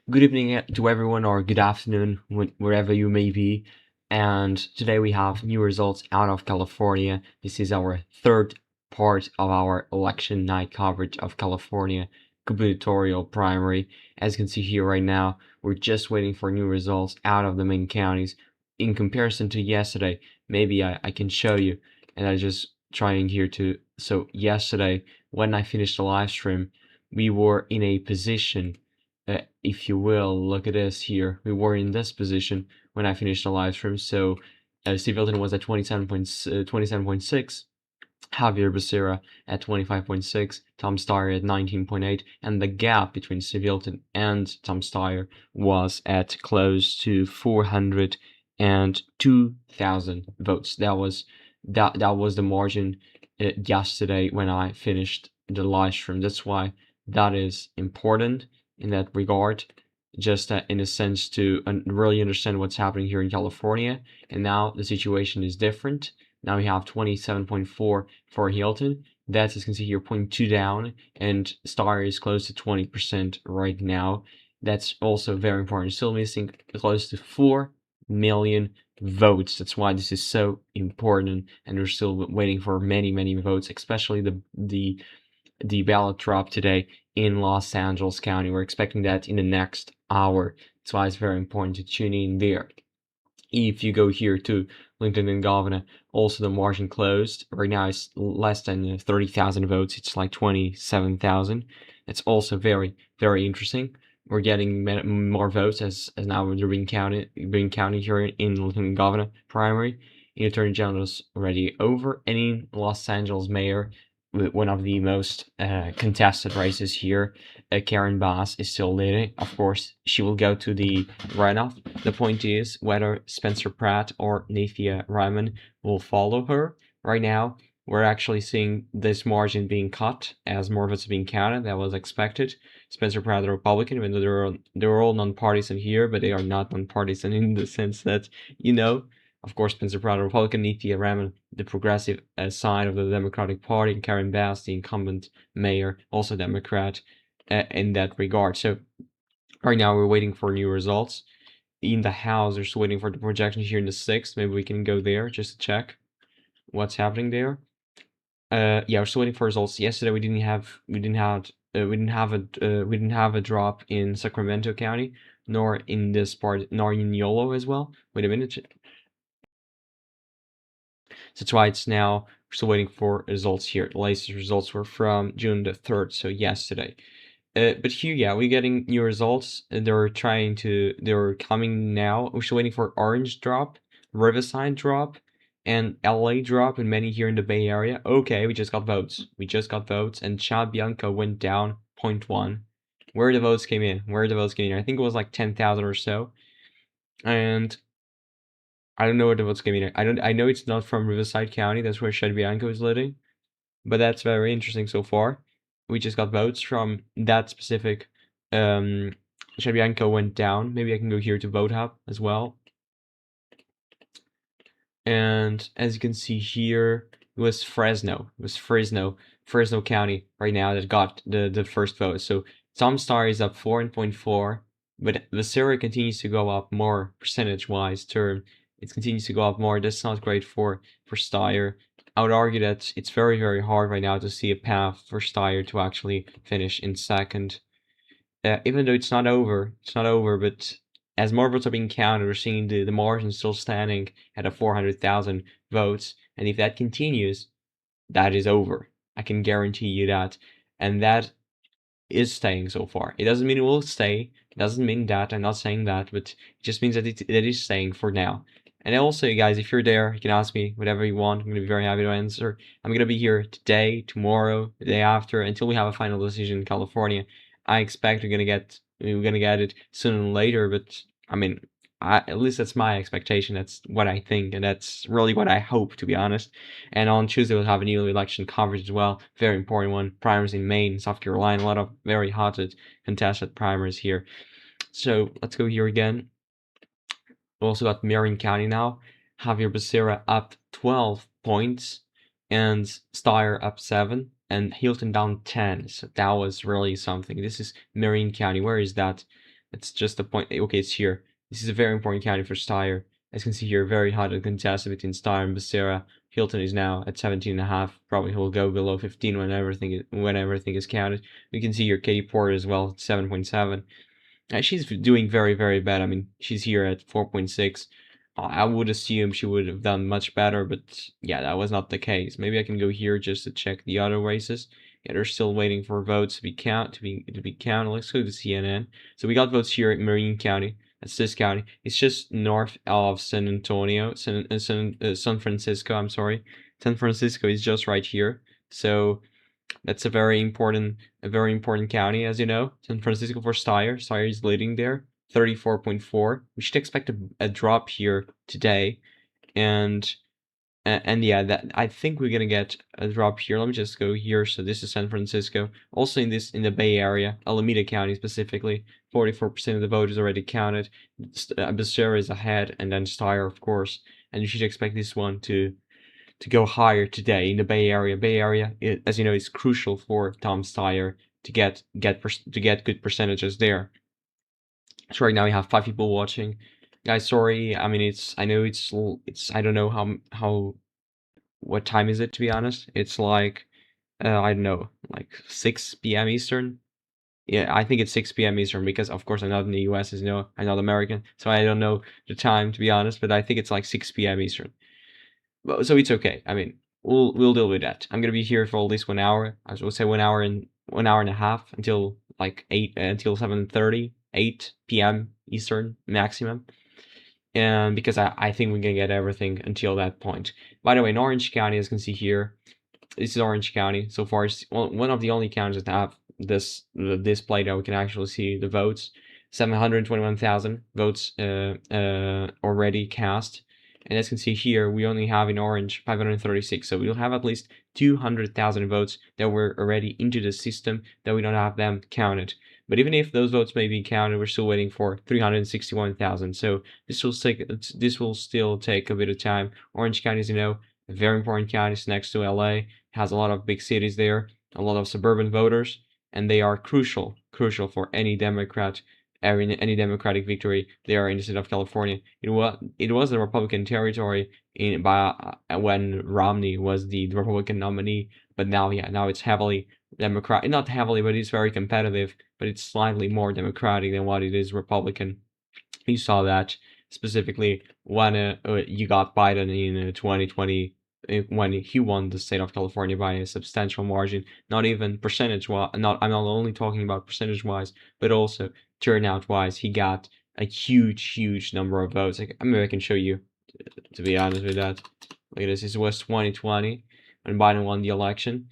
Good evening to everyone, or good afternoon, wherever you may be. And today we have new results out of California. This is our third part of our election night coverage of California gubernatorial primary. As you can see here right now, we're just waiting for new results out of the main counties. In comparison to yesterday, maybe I can show you, and I just trying here to. So yesterday, when I finished the live stream, we were in a position, if you will, look at this here. We were in this position when I finished the live stream. So Steve Hilton was at 27.6, Javier Becerra at 25.6, Tom Steyer at 19.8, and the gap between Steve Hilton and Tom Steyer was at close to 402,000 votes. That was the margin yesterday when I finished the live stream. That's why that is important in that regard, just in a sense to really understand what's happening here in California. And now the situation is different. Now we have 27.4 for Hilton. That's, as you can see here, 0.2 down, and Steyer is close to 20% right now. That's also very important. Still missing close to 4 million votes. That's why this is so important, and we're still waiting for many votes, especially the ballot drop today in Los Angeles County. We're expecting that in the next hour. That's why it's very important to tune in there. If you go here to LinkedIn and Governor, also the margin closed. Right now it's less than 30,000 votes. It's like 27,000. It's also very interesting. We're getting more votes as now they're being counted here in Lieutenant Governor primary. In Attorney General is already over, and in Los Angeles Mayor, one of the most contested races here, Karen Bass is still leading. Of course, she will go to the runoff. The point is whether Spencer Pratt or Nathia Ryman will follow her. Right now, we're actually seeing this margin being cut as more votes are being counted. That was expected. Spencer Pratt, the Republican, even though they're all nonpartisan here, but they are not nonpartisan in the sense that, of course, Spencer Pratt, Republican, Nithya Raman, the progressive side of the Democratic Party, and Karen Bass, the incumbent mayor, also Democrat, in that regard. So right now we're waiting for new results. In the House, they're still waiting for the projections here in the 6th. Maybe we can go there just to check what's happening there. Yeah, we're still waiting for results. Yesterday we didn't have a drop in Sacramento County, nor in this part, nor in Yolo as well. Wait a minute. So that's why it's now, we're still waiting for results here. The latest results were from June the 3rd, so yesterday. But here, yeah, we're getting new results. They're coming now. We're still waiting for Orange drop, Riverside drop, and LA drop, and many here in the Bay Area. Okay, we just got votes. And Chad Bianco went down 0.1. Where the votes came in? I think it was like 10,000 or so. And I don't know where the votes came in. I know it's not from Riverside County. That's where Chad Bianco is living. But that's very interesting so far. We just got votes from that specific. Chad Bianco went down. Maybe I can go here to Vote Hub as well. And as you can see here, it was Fresno. Fresno County right now that got the first vote. So Tom Steyer is up 4.4, but Becerra continues to go up more percentage-wise term. It continues to go up more. That's not great for Steyer. I would argue that it's very hard right now to see a path for Steyer to actually finish in second. Even though it's not over, but as more votes are being counted, we're seeing the margin still standing at 400,000 votes. And if that continues, that is over. I can guarantee you that. And that is staying so far. It doesn't mean it will stay. It doesn't mean that. I'm not saying that, but it just means that it is staying for now. And also, guys, if you're there, you can ask me whatever you want. I'm going to be very happy to answer. I'm going to be here today, tomorrow, the day after, until we have a final decision in California. I expect we're going to get it sooner than later, but I mean, at least that's my expectation. That's what I think, and that's really what I hope, to be honest. And on Tuesday, we'll have a new election coverage as well. Very important one. Primaries in Maine, South Carolina. A lot of very hot contested primaries here. So let's go here again. We also got Marion County now. Javier Becerra up 12 points, and Steyer up 7, and Hilton down 10. So that was really something. This is Marion County. Where is that? It's just the point. Okay, it's here. This is a very important county for Steyr. As you can see here, very hot and contested between Steyr and Becerra. Hilton is now at 17.5. Probably he'll go below 15 when everything is counted. You can see here Katie Porter as well, 7.7. She's doing very, very bad. I mean, she's here at 4.6. I would assume she would have done much better, but yeah, that was not the case. Maybe I can go here just to check the other races. Yeah, they're still waiting for votes to be counted. Let's go to CNN. So we got votes here at Marine County. That's this county. It's just north of San Antonio, San Francisco. I'm sorry, San Francisco is just right here. So that's a very important county, as you know. San Francisco for Steyr. Steyr is leading there, 34.4. We should expect a drop here today, and yeah, that I think we're gonna get a drop here. Let me just go here. So this is San Francisco. Also in the Bay Area, Alameda County specifically, 44% of the vote is already counted. Becerra is ahead, and then Steyr, of course. And you should expect this one to go higher today in the Bay Area. Bay Area, as you know, is crucial for Tom Steyer to get good percentages there. So right now we have 5 people watching. Guys, sorry. I mean, I know it's I don't know how what time is it, to be honest. It's like I don't know, like 6 p.m. Eastern. Yeah, I think it's 6 p.m. Eastern because of course I'm not in the US, as you know, I'm not American, so I don't know the time, to be honest, but I think it's like 6 p.m. Eastern. So it's okay. I mean, we'll deal with that. I'm gonna be here for at least 1 hour. I would say 1 hour and a half until like 7:30, 8 p.m. Eastern maximum. And because I think we can get everything until that point. By the way, in Orange County, as you can see here, this is Orange County. So far, it's one of the only counties that have the display that we can actually see the votes. 721,000 votes already cast. And as you can see here, we only have in orange 536. So we'll have at least 200,000 votes that were already into the system that we don't have them counted. But even if those votes may be counted, we're still waiting for 361,000. So this will still take a bit of time. Orange County, as you know, a very important county. It's next to LA, has a lot of big cities there, a lot of suburban voters, and they are crucial for any Democrat, any Democratic victory there in the state of California. It was a Republican territory when Romney was the Republican nominee, but now it's heavily Democrat, not heavily, but it's very competitive, but it's slightly more Democratic than what it is Republican. You saw that specifically when you got Biden in 2020 when he won the state of California by a substantial margin, not even percentage-wise. I'm not only talking about percentage-wise, but also turnout-wise. He got a huge number of votes. Like, maybe I can show you, to be honest with that. Look at this. This was 2020 when Biden won the election.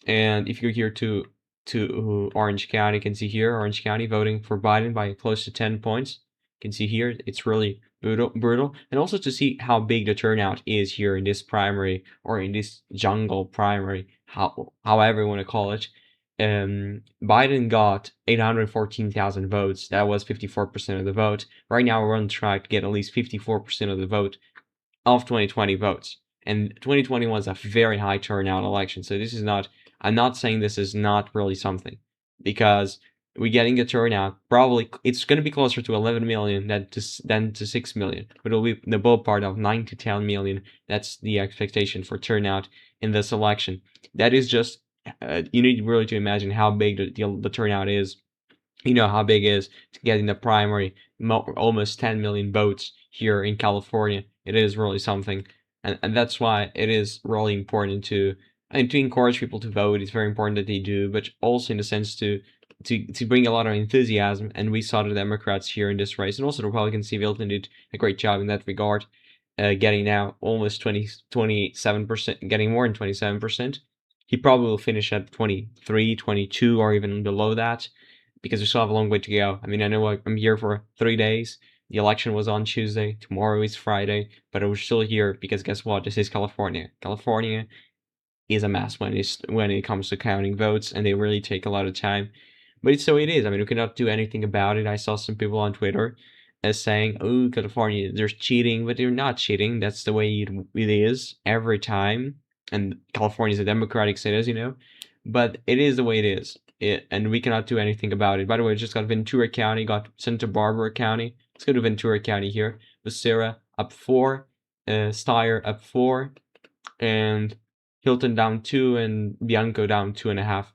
And if you go here to Orange County, you can see here Orange County voting for Biden by close to 10 points. You can see here it's really brutal, and also to see how big the turnout is here in this primary, or in this jungle primary, however you want to call it. Biden got 814,000 votes. That was 54% of the vote. Right now we're on track to get at least 54% of the vote of 2020 votes. And 2020 was a very high turnout election. So this is not, I'm not saying this is not really something, because we're getting a turnout. Probably it's going to be closer to 11 million than to 6 million, but it'll be the ballpark of 9 to 10 million. That's the expectation for turnout in this election. That is just, you need really to imagine how big the turnout is. You know how big it is to get in the primary, almost 10 million votes here in California. It is really something, and that's why it is really important to encourage people to vote. It's very important that they do, but also in the sense to bring a lot of enthusiasm. And we saw the Democrats here in this race, and also the Republicans. Steve Hilton did a great job in that regard, getting now almost 27%, getting more than 27%. He probably will finish at 23, 22, or even below that, because we still have a long way to go. I mean, I know I'm here for 3 days. The election was on Tuesday. Tomorrow is Friday, but we're still here because guess what? This is California. California is a mess when it comes to counting votes, and they really take a lot of time. But so it is. I mean, we cannot do anything about it. I saw some people on Twitter saying, "Oh, California, they're cheating," but they're not cheating. That's the way it is every time. And California is a democratic state, as you know, but it is the way it is. and we cannot do anything about it. By the way, I just got Ventura County, got Santa Barbara County. Let's go to Ventura County here. Becerra up 4, Steyer up 4, and Hilton down 2, and Bianco down 2.5.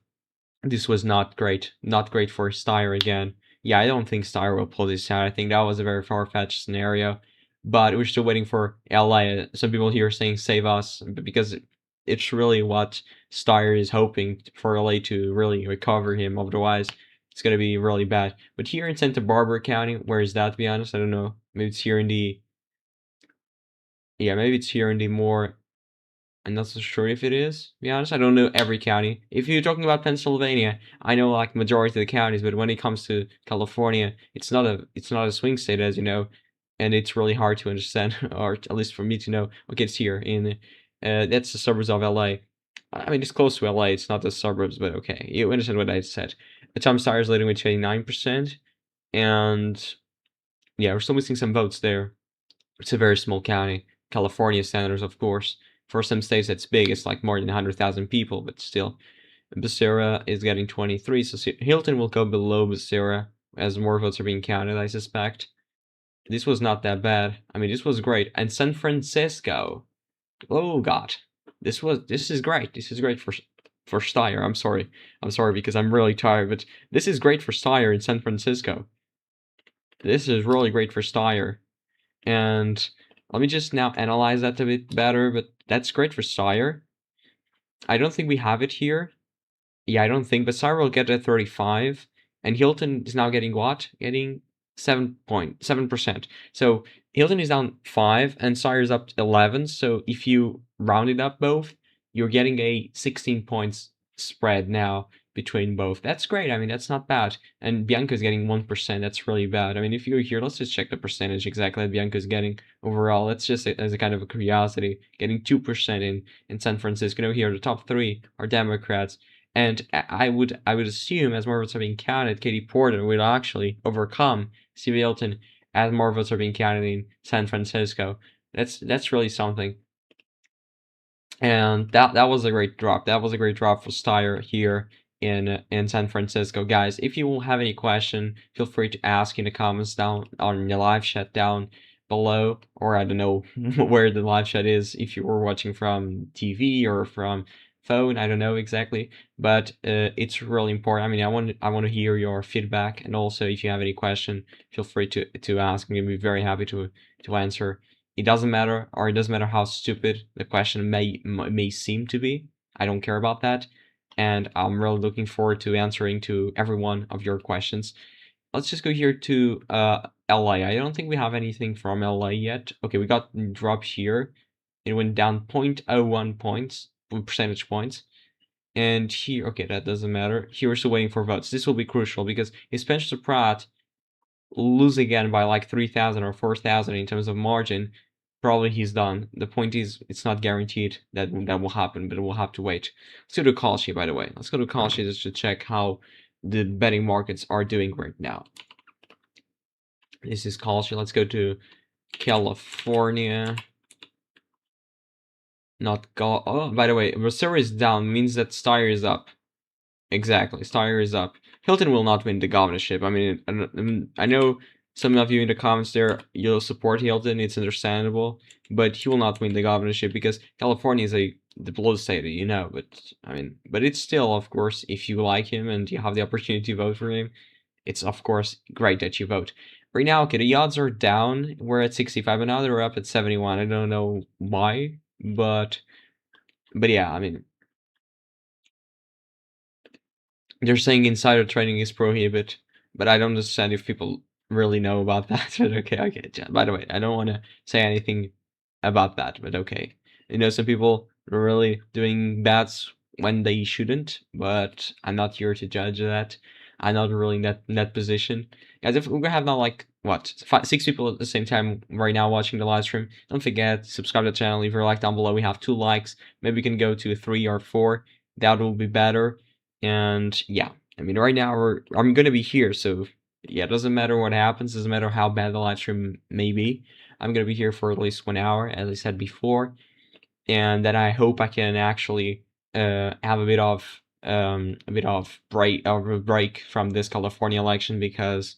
This was not great. Not great for Steyer again. Yeah, I don't think Steyer will pull this out. I think that was a very far-fetched scenario. But we're still waiting for LA. Some people here saying save us, because it's really what Steyer is hoping for LA to really recover him. Otherwise, it's going to be really bad. But here in Santa Barbara County, where is that, to be honest? I don't know. Maybe it's here in the... Yeah, maybe it's here in the more... I'm not so sure if it is, to be honest. I don't know every county. If you're talking about Pennsylvania, I know like majority of the counties, but when it comes to California, it's not a swing state, as you know, and it's really hard to understand, or at least for me to know. Okay, it's here in that's the suburbs of LA. I mean, it's close to LA. It's not the suburbs, but okay, you understand what I said. Tom Steyer is leading with 29%, and yeah, we're still missing some votes there. It's a very small county. California standards, of course. For some states that's big, it's like more than 100,000 people, but still. Becerra is getting 23, so Hilton will go below Becerra as more votes are being counted, I suspect. This was not that bad. I mean, this was great. And San Francisco. Oh god. This is great. This is great for Steyer. I'm sorry because I'm really tired, but this is great for Steyer in San Francisco. This is really great for Steyer. And let me just now analyze that a bit better, but that's great for Steyer. I don't think we have it here. Yeah, I don't think, but Steyer will get a 35, and Hilton is now getting what? Getting 7%. So Hilton is down 5, and Steyer is up 11, so if you round it up both, you're getting a 16 points spread now between both. That's great. I mean, that's not bad. And Bianco's getting 1%. That's really bad. I mean, if you're here, let's just check the percentage exactly that Bianco's getting overall. Let's just, as a kind of a curiosity, getting 2% in San Francisco. You know, here the top 3 are Democrats. And I would assume, as more votes are being counted, Katie Porter will actually overcome Steve Hilton as more votes are being counted in San Francisco. That's really something. And that was a great drop. That was a great drop for Steyer here in San Francisco. Guys, if you have any question, feel free to ask in the comments down on the live chat down below, or I don't know where the live chat is, if you were watching from TV or from phone, I don't know exactly, but it's really important. I mean, I want to hear your feedback, and also if you have any question, feel free to ask me. I'll be very happy to answer. It doesn't matter, or it doesn't matter how stupid the question may seem to be. I don't care about that, and I'm really looking forward to answering to every one of your questions. Let's just go here to LA. I don't think we have anything from LA yet. Okay, we got drop here. It went down 0.01 points, percentage points. And here, okay, that doesn't matter. Here we're still waiting for votes. This will be crucial because if Spencer Pratt lose again by like 3,000 or 4,000 in terms of margin, probably he's done. The point is, it's not guaranteed that will happen, but we'll have to wait. Let's go to Kalshi, by the way. Let's go to Kalshi just to check how the betting markets are doing right now. This is Kalshi. Let's go to California. Oh, by the way, Becerra is down, means that Steyer is up. Exactly, Steyer is up. Hilton will not win the governorship. I mean, I know some of you in the comments there, you'll support Hilton, it's understandable, but he will not win the governorship because California is the blue state, you know, but I mean, but it's still, of course, if you like him and you have the opportunity to vote for him, it's of course great that you vote. Right now, okay, the odds are down. We're at 65, and now they're up at 71. I don't know why, but yeah, I mean, they're saying insider trading is prohibited, but I don't understand if people really know about that. But okay. By the way, I don't want to say anything about that, but okay. You know, some people are really doing bets when they shouldn't, but I'm not here to judge that. I'm not really in that position. Guys, if we have now like what 6 people at the same time right now watching the live stream, don't forget subscribe to the channel, leave a like down below. We have 2 likes. Maybe we can go to 3 or 4. That will be better. And yeah, I mean, right now I'm gonna be here, so yeah, it doesn't matter what happens, doesn't matter how bad the live stream may be. I'm gonna be here for at least 1 hour, as I said before, and then I hope I can actually have a bit of a bit of a break from this California election, because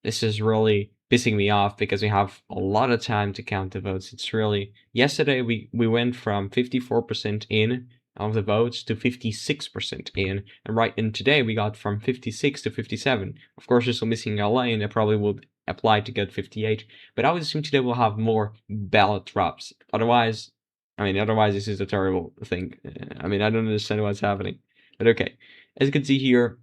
this is really pissing me off, because we have a lot of time to count the votes. It's really, yesterday we went from 54% in of the votes to 56% in, and today we got from 56 to 57. Of course, we're still missing LA, and that probably will apply to get 58. But I would assume today we'll have more ballot drops. Otherwise, this is a terrible thing. I don't understand what's happening. But okay, as you can see here,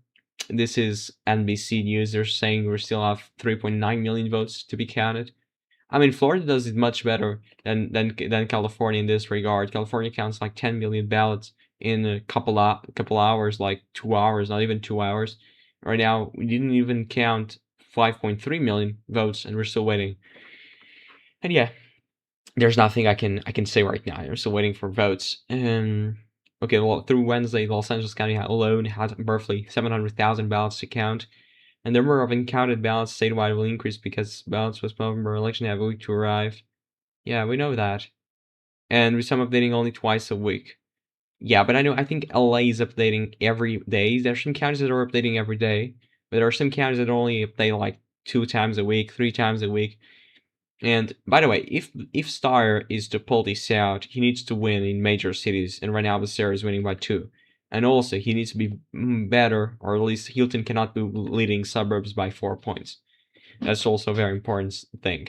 this is NBC News. They're saying we still have 3.9 million votes to be counted. Florida does it much better than California in this regard. California counts like 10 million ballots in a couple hours, like 2 hours, not even 2 hours. Right now, we didn't even count 5.3 million votes, and we're still waiting. And yeah, there's nothing I can say right now. I'm still waiting for votes. Okay, well, through Wednesday, Los Angeles County alone had roughly 700,000 ballots to count, and the number of uncounted ballots statewide will increase because ballots with November election have a week to arrive. Yeah, we know that. And with some updating only twice a week. Yeah, but I think LA is updating every day. There's some counties that are updating every day, but there are some counties that only update like 2 times a week, 3 times a week. And by the way, if Steyer is to pull this out, he needs to win in major cities, and right now Becerra is winning by 2. And also, he needs to be better, or at least Hilton cannot be leading suburbs by 4 points. That's also a very important thing.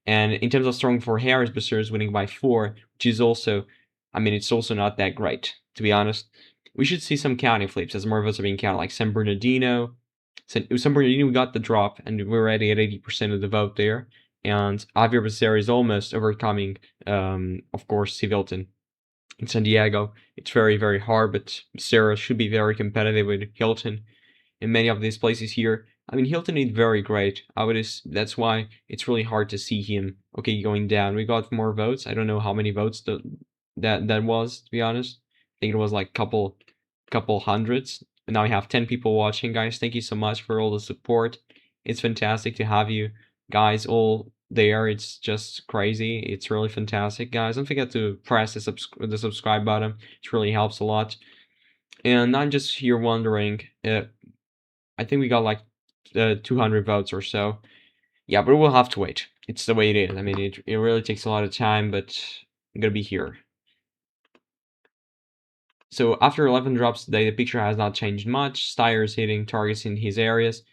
And in terms of strong for Harris, Becerra is winning by 4, which is also, it's also not that great, to be honest. We should see some county flips as more votes are being counted, like San Bernardino. San Bernardino, we got the drop, and we're already at 80% of the vote there. And Javier Becerra is almost overcoming, of course, Steve Hilton. In San Diego, it's very, very hard, but Becerra should be very competitive with Hilton in many of these places here. Hilton is very great. That's why it's really hard to see him, going down. We got more votes. I don't know how many votes that was, to be honest. I think it was like couple hundreds. And now we have 10 people watching, guys. Thank you so much for all the support. It's fantastic to have you guys all there. It's just crazy. It's really fantastic, guys. Don't forget to press the subscribe button. It really helps a lot. And I'm just here wondering, I think we got like 200 votes or so. Yeah, but we'll have to wait. It's the way it is. It really takes a lot of time, but I'm gonna be here. So after 11 drops today, the picture has not changed much. Steyer is hitting targets in his areas,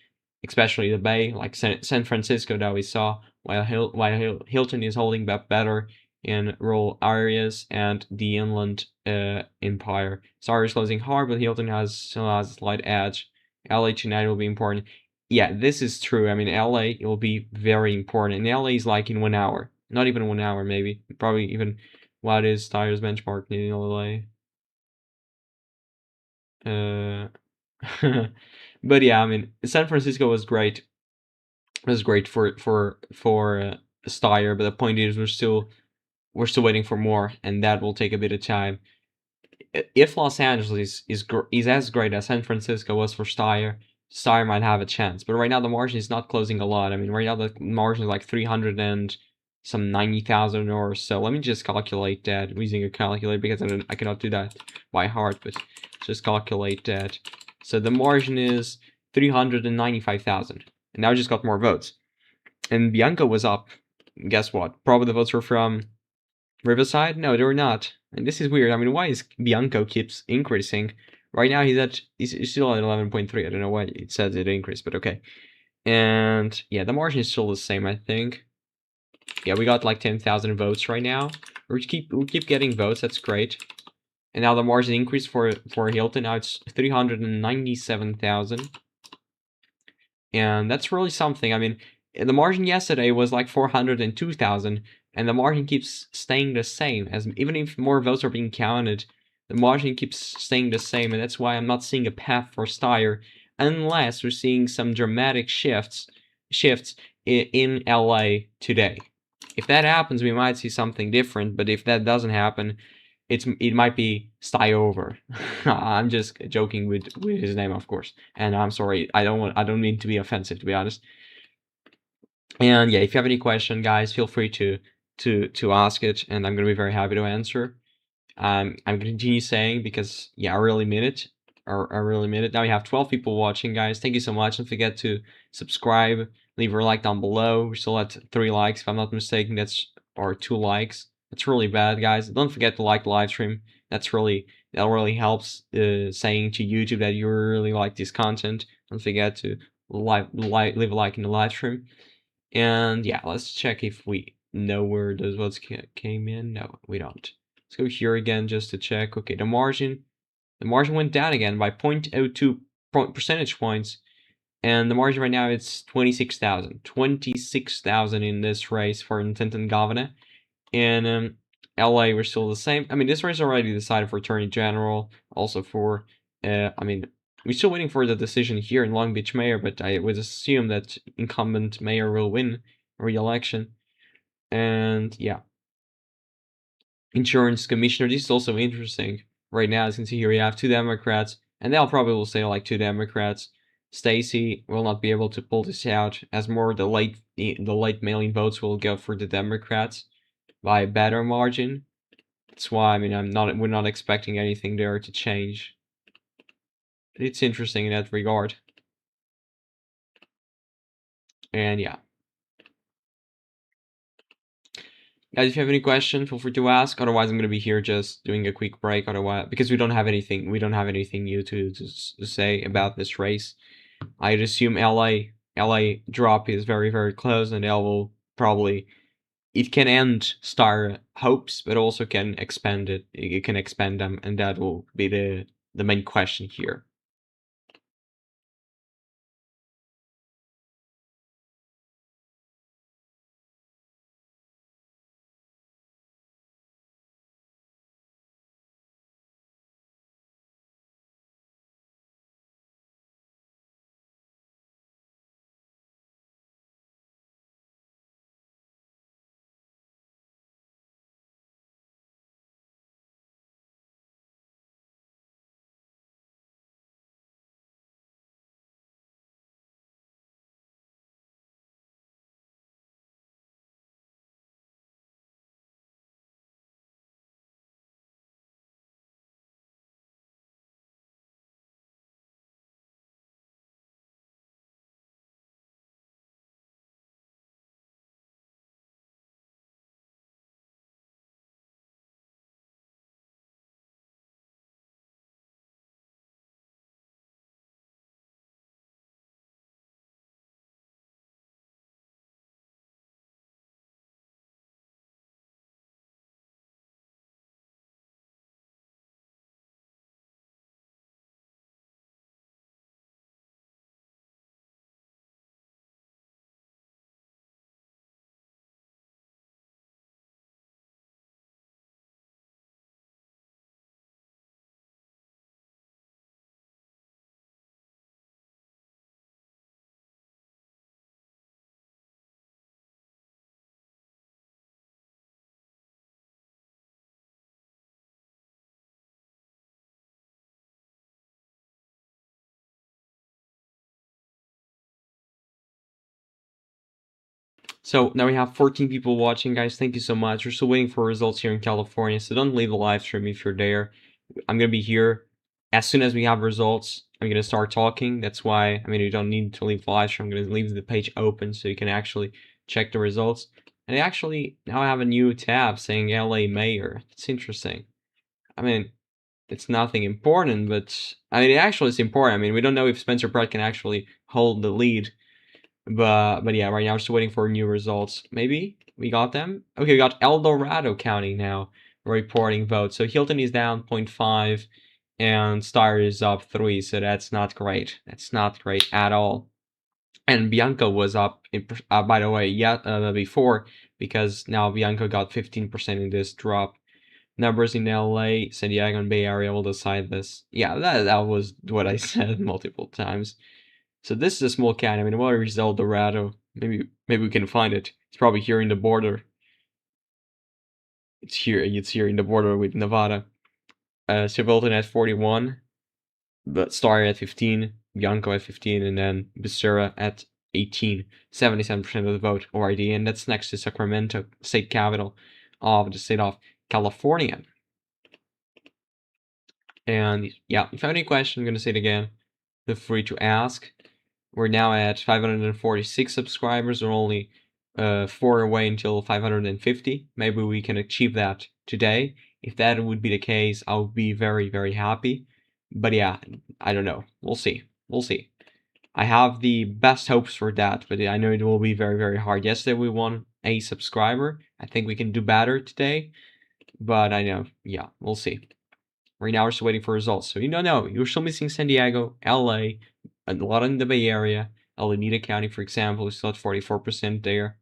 especially the Bay, like San Francisco that we saw, while Hilton is holding back better in rural areas and the Inland Empire. Steyer is closing hard, but Hilton still has a slight edge. LA tonight will be important. Yeah, this is true. LA will be very important. And LA is like in 1 hour. Not even 1 hour, maybe. Probably even what is Steyer's benchmark in LA. But yeah, San Francisco was great. It was great for Steyer, but the point is we're still waiting for more, and that will take a bit of time. If Los Angeles is as great as San Francisco was for Steyer might have a chance. But right now the margin is not closing a lot. Right now the margin is like 300 and some 90,000 or so. Let me just calculate that using a calculator, because I cannot do that by heart, but just calculate that. So the margin is 395,000, and now I just got more votes. And Bianco was up. Guess what? Probably the votes were from Riverside? No, they were not. And this is weird. Why is Bianco keeps increasing? Right now he's still at 11.3. I don't know why it says it increased, but okay. And yeah, the margin is still the same, I think. Yeah, we got like 10,000 votes right now. We keep getting votes. That's great. And now the margin increased for Hilton. Now it's 397,000. And that's really something. The margin yesterday was like 402,000, and the margin keeps staying the same. Even if more votes are being counted, the margin keeps staying the same, and that's why I'm not seeing a path for Steyer, unless we're seeing some dramatic shifts in LA today. If that happens, we might see something different. But if that doesn't happen, it might be Steyer over. I'm just joking with his name, of course, and I'm sorry. I don't mean to be offensive, to be honest. And yeah, if you have any question, guys, feel free to ask it, and I'm gonna be very happy to answer. I'm gonna continue saying, because yeah, I really mean it. are really made it. Now we have 12 people watching, guys. Thank you so much. Don't forget to subscribe, leave a like down below. We're still at 3 likes, if I'm not mistaken. Or 2 likes. That's really bad, guys. Don't forget to like the live stream. That really helps saying to YouTube that you really like this content. Don't forget to leave a like in the live stream. And yeah, let's check if we know where those votes came in. No, we don't. Let's go here again just to check. Okay, the margin went down again by 0.02 percentage points. And the margin right now it's 26,000. 26,000 in this race for Intendant Governor. And LA we're still the same. I mean, this race already decided for Attorney General, also for I mean, we're still waiting for the decision here in Long Beach Mayor, but I would assume that incumbent mayor will win re-election. And yeah, insurance commissioner. This is also interesting. Right now, as you can see here, we have 2 Democrats, and they'll probably will say like 2 Democrats. Stacey will not be able to pull this out, as more the late mail-in votes will go for the Democrats by a better margin. That's why, I mean, we're not expecting anything there to change. It's interesting in that regard. And yeah. Guys, if you have any questions, feel free to ask. Otherwise, I'm gonna be here just doing a quick break. Otherwise, because we don't have anything new to say about this race. I'd assume LA drop is very, very close, and L will probably, it can end star hopes, but also can expand it. It can expand them, and that will be the main question here. So now we have 14 people watching, guys. Thank you so much. We're still waiting for results here in California, so don't leave the live stream if you're there. I'm gonna be here as soon as we have results. I'm gonna start talking. That's why, I mean, you don't need to leave the live stream. I'm gonna leave the page open so you can actually check the results. And I actually now have a new tab saying LA Mayor. It's interesting. I mean, it's nothing important, but I mean, it actually is important. I mean, we don't know if Spencer Pratt can actually hold the lead. But yeah, right now we're still waiting for new results. Maybe we got them. Okay, we got El Dorado County now reporting votes. So Hilton is down 0.5 and Star is up 3. So that's not great. That's not great at all. And Bianco was up, by the way, before, because now Bianco got 15% in this drop. Numbers in LA, San Diego, and Bay Area will decide this. Yeah, that was what I said multiple times. So this is a small county. I mean, where is El Dorado? Maybe we can find it. It's probably here in the border. It's here in the border with Nevada. Civilton at 41, but Star at 15, Bianco at 15, and then Becerra at 18. 77% of the vote already, and that's next to Sacramento, state capital of the state of California. And yeah, if you have any question, I'm gonna say it again, feel free to ask. We're now at 546 subscribers. We're only 4 away until 550. Maybe we can achieve that today. If that would be the case, I would be very, very happy. But yeah, I don't know. We'll see. We'll see. I have the best hopes for that, but I know it will be very, very hard. Yesterday we won a subscriber. I think we can do better today, but I know, yeah, we'll see. Right now we're still waiting for results. So you don't know. You're still missing San Diego, LA, a lot in the Bay Area, Alameda County, for example, is still at 44% there.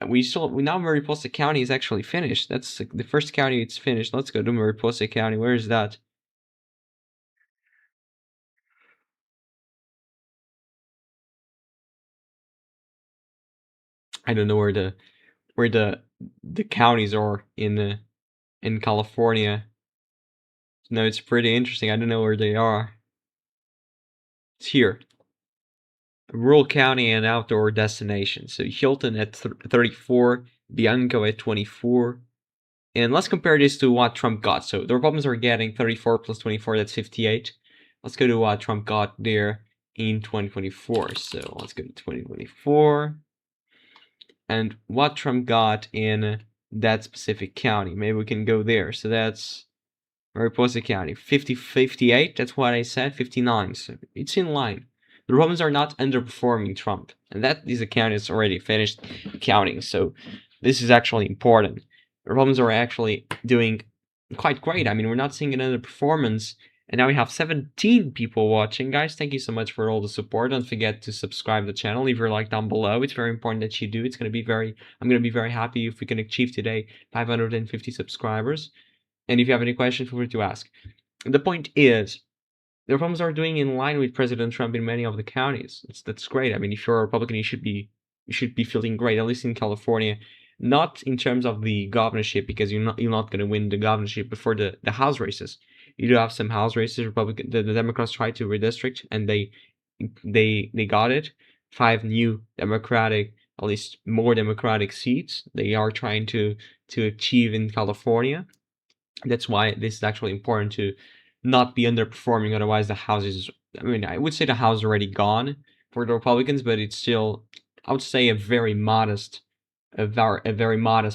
And we now Mariposa County is actually finished. That's the first county it's finished. Let's go to Mariposa County. Where is that? I don't know where the counties are in California. No, it's pretty interesting. I don't know where they are. It's here. Rural county and outdoor destination. So Hilton at 34, Bianco at 24. And let's compare this to what Trump got. So the Republicans are getting 34 plus 24, that's 58. Let's go to what Trump got there in 2024. So let's go to 2024. And what Trump got in that specific county. Maybe we can go there. So that's Mariposa County, 58, that's what I said, 59, so it's in line. The Republicans are not underperforming Trump, and that is a county that's already finished counting, so this is actually important. The Republicans are actually doing quite great. I mean, we're not seeing another performance, and now we have 17 people watching. Guys, thank you so much for all the support. Don't forget to subscribe to the channel, leave your like down below. It's very important that you do. I'm gonna be very happy if we can achieve today 550 subscribers. And if you have any questions, feel free to ask. The point is, the Republicans are doing in line with President Trump in many of the counties. That's great. I mean, if you're a Republican, you should be feeling great, at least in California. Not in terms of the governorship, because you're not going to win the governorship, but for the House races. You do have some House races. The Democrats tried to redistrict, and they got it. 5 new Democratic, at least more Democratic seats. They are trying to achieve in California. That's why this is actually important to not be underperforming. Otherwise, the House is, I mean, I would say the House is already gone for the Republicans, but it's still, I would say, a very modest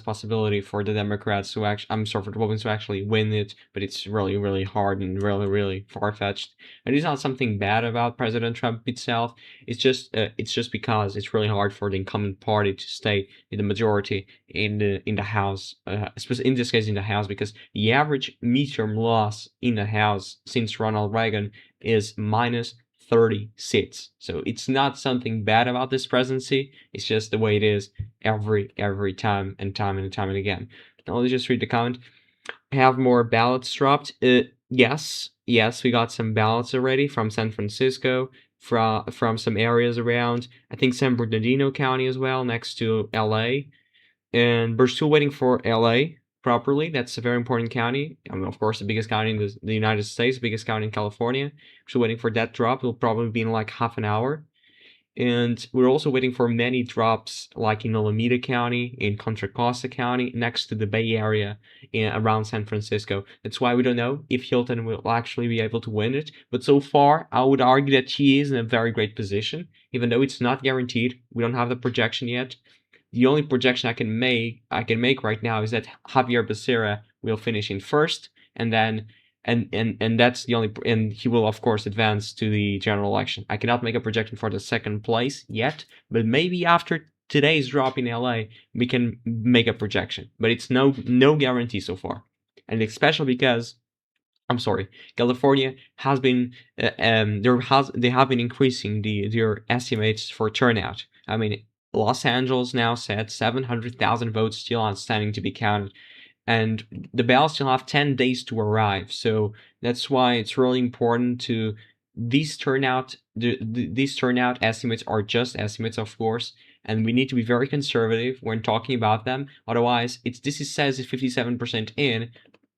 possibility for the Democrats to actually, I'm sorry, for the Republicans to actually win it, but it's really, really hard and really, really far-fetched. And it's not something bad about President Trump itself. It's just because it's really hard for the incumbent party to stay in the majority in the House, in this case in the House, because the average midterm loss in the House since Ronald Reagan is minus 30 seats. So it's not something bad about this presidency. It's just the way it is every time and time and again. Now let's just read the comment. Have more ballots dropped? Yes, we got some ballots already from San Francisco, from some areas around. I think San Bernardino County as well, next to LA. And we're still waiting for LA properly. That's a very important county. I mean, of course, the biggest county in the United States, the biggest county in California. We're still waiting for that drop. It'll probably be in like half an hour. And we're also waiting for many drops, like in Alameda County, in Contra Costa County, next to the Bay Area, around San Francisco. That's why we don't know if Hilton will actually be able to win it. But so far, I would argue that he is in a very great position, even though it's not guaranteed. We don't have the projection yet. The only projection I can make right now is that Javier Becerra will finish in first, and then and that's the only, and he will of course advance to the general election. I cannot make a projection for the second place yet, but maybe after today's drop in LA we can make a projection, but it's no guarantee so far. And especially because, I'm sorry, California has been they have been increasing their estimates for turnout. I mean, Los Angeles now said 700,000 votes still outstanding to be counted, and the ballots still have 10 days to arrive. So that's why it's really important to these turnout estimates are just estimates, of course, and we need to be very conservative when talking about them. Otherwise, this says it's 57% in.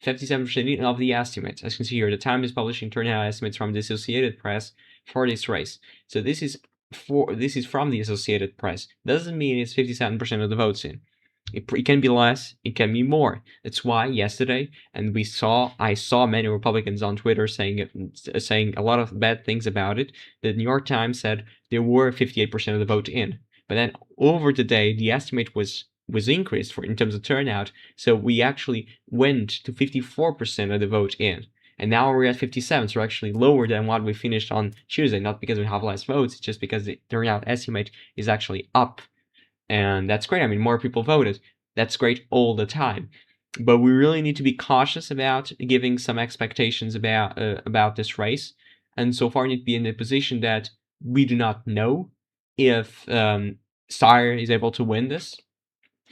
57% of the estimates. As you can see here, the Times is publishing turnout estimates from the Associated Press for this race. So this is from the Associated Press. Doesn't mean it's 57% of the votes in. It can be less, it can be more. That's why yesterday, and I saw many Republicans on Twitter saying a lot of bad things about it. The New York Times said there were 58% of the vote in, but then over the day the estimate was increased in terms of turnout, so we actually went to 54% of the vote in. And now we're at 57, so we're actually lower than what we finished on Tuesday, not because we have less votes, it's just because the turnout estimate is actually up. And that's great. I mean, more people voted. That's great all the time. But we really need to be cautious about giving some expectations about this race. And so far, we need to be in a position that we do not know if Steyer is able to win this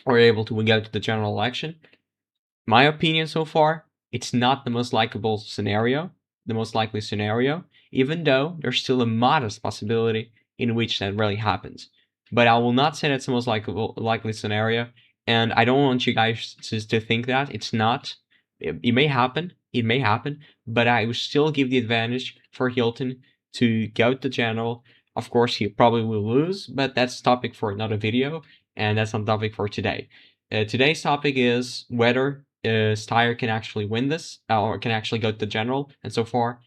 or able to go to the general election. My opinion so far, it's not the most likely scenario, even though there's still a modest possibility in which that really happens. But I will not say that's the most likely scenario, and I don't want you guys to think that it's not. It may happen, but I would still give the advantage for Hilton to go to general. Of course, he probably will lose, but that's topic for another video, and that's not topic for today. Today's topic is whether Steyer can actually win this or can actually go to general. And so far,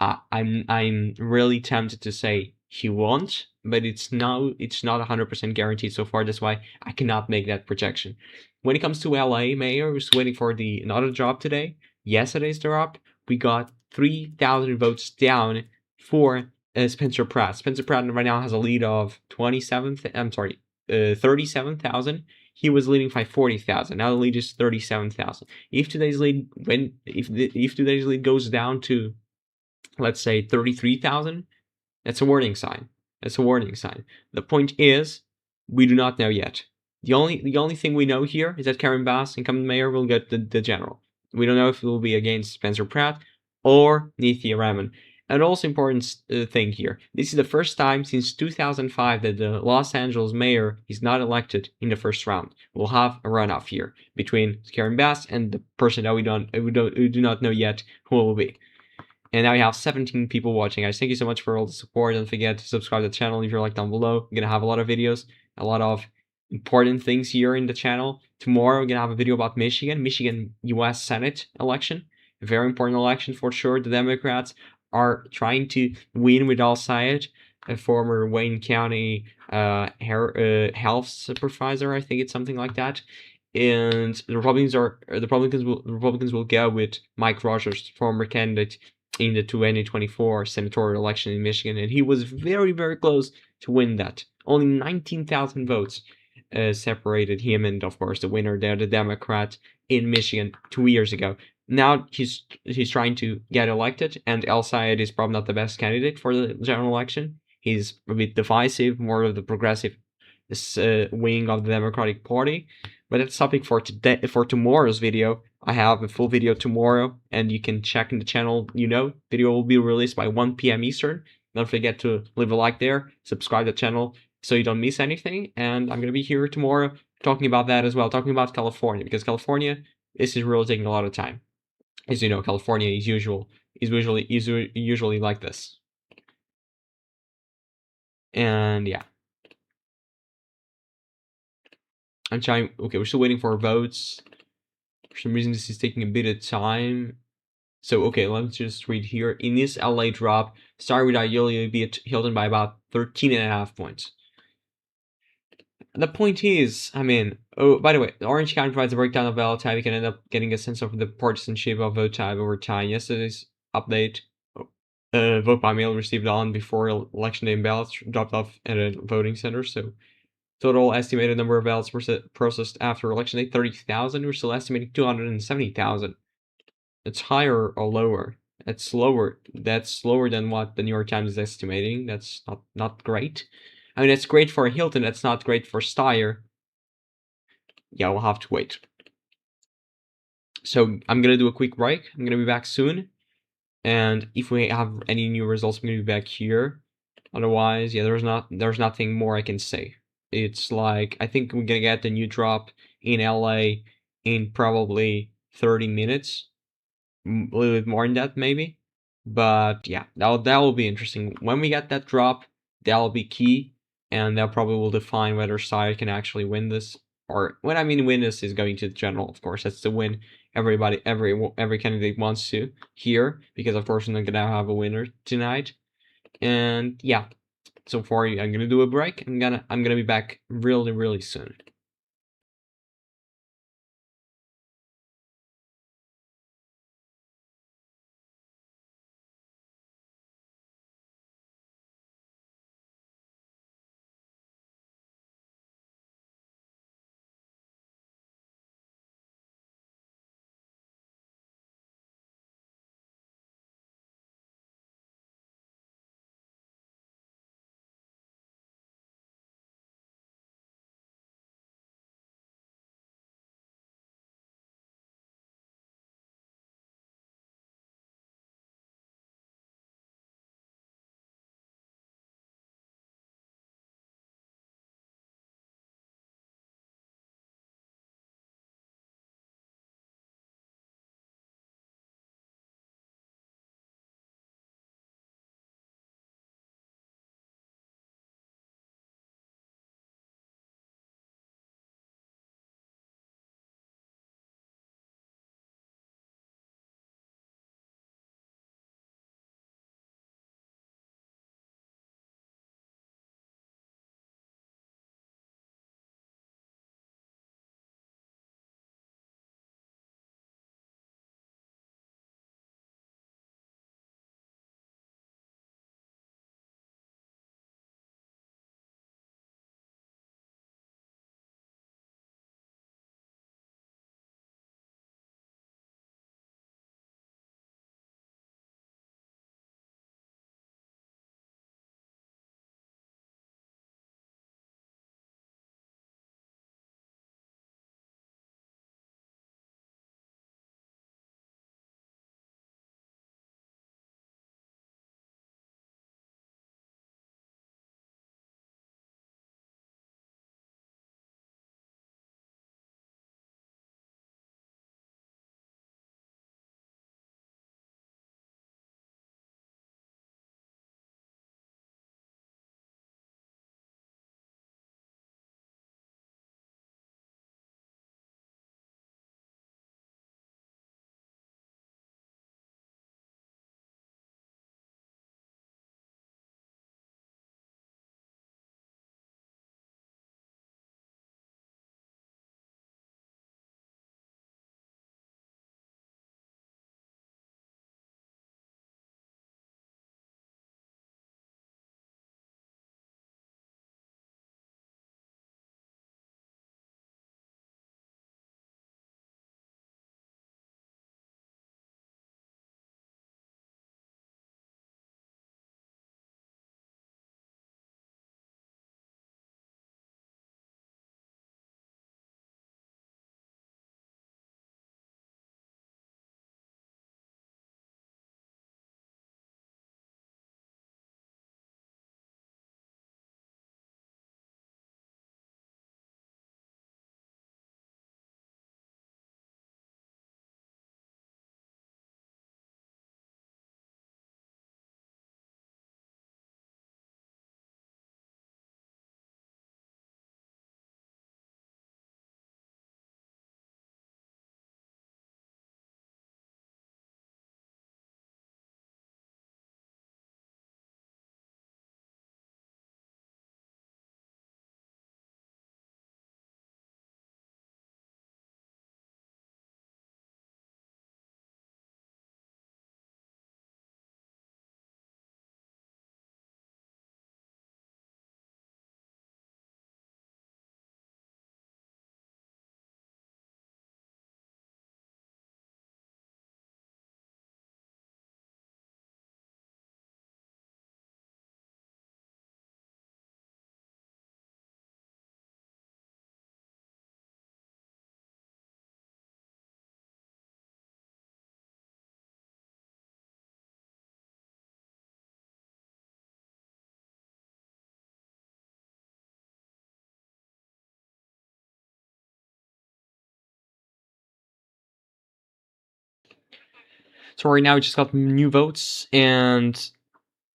I'm really tempted to say he won't, but it's not 100% guaranteed so far. That's why I cannot make that projection. When it comes to LA mayor, who's waiting for another drop today, yesterday's drop, we got 3,000 votes down for Spencer Pratt. Spencer Pratt right now has a lead of 37,000. He was leading by 40,000. Now the lead is 37,000. If today's lead goes down to, let's say, 33,000, that's a warning sign. The point is, we do not know yet. The only thing we know here is that Karen Bass, incumbent mayor, will get the general. We don't know if it will be against Spencer Pratt or Nithya Raman. And also important thing here, this is the first time since 2005 that the Los Angeles mayor is not elected in the first round. We'll have a runoff here between Karen Bass and the person that we do not know yet who it will be. And now we have 17 people watching. Guys, thank you so much for all the support. Don't forget to subscribe to the channel, leave your like down below. I'm gonna have a lot of videos, a lot of important things here in the channel. Tomorrow we're gonna have a video about Michigan US Senate election. A very important election for sure. The Democrats are trying to win with Al-Sayed, a former Wayne County health supervisor. I think it's something like that. And the Republicans will go with Mike Rogers, former candidate in the 2024 senatorial election in Michigan, and he was very, very close to win that. Only 19,000 votes separated him and, of course, the winner there, the Democrat in Michigan 2 years ago. Now he's trying to get elected, and Al-Sayed is probably not the best candidate for the general election. He's a bit divisive, more of the progressive wing of the Democratic Party. But that's topic for today, for tomorrow's video. I have a full video tomorrow, and you can check in the channel. Video will be released by 1 p.m. Eastern. Don't forget to leave a like there, subscribe to the channel so you don't miss anything. And I'm gonna be here tomorrow talking about that as well, talking about California, because California, this is really taking a lot of time. As you know, California is usually like this. And yeah. I'm trying. Okay, we're still waiting for votes. For some reason, this is taking a bit of time. So, okay, let's just read here. In this LA drop, Steyer would ideally beat Hilton by about 13.5 points. The point is, I mean, oh, by the way, the Orange County provides a breakdown of ballot type. You can end up getting a sense of the partisanship of vote type over time. Yesterday's update, vote by mail received on before election day ballots dropped off at a voting center. So, total estimated number of ballots processed after election day, 30,000. We're still estimating 270,000. It's higher or lower? It's slower. That's slower than what the New York Times is estimating. That's not great. I mean, it's great for Hilton. That's not great for Steyer. Yeah, we'll have to wait. So I'm gonna do a quick break. I'm gonna be back soon. And if we have any new results, I'm gonna be back here. Otherwise, yeah, there's nothing more I can say. It's like, I think we're gonna get the new drop in LA in probably 30 minutes. A little bit more than that, maybe. But yeah, that will be interesting. When we get that drop, that will be key, and that probably will define whether Steyer can actually win this. or when I mean win is going to the general, of course. That's the win every candidate wants to hear, because of course we're not gonna have a winner tonight. And yeah, so far I'm gonna do a break. I'm gonna be back really soon. So right now we just got new votes, and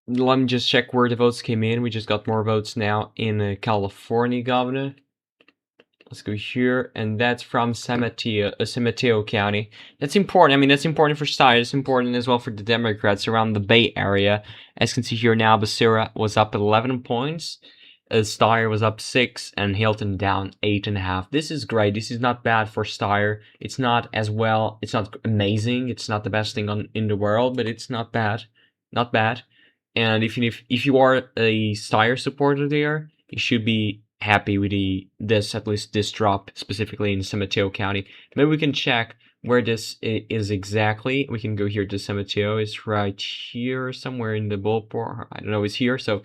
let me just check where the votes came in. We just got more votes now in California governor. Let's go here, and that's from San Mateo County. That's important. I mean, that's important for Steyer. It's important as well for the Democrats around the Bay Area. As you can see here now, Becerra was up 11 points. Steyer was up 6, and Hilton down 8.5. This is great. This is not bad for Steyer. It's not as well. It's not amazing. It's not the best thing in the world, but it's not bad. Not bad. And if you are a Steyer supporter there, you should be happy with at least this drop specifically in San Mateo County. Maybe we can check where this is exactly. We can go here to San Mateo. It's right here somewhere in the ballpark. I don't know. It's here. So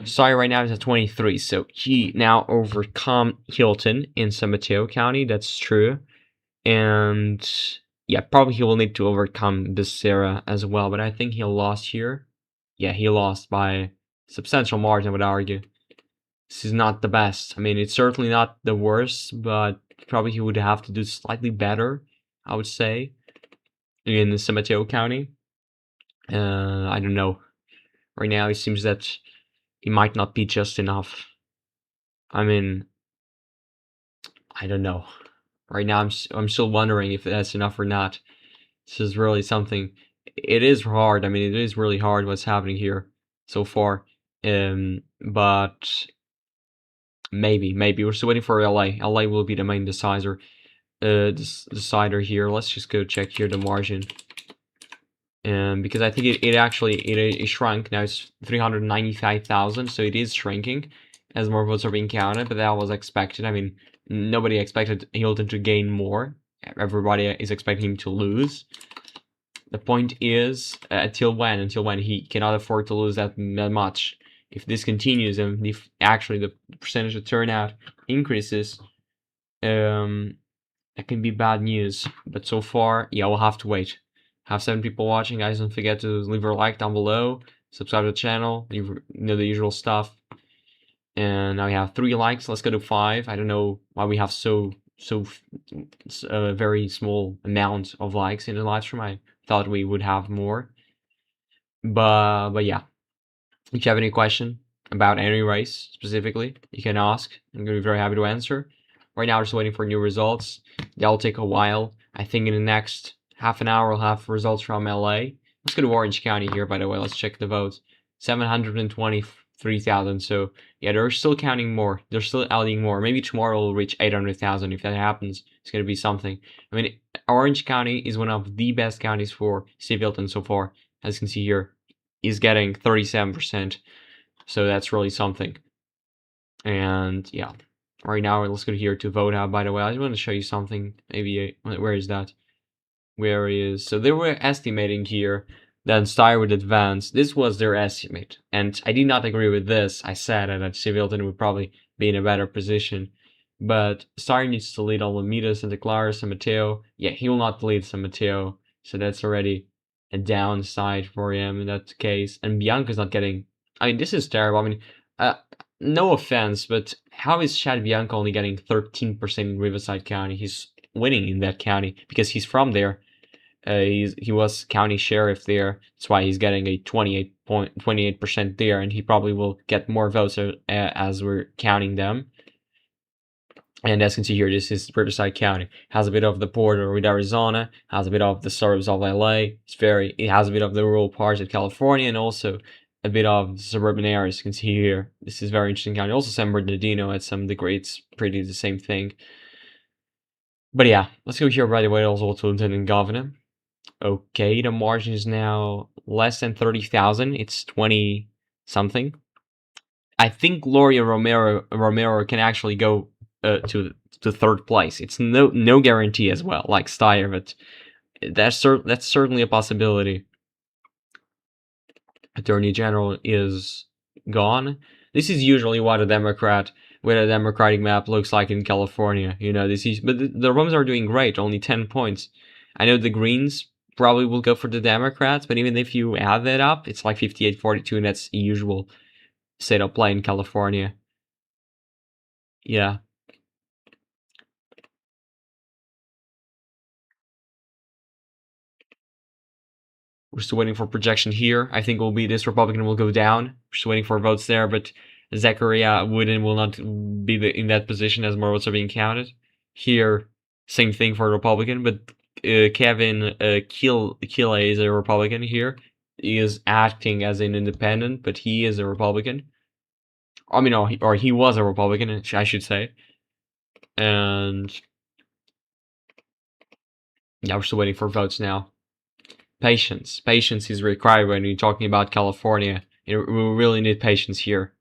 sorry, right now is at 23. So he now overcome Hilton in San Mateo County. That's true. And yeah, probably he will need to overcome Becerra as well. But I think he lost here. Yeah, he lost by a substantial margin, I would argue. This is not the best. I mean, it's certainly not the worst, but probably he would have to do slightly better, I would say, in San Mateo County. I don't know. Right now, it seems that it might not be just enough. I mean, I don't know. Right now, I'm still wondering if that's enough or not. This is really something. It is hard. I mean, it is really hard what's happening here so far. But maybe we're still waiting for LA. LA will be the main decider. Decider here. Let's just go check here the margin. Because I think it actually shrunk. Now it's 395,000, so it is shrinking as more votes are being counted. But that was expected. I mean, nobody expected Hilton to gain more. Everybody is expecting him to lose. The point is, until when he cannot afford to lose that much. If this continues and if actually the percentage of turnout increases, that can be bad news. But so far, yeah, we'll have to wait. Have 7 people watching, guys. Don't forget to leave a like down below, subscribe to the channel, you know the usual stuff. And now we have 3 likes. Let's go to 5. I don't know why we have so very small amount of likes in the live stream. I thought we would have more. But yeah. If you have any question about any race specifically, you can ask. I'm gonna be very happy to answer. Right now, we're just waiting for new results. That'll take a while. I think in the next half an hour, we'll have results from LA. Let's go to Orange County here, by the way. Let's check the votes. 723,000. So yeah, they're still counting more. They're still adding more. Maybe tomorrow we'll reach 800,000. If that happens, it's gonna be something. I mean, Orange County is one of the best counties for Steve Hilton so far, as you can see here. He's getting 37%, so that's really something. And yeah, right now let's go here to vote out. By the way, I just want to show you something. Maybe where is that? Where is so they were estimating here that Steyer would advance. This was their estimate, and I did not agree with this. I said that Steve Hilton would probably be in a better position, but Steyer needs to lead Alameda, Santa Clara, San Mateo. Yeah, he will not lead San Mateo, so that's already a downside for him in that case. And Bianca's not getting. I mean, this is terrible. I mean, no offense, but how is Chad Bianca only getting 13% in Riverside County? He's winning in that county because he's from there. He was county sheriff there. That's why he's getting a 28% there, and he probably will get more votes as we're counting them. And as you can see here, this is Riverside County. Has a bit of the border with Arizona, has a bit of the suburbs of LA. It has a bit of the rural parts of California, and also a bit of suburban areas. You can see here. This is very interesting county. Also San Bernardino at some degree. It's pretty the same thing. But yeah, let's go here right away. Also to lieutenant governor. Okay, the margin is now less than 30,000. It's 20 something. I think Gloria Romero can actually go to 3rd place. It's no guarantee as well, like Steyer, but that's certainly a possibility. Attorney General is gone. This is usually what a Democratic map looks like in California. You know, but the Republicans are doing great, only 10 points. I know the Greens probably will go for the Democrats, but even if you add that up, it's like 58-42, and that's a usual state of play in California. Yeah. We're still waiting for projection here. I think this Republican will go down. We're still waiting for votes there, but Zachariah will not be in that position as more votes are being counted. Here, same thing for Republican, but Kevin Killay is a Republican here. He is acting as an independent, but he is a Republican. I mean, or he was a Republican, I should say. And yeah, we're still waiting for votes now. Patience. Patience is required when you're talking about California. We really need patience here.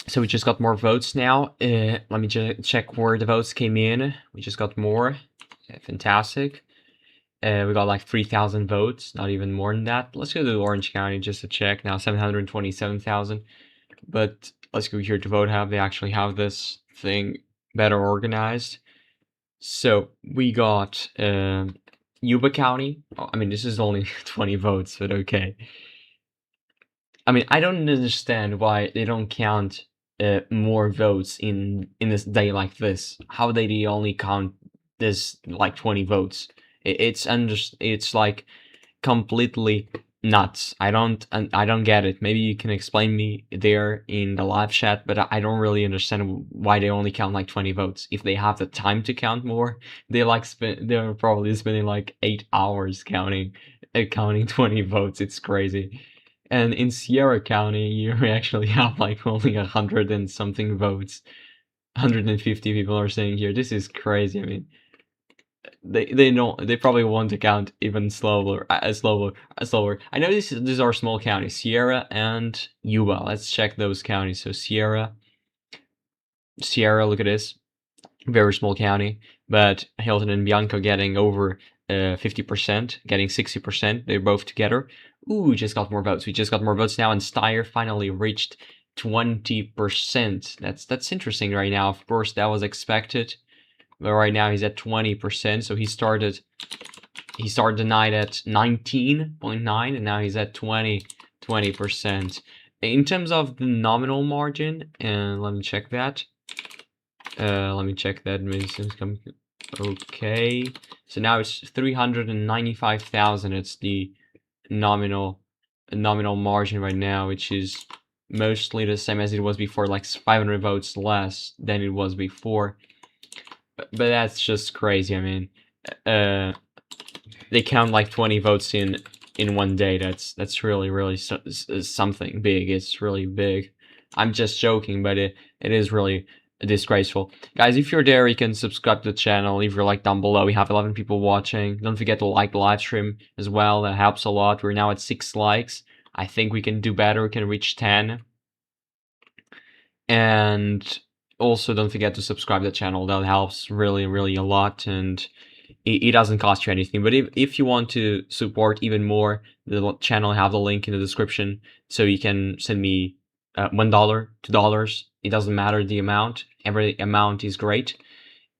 So we just got more votes now. Let me just check where the votes came in. We just got more. Fantastic. We got like 3,000 votes, not even more than that. Let's go to Orange County just to check. Now 727,000. But let's go here to Vote Hub. They actually have this thing better organized. So we got Yuba County. Oh, I mean, this is only 20 votes, but okay. I mean, I don't understand why they don't count more votes in this day like this. How they only count this like 20 votes? It's like completely nuts. I don't get it. Maybe you can explain me there in the live chat, but I don't really understand why they only count like 20 votes. If they have the time to count more, they're probably spending like 8 hours counting 20 votes. It's crazy. And in Sierra County, you actually have like only 100 and something votes. 150 people are saying here. This is crazy. I mean, they probably want to count even slower. I know these are small counties, Sierra and Yuba. Let's check those counties. So Sierra, look at this, very small county, but Hilton and Bianco getting over 50%, getting 60%. They're both together. Ooh, we just got more votes. We just got more votes now, and Steyer finally reached 20%. That's interesting right now. Of course, that was expected. But right now he's at 20%, so he started the night at 19.9 and now he's at 20%. In terms of the nominal margin, and let me check that. Okay, so now it's 395,000. It's the nominal margin right now, which is mostly the same as it was before, like 500 votes less than it was before. But that's just crazy. I mean, they count like 20 votes in one day. That's really something big. It's really big. I'm just joking, but it is really disgraceful. Guys, if you're there, you can subscribe to the channel, leave your like down below. We have 11 people watching. Don't forget to like the live stream as well. That helps a lot. We're now at 6 likes. I think we can do better. We can reach 10. And also don't forget to subscribe to the channel. That helps really a lot, and it doesn't cost you anything. But if you want to support even more, the channel have the link in the description, so you can send me $1, $2. It doesn't matter the amount. Every amount is great,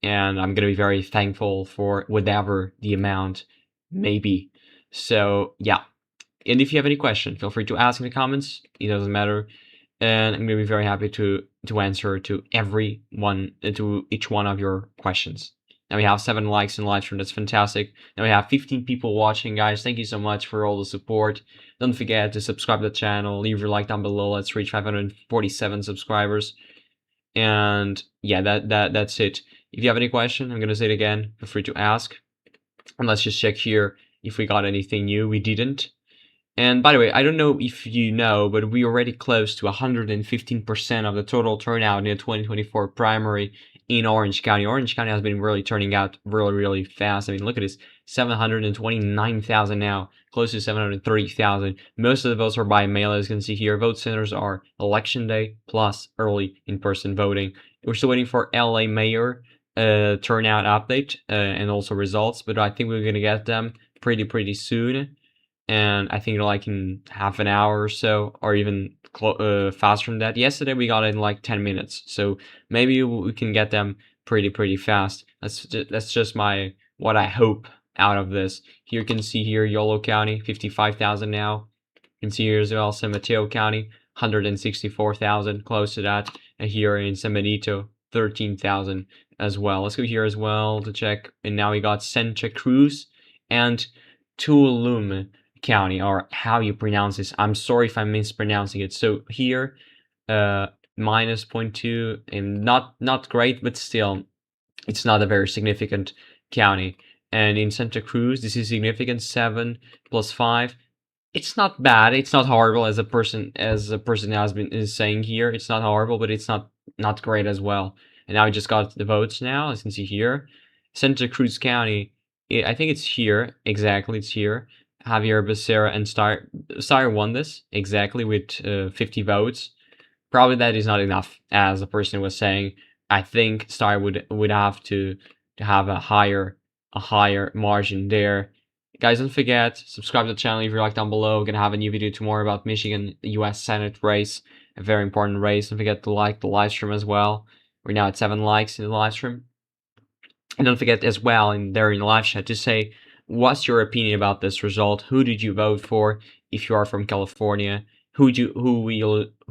and I'm gonna be very thankful for whatever the amount may be. So yeah, and if you have any question, feel free to ask in the comments. It doesn't matter, and I'm gonna be very happy to answer to each one of your questions. Now we have 7 likes in live stream. That's fantastic. Now we have 15 people watching, guys. Thank you so much for all the support. Don't forget to subscribe to the channel. Leave your like down below. Let's reach 547 subscribers. And yeah, that's it. If you have any question, I'm gonna say it again. Feel free to ask. And let's just check here if we got anything new. We didn't. And by the way, I don't know if you know, but we already close to 115% of the total turnout in the 2024 primary in Orange County. Orange County has been really turning out really fast. I mean, look at this, 729,000 now, close to 730,000. Most of the votes are by mail, as you can see here. Vote centers are election day plus early in-person voting. We're still waiting for LA mayor turnout update and also results, but I think we're gonna get them pretty soon. And I think like in half an hour or so, or even faster than that. Yesterday we got it in like 10 minutes, so maybe we can get them pretty fast. That's just what I hope out of this. Here you can see here Yolo County, 55,000 now. You can see here as well San Mateo County, 164,000, close to that. And here in San Benito, 13,000 as well. Let's go here as well to check. And now we got Santa Cruz and Tulum County, or how you pronounce this. I'm sorry if I'm mispronouncing it. So here, minus 0.2, and not great, but still, it's not a very significant county. And in Santa Cruz, this is significant, 7 plus 5. It's not bad. It's not horrible, as a person is saying here. It's not horrible, but it's not great as well. And now I just got the votes now, as you can see here. Santa Cruz County, I think it's here, exactly, it's here. Javier Becerra and Steyer won this, exactly, with 50 votes. probably that is not enough, as the person was saying. I think Star would have to have a higher margin there. Guys, don't forget, subscribe to the channel if you're like down below. We're gonna have a new video tomorrow about Michigan US Senate race, a very important race. Don't forget to like the live stream as well. We're now at 7 likes in the live stream. And don't forget as well in the live chat to say what's your opinion about this result. Who did you vote for if you are from California? Who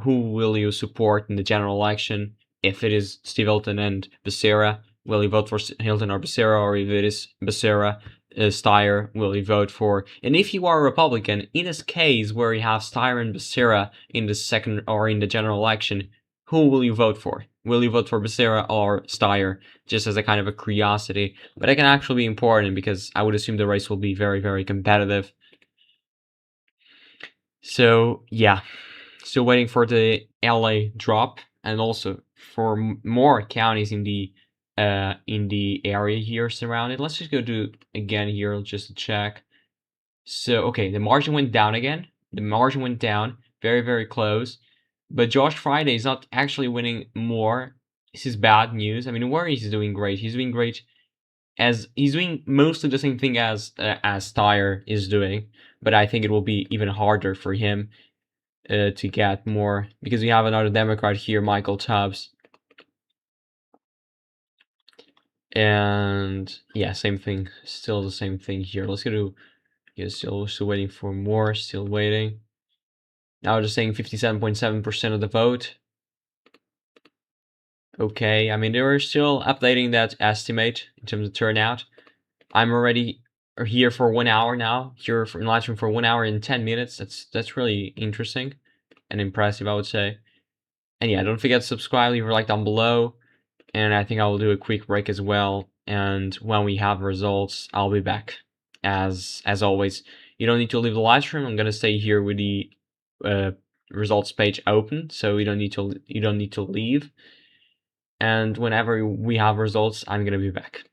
will you support in the general election? If it is Steve Hilton and Becerra, will you vote for Hilton or Becerra? Or if it is Becerra, Steyer, will you vote for? And if you are a Republican, in this case where you have Steyer and Becerra in the second or in the general election, who will you vote for? Will you vote for Becerra or Steyer? Just as a kind of a curiosity. But it can actually be important because I would assume the race will be very, very competitive. So yeah, still waiting for the LA drop and also for more counties in the area here surrounded. Let's just go to again here just to check. So okay, the margin went down again. The margin went down, very, very close. But Josh Friday is not actually winning more. This is bad news. I mean, where he's doing great. He's doing great as he's doing mostly the same thing as Steyer is doing. But I think it will be even harder for him to get more because we have another Democrat here, Michael Tubbs. And yeah, same thing. Still the same thing here. Let's go to still waiting for more. Still waiting. Now just saying 57.7% of the vote. Okay, I mean, they were still updating that estimate in terms of turnout. I'm already here for 1 hour now, here in live stream for 1 hour and 10 minutes. That's really interesting and impressive, I would say. And yeah, don't forget to subscribe, leave a like down below. And I think I will do a quick break as well. And when we have results, I'll be back. As always, you don't need to leave the live stream. I'm gonna stay here with the results page open, so you don't need to leave. And whenever we have results, I'm gonna be back.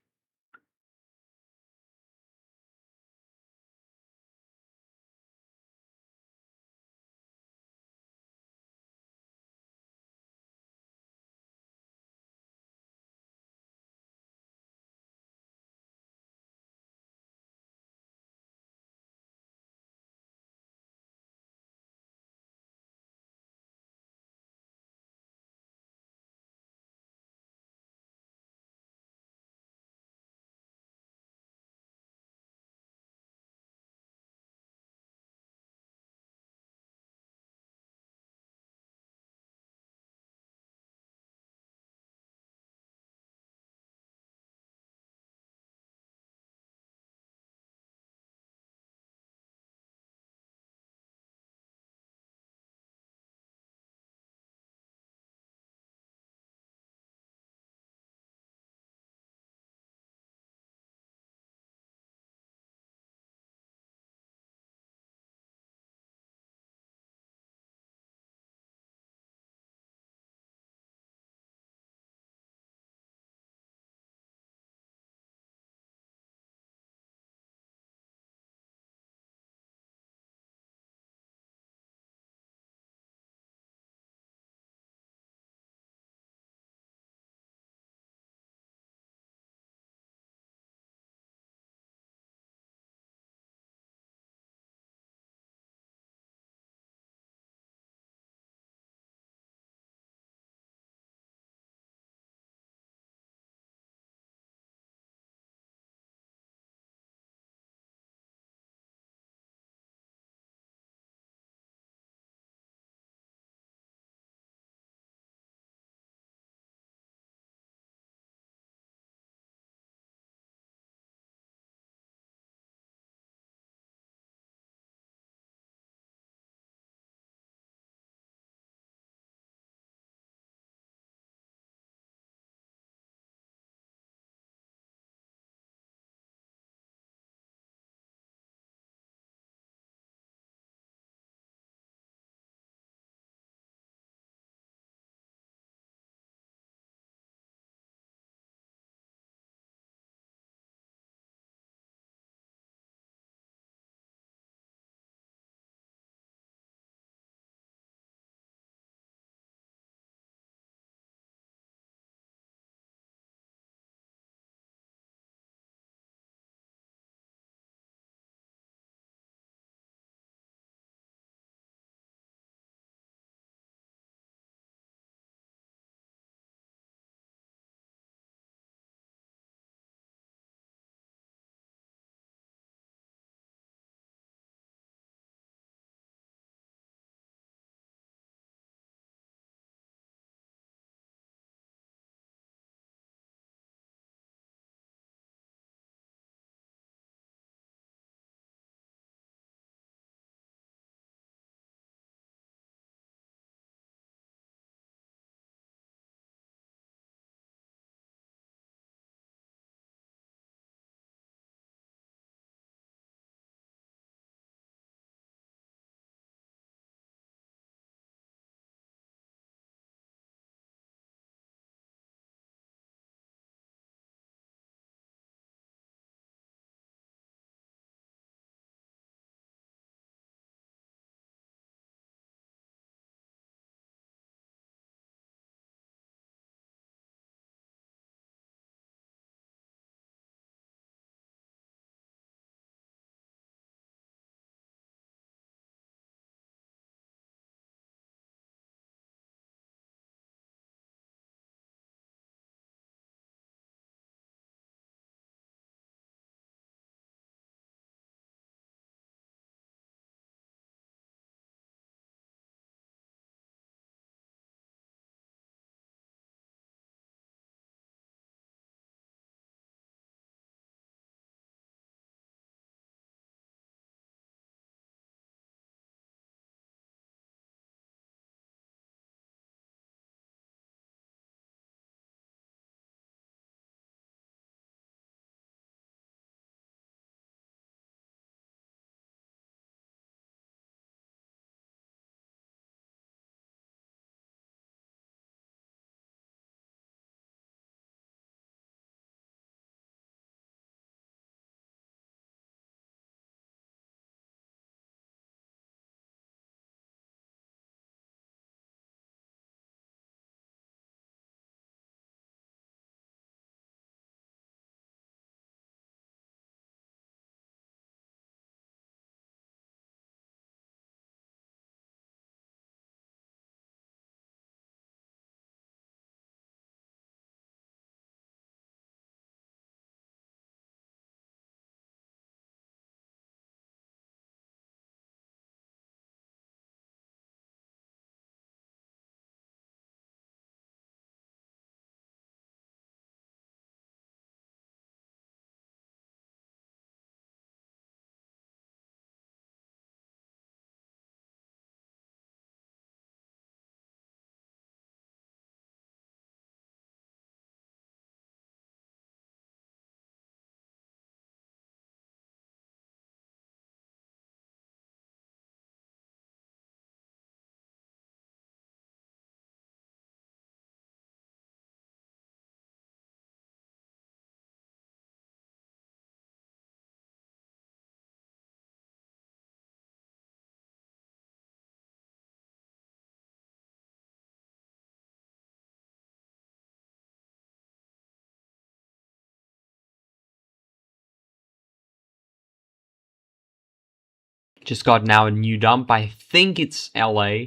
Just got now a new dump. I think it's LA.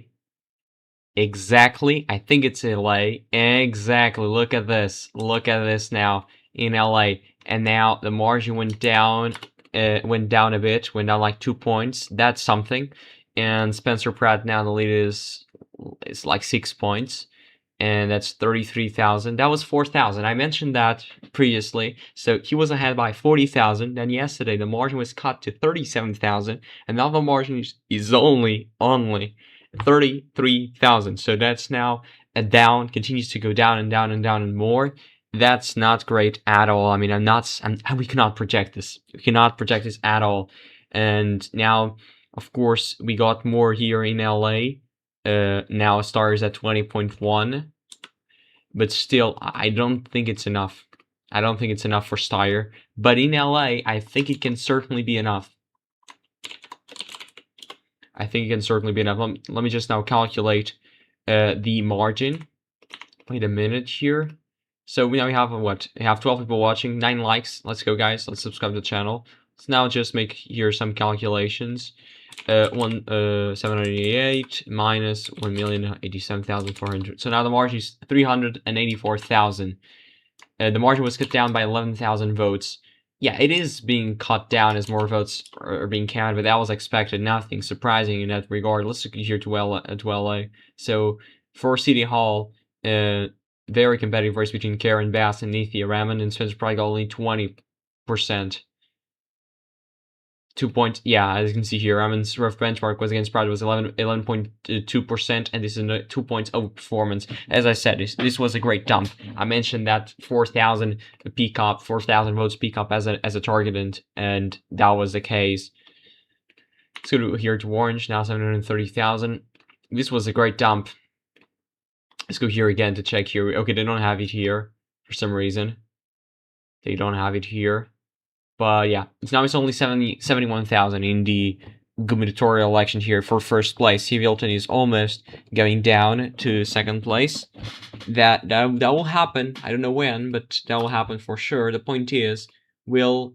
Exactly. I think it's LA. Exactly. Look at this. Look at this now in LA. And now the margin went down a bit, went down like 2 points. That's something. And Spencer Pratt now the lead is like 6 points. And that's 33,000. That was 4,000. I mentioned that previously. So he was ahead by 40,000. Then yesterday the margin was cut to 37,000. And now the margin is only 33,000. So that's now a down, continues to go down and down and down and more. That's not great at all. I mean, we cannot project this. We cannot project this at all. And now, of course, we got more here in LA. Now star is at 20.1. But still, I don't think it's enough. I don't think it's enough for Steyer. But in LA, I think it can certainly be enough. I think it can certainly be enough. Let me just now calculate the margin. Wait a minute here. So now we have what? We have 12 people watching, 9 likes. Let's go, guys. Let's subscribe to the channel. Let's now just make here some calculations. 788 minus 1,087,400. So now the margin is 384,000. The margin was cut down by 11,000 votes. Yeah, it is being cut down as more votes are being counted, but that was expected. Nothing surprising in that regard. Let's look here to LA. So for City Hall, very competitive race between Karen Bass and Nithya Raman, and Spencer probably got only 20%. 2 points, yeah, as you can see here, Raman's rough benchmark was against Pride was 11.2%, and this is a 2 points over performance. As I said, this was a great dump. I mentioned that 4,000 peak up, 4,000 votes peak up as a target, and that was the case. Let's go here to Orange, now 730,000. This was a great dump. Let's go here again to check here. Okay, they don't have it here for some reason. They don't have it here. But yeah, it's only 71,000 in the gubernatorial election here for first place. Hilton is almost going down to second place. That will happen. I don't know when, but that will happen for sure. The point is, will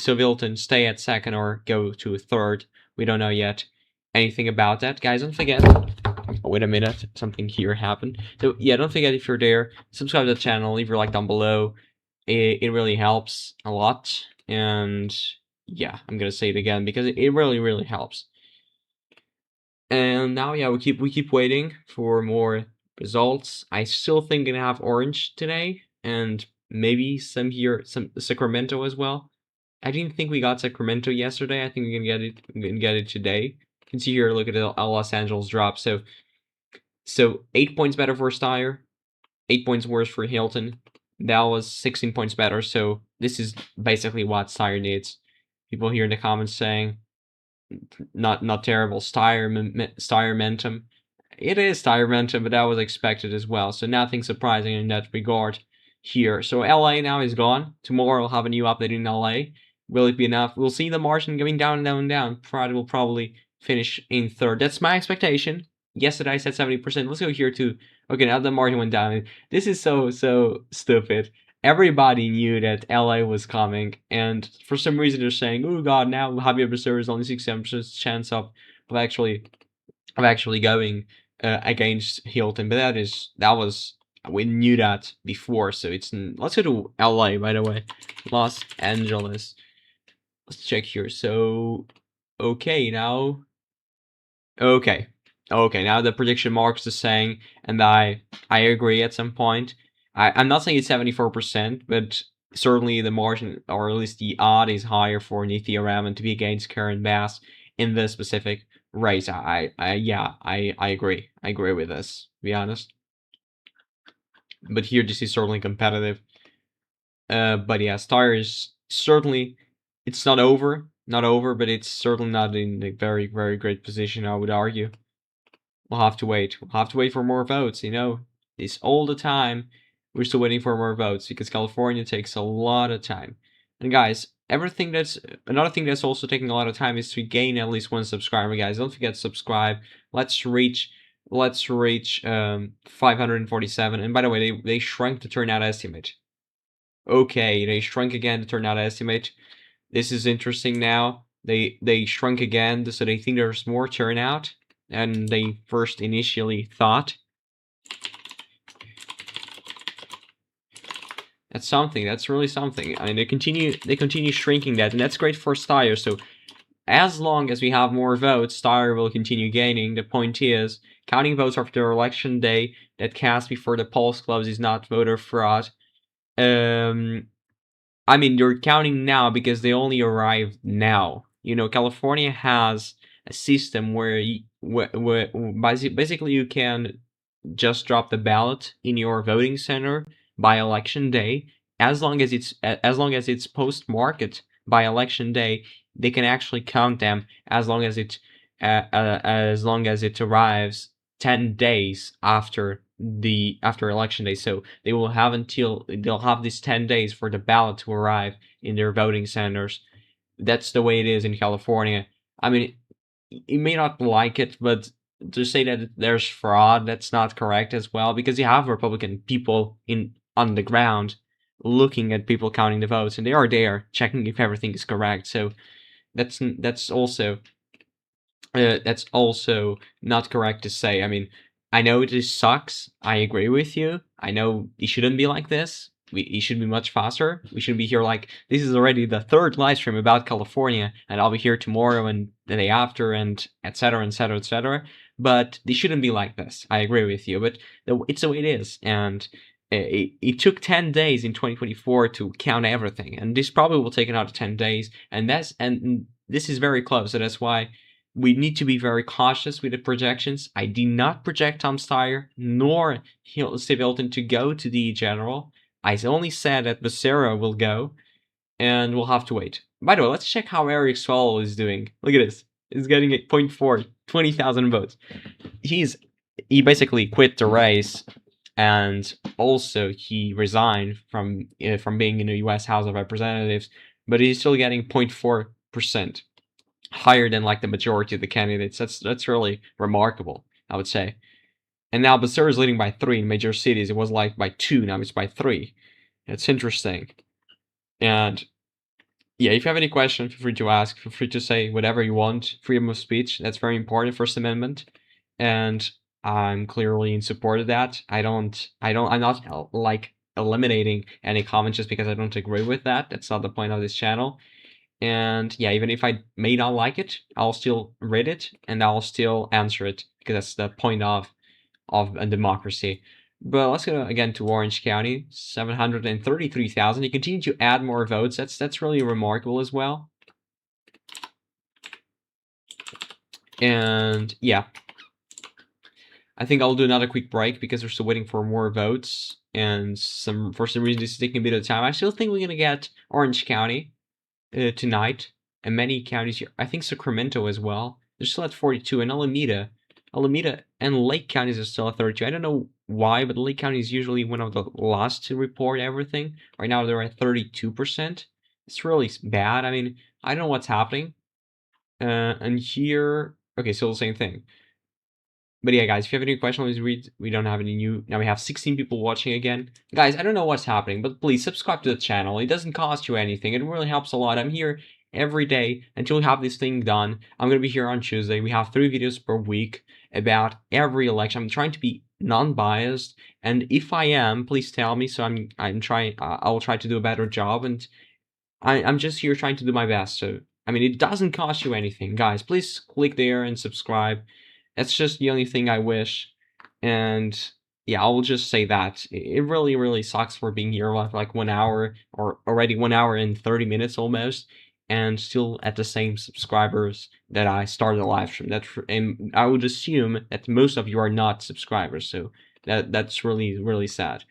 Hilton stay at second or go to third? We don't know yet anything about that. Guys, don't forget. Oh, wait a minute, something here happened. So yeah, don't forget, if you're there, subscribe to the channel, leave your like down below. It really helps a lot. And yeah, I'm gonna say it again because it really helps. And now, yeah, we keep waiting for more results. I still think gonna have Orange today, and maybe some Sacramento as well. I didn't think we got Sacramento yesterday. I think we're gonna get it today. You can see here, look at the Los Angeles drop. So 8 points better for Steyer, 8 points worse for Hilton. That was 16 points better, so this is basically what Steyer needs. People here in the comments saying, not terrible, Steyer momentum. It is Steyer momentum, but that was expected as well, so nothing surprising in that regard here. So LA now is gone. Tomorrow I'll have a new update in LA. Will it be enough? We'll see the margin going down and down and down. Pride will probably finish in third. That's my expectation. Yesterday I said 70%. Let's go here to... Okay, now the margin went down. This is so stupid. Everybody knew that LA was coming, and for some reason they're saying, "Oh God, now Javier Becerra is only 67% chance of actually going against Hilton." But we knew that before. So let's go to LA, by the way, Los Angeles. Let's check here. So okay, now. Okay, now the prediction marks the saying, and I agree at some point. I'm not saying it's 74%, but certainly the margin, or at least the odd, is higher for Nithya Raman to be against Karen Bass in this specific race. I agree. I agree with this, to be honest. But here this is certainly competitive. But yeah, Steyer is certainly, it's not over, but it's certainly not in a very great position, I would argue. We'll have to wait. We'll have to wait for more votes, you know. It's all the time. We're still waiting for more votes because California takes a lot of time. And guys, another thing that's also taking a lot of time is to gain at least 1 subscriber, guys. Don't forget to subscribe. Let's reach 547. And by the way, they shrunk the turnout estimate. Okay, they shrunk again the turnout estimate. This is interesting now. They shrunk again, so they think there's more turnout than they first initially thought. That's something. That's really something. I mean, they continue shrinking that, and that's great for Steyer. So as long as we have more votes, Steyer will continue gaining. The point is, counting votes after election day that cast before the polls close is not voter fraud. I mean, you're counting now because they only arrived now. You know, California has a system where basically you can just drop the ballot in your voting center by election day. As long as it's post-market by election day, they can actually count them as long as it arrives 10 days after election day. So they'll have these 10 days for the ballot to arrive in their voting centers. That's the way it is in California. I mean, you may not like it, but to say that there's fraud, that's not correct as well, because you have Republican people on the ground looking at people counting the votes, and they are there checking if everything is correct. So that's also not correct to say. I mean, I know this sucks. I agree with you. I know it shouldn't be like this. It should be much faster. We should be here like, this is already the third live stream about California, and I'll be here tomorrow and the day after, and etc., etc., etc. But they shouldn't be like this. I agree with you, but it's the way it is. And it took 10 days in 2024 to count everything, and this probably will take another 10 days, and this is very close. So that's why we need to be very cautious with the projections. I did not project Tom Steyer nor Steve Hilton to go to the general. I only said that Becerra will go, and we'll have to wait. By the way, let's check how Eric Swallow is doing. Look at this. He's getting 8.4, 20,000 votes. He basically quit the race, and also he resigned from being in the U.S. House of Representatives, but he's still getting 0.4%. Higher than like the majority of the candidates. That's really remarkable, I would say. And now Becerra is leading by 3 in major cities. It was like by 2, now it's by 3. It's interesting. And yeah, if you have any questions, feel free to ask. Feel free to say whatever you want. Freedom of speech, that's very important, First Amendment. And I'm clearly in support of that. I'm not like eliminating any comments just because I don't agree with that. That's not the point of this channel. And yeah, even if I may not like it, I'll still read it and I'll still answer it, because that's the point of a democracy. But let's go again to Orange County, 733,000. You continue to add more votes. That's really remarkable as well. And yeah, I think I'll do another quick break because we're still waiting for more votes, and for some reason this is taking a bit of time. I still think we're gonna get Orange County tonight, and many counties here. I think Sacramento as well. They're still at 42, and Alameda and Lake counties are still at 32. I don't know why, but Lake County is usually one of the last to report everything. Right now they're at 32%. It's really bad. I mean, I don't know what's happening. And here, okay, still the same thing. But yeah, guys, if you have any questions, we don't have any new. Now we have 16 people watching again. Guys, I don't know what's happening, but please subscribe to the channel. It doesn't cost you anything. It really helps a lot. I'm here every day until we have this thing done. I'm going to be here on Tuesday. We have 3 videos per week about every election. I'm trying to be non-biased, and if I am, please tell me. So I'm trying. I will try to do a better job, and I'm just here trying to do my best. So I mean, it doesn't cost you anything, guys. Please click there and subscribe. That's just the only thing I wish. And yeah, I will just say that it really, really sucks for being here like 1 hour, or already 1 hour and 30 minutes almost, and still at the same subscribers that I started the live stream. And I would assume that most of you are not subscribers, so that's really, really sad.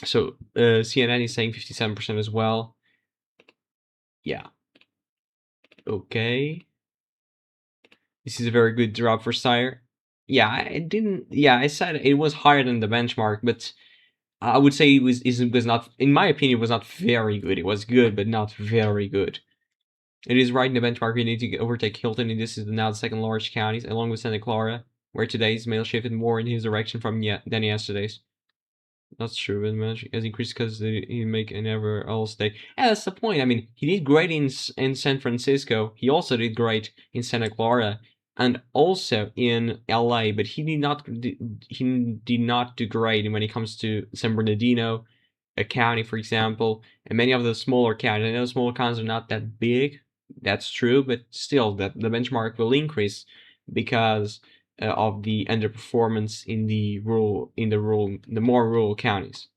So CNN is saying 57% as well. Yeah. Okay. This is a very good drop for Sire. Yeah, I said it was higher than the benchmark, but I would say it was not, in my opinion, it was not very good. It was good, but not very good. It is right in the benchmark. We need to overtake Hilton, and this is now the second largest counties, along with Santa Clara, where today's mail shifted more in his direction than yesterday's. That's true, but Magic has increased because he make an ever all stay. Yeah, that's the point. I mean, he did great in San Francisco. He also did great in Santa Clara and also in LA, but he did not do great when it comes to San Bernardino, a county, for example, and many of the smaller counties. I know smaller counties are not that big. That's true, but still, the benchmark will increase because of the underperformance in the more rural counties.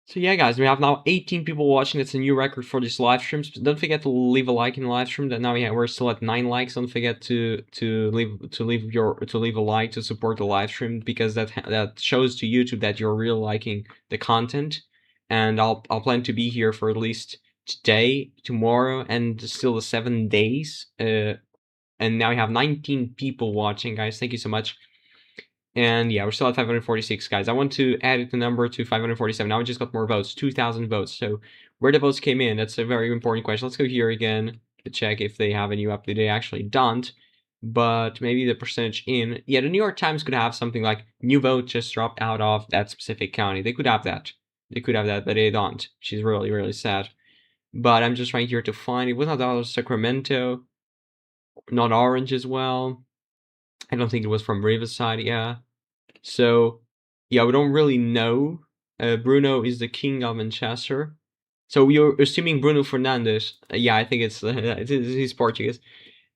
So yeah, guys, we have now 18 people watching. That's a new record for this live stream. Don't forget to leave a like in the live stream. That now we're still at 9 likes. Don't forget to leave a like to support the live stream, because that shows to YouTube that you're really liking the content. And I'll plan to be here for at least today, tomorrow, and still the 7 days. And now we have 19 people watching, guys. Thank you so much. And yeah, we're still at 546, guys. I want to add the number to 547. Now we just got more votes, 2,000 votes. So where the votes came in, that's a very important question. Let's go here again to check if they have a new update. They actually don't, but maybe the percentage in. Yeah, the New York Times could have something like new vote just dropped out of that specific county. They could have that. They could have that, but they don't. She's really, really sad. But I'm just trying here to find it. Was not out of Sacramento, not Orange as well. I don't think it was from Riverside, yeah. So, yeah, we don't really know. Bruno is the king of Manchester. So you're assuming Bruno Fernandes. Yeah, I think he's Portuguese.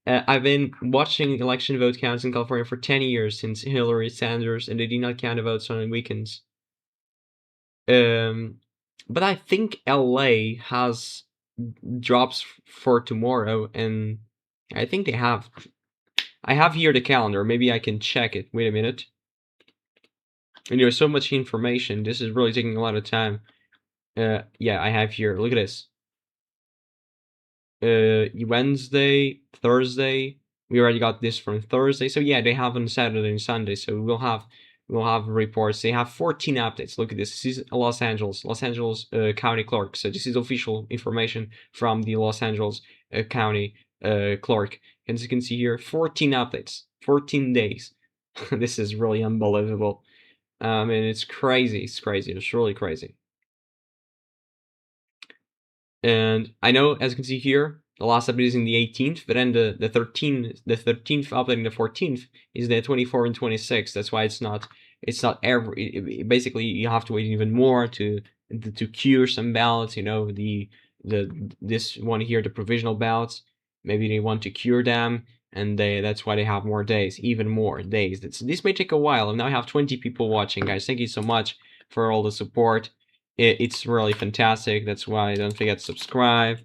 I've been watching election vote counts in California for 10 years since Hillary Sanders, and they did not count the votes on weekends. But I think LA has drops for tomorrow, and I think they have. I have here the calendar. Maybe I can check it. Wait a minute. And there's so much information. This is really taking a lot of time. Yeah, I have here. Look at this. Wednesday, Thursday. We already got this from Thursday. So yeah, they have on Saturday and Sunday. So we'll have reports. They have 14 updates. Look at this. This is Los Angeles County Clerk. So this is official information from the Los Angeles County Clerk. And as you can see here, 14 updates, 14 days. This is really unbelievable. And it's crazy. It's crazy. It's really crazy. And I know, as you can see here, the last update is in the 18th, but then the 13th update and the 14th is the 24 and 26. That's why it's not basically you have to wait even more to cure some ballots. You know, this one here, the provisional ballots. Maybe they want to cure them, and that's why they have more days, even more days. This may take a while. And now I have 20 people watching, guys. Thank you so much for all the support. It's really fantastic. That's why don't forget to subscribe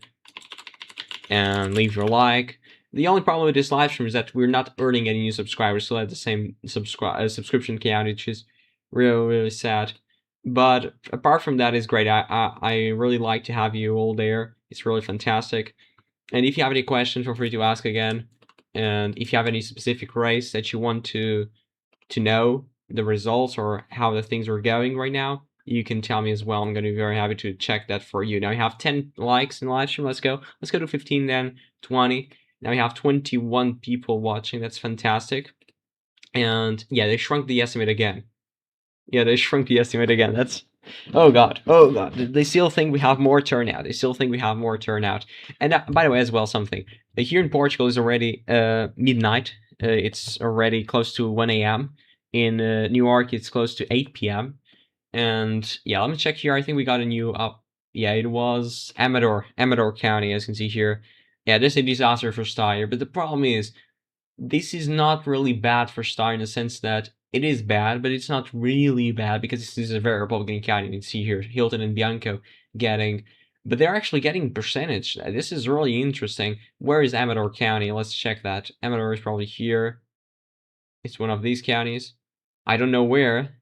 and leave your like. The only problem with this live stream is that we're not earning any new subscribers, still at the same subscription count, which is really, really sad. But apart from that, it's great. I really like to have you all there. It's really fantastic. And if you have any questions, feel free to ask again. And if you have any specific race that you want to know the results or how the things are going right now, you can tell me as well. I'm going to be very happy to check that for you. Now we have 10 likes in the live stream. Let's go to 15, then 20. Now we have 21 people watching. That's fantastic. And yeah, they shrunk the estimate again. Yeah, they shrunk the estimate again. That's oh god. They still think we have more turnout. And by the way, as well, something here in Portugal is already midnight. It's already close to 1 a.m. In New York, it's close to 8 p.m. And yeah, let me check here. I think we got a new up. Yeah, it was Amador County, as you can see here. Yeah, this is a disaster for Steyr, but the problem is, this is not really bad for Steyr in the sense that it is bad, but it's not really bad because this is a very Republican county. You can see here, Hilton and Bianco getting, but they're actually getting percentage. This is really interesting. Where is Amador County? Let's check that. Amador is probably here. It's one of these counties. I don't know where.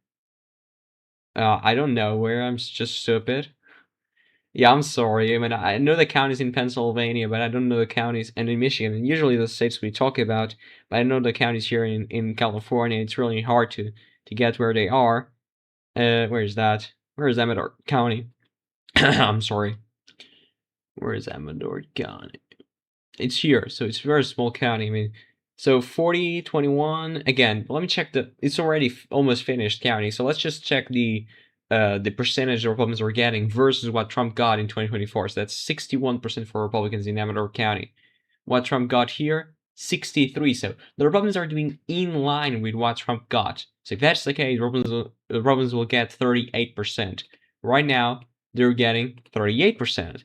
I'm just stupid. Yeah, I'm sorry. I mean, I know the counties in Pennsylvania, but I don't know the counties and in Michigan. And usually the states we talk about, but I know the counties here in California. It's really hard to get where they are. Where is that? Where is Amador County? I'm sorry. Where is Amador County? It's here, so it's a very small county. I mean, So 40, 21, again, let me check it's already almost finished counting. So let's just check the percentage the Republicans are getting versus what Trump got in 2024. So that's 61% for Republicans in Amador County. What Trump got here, 63. So the Republicans are doing in line with what Trump got. So if that's the case, the Republicans will get 38%. Right now, they're getting 38%.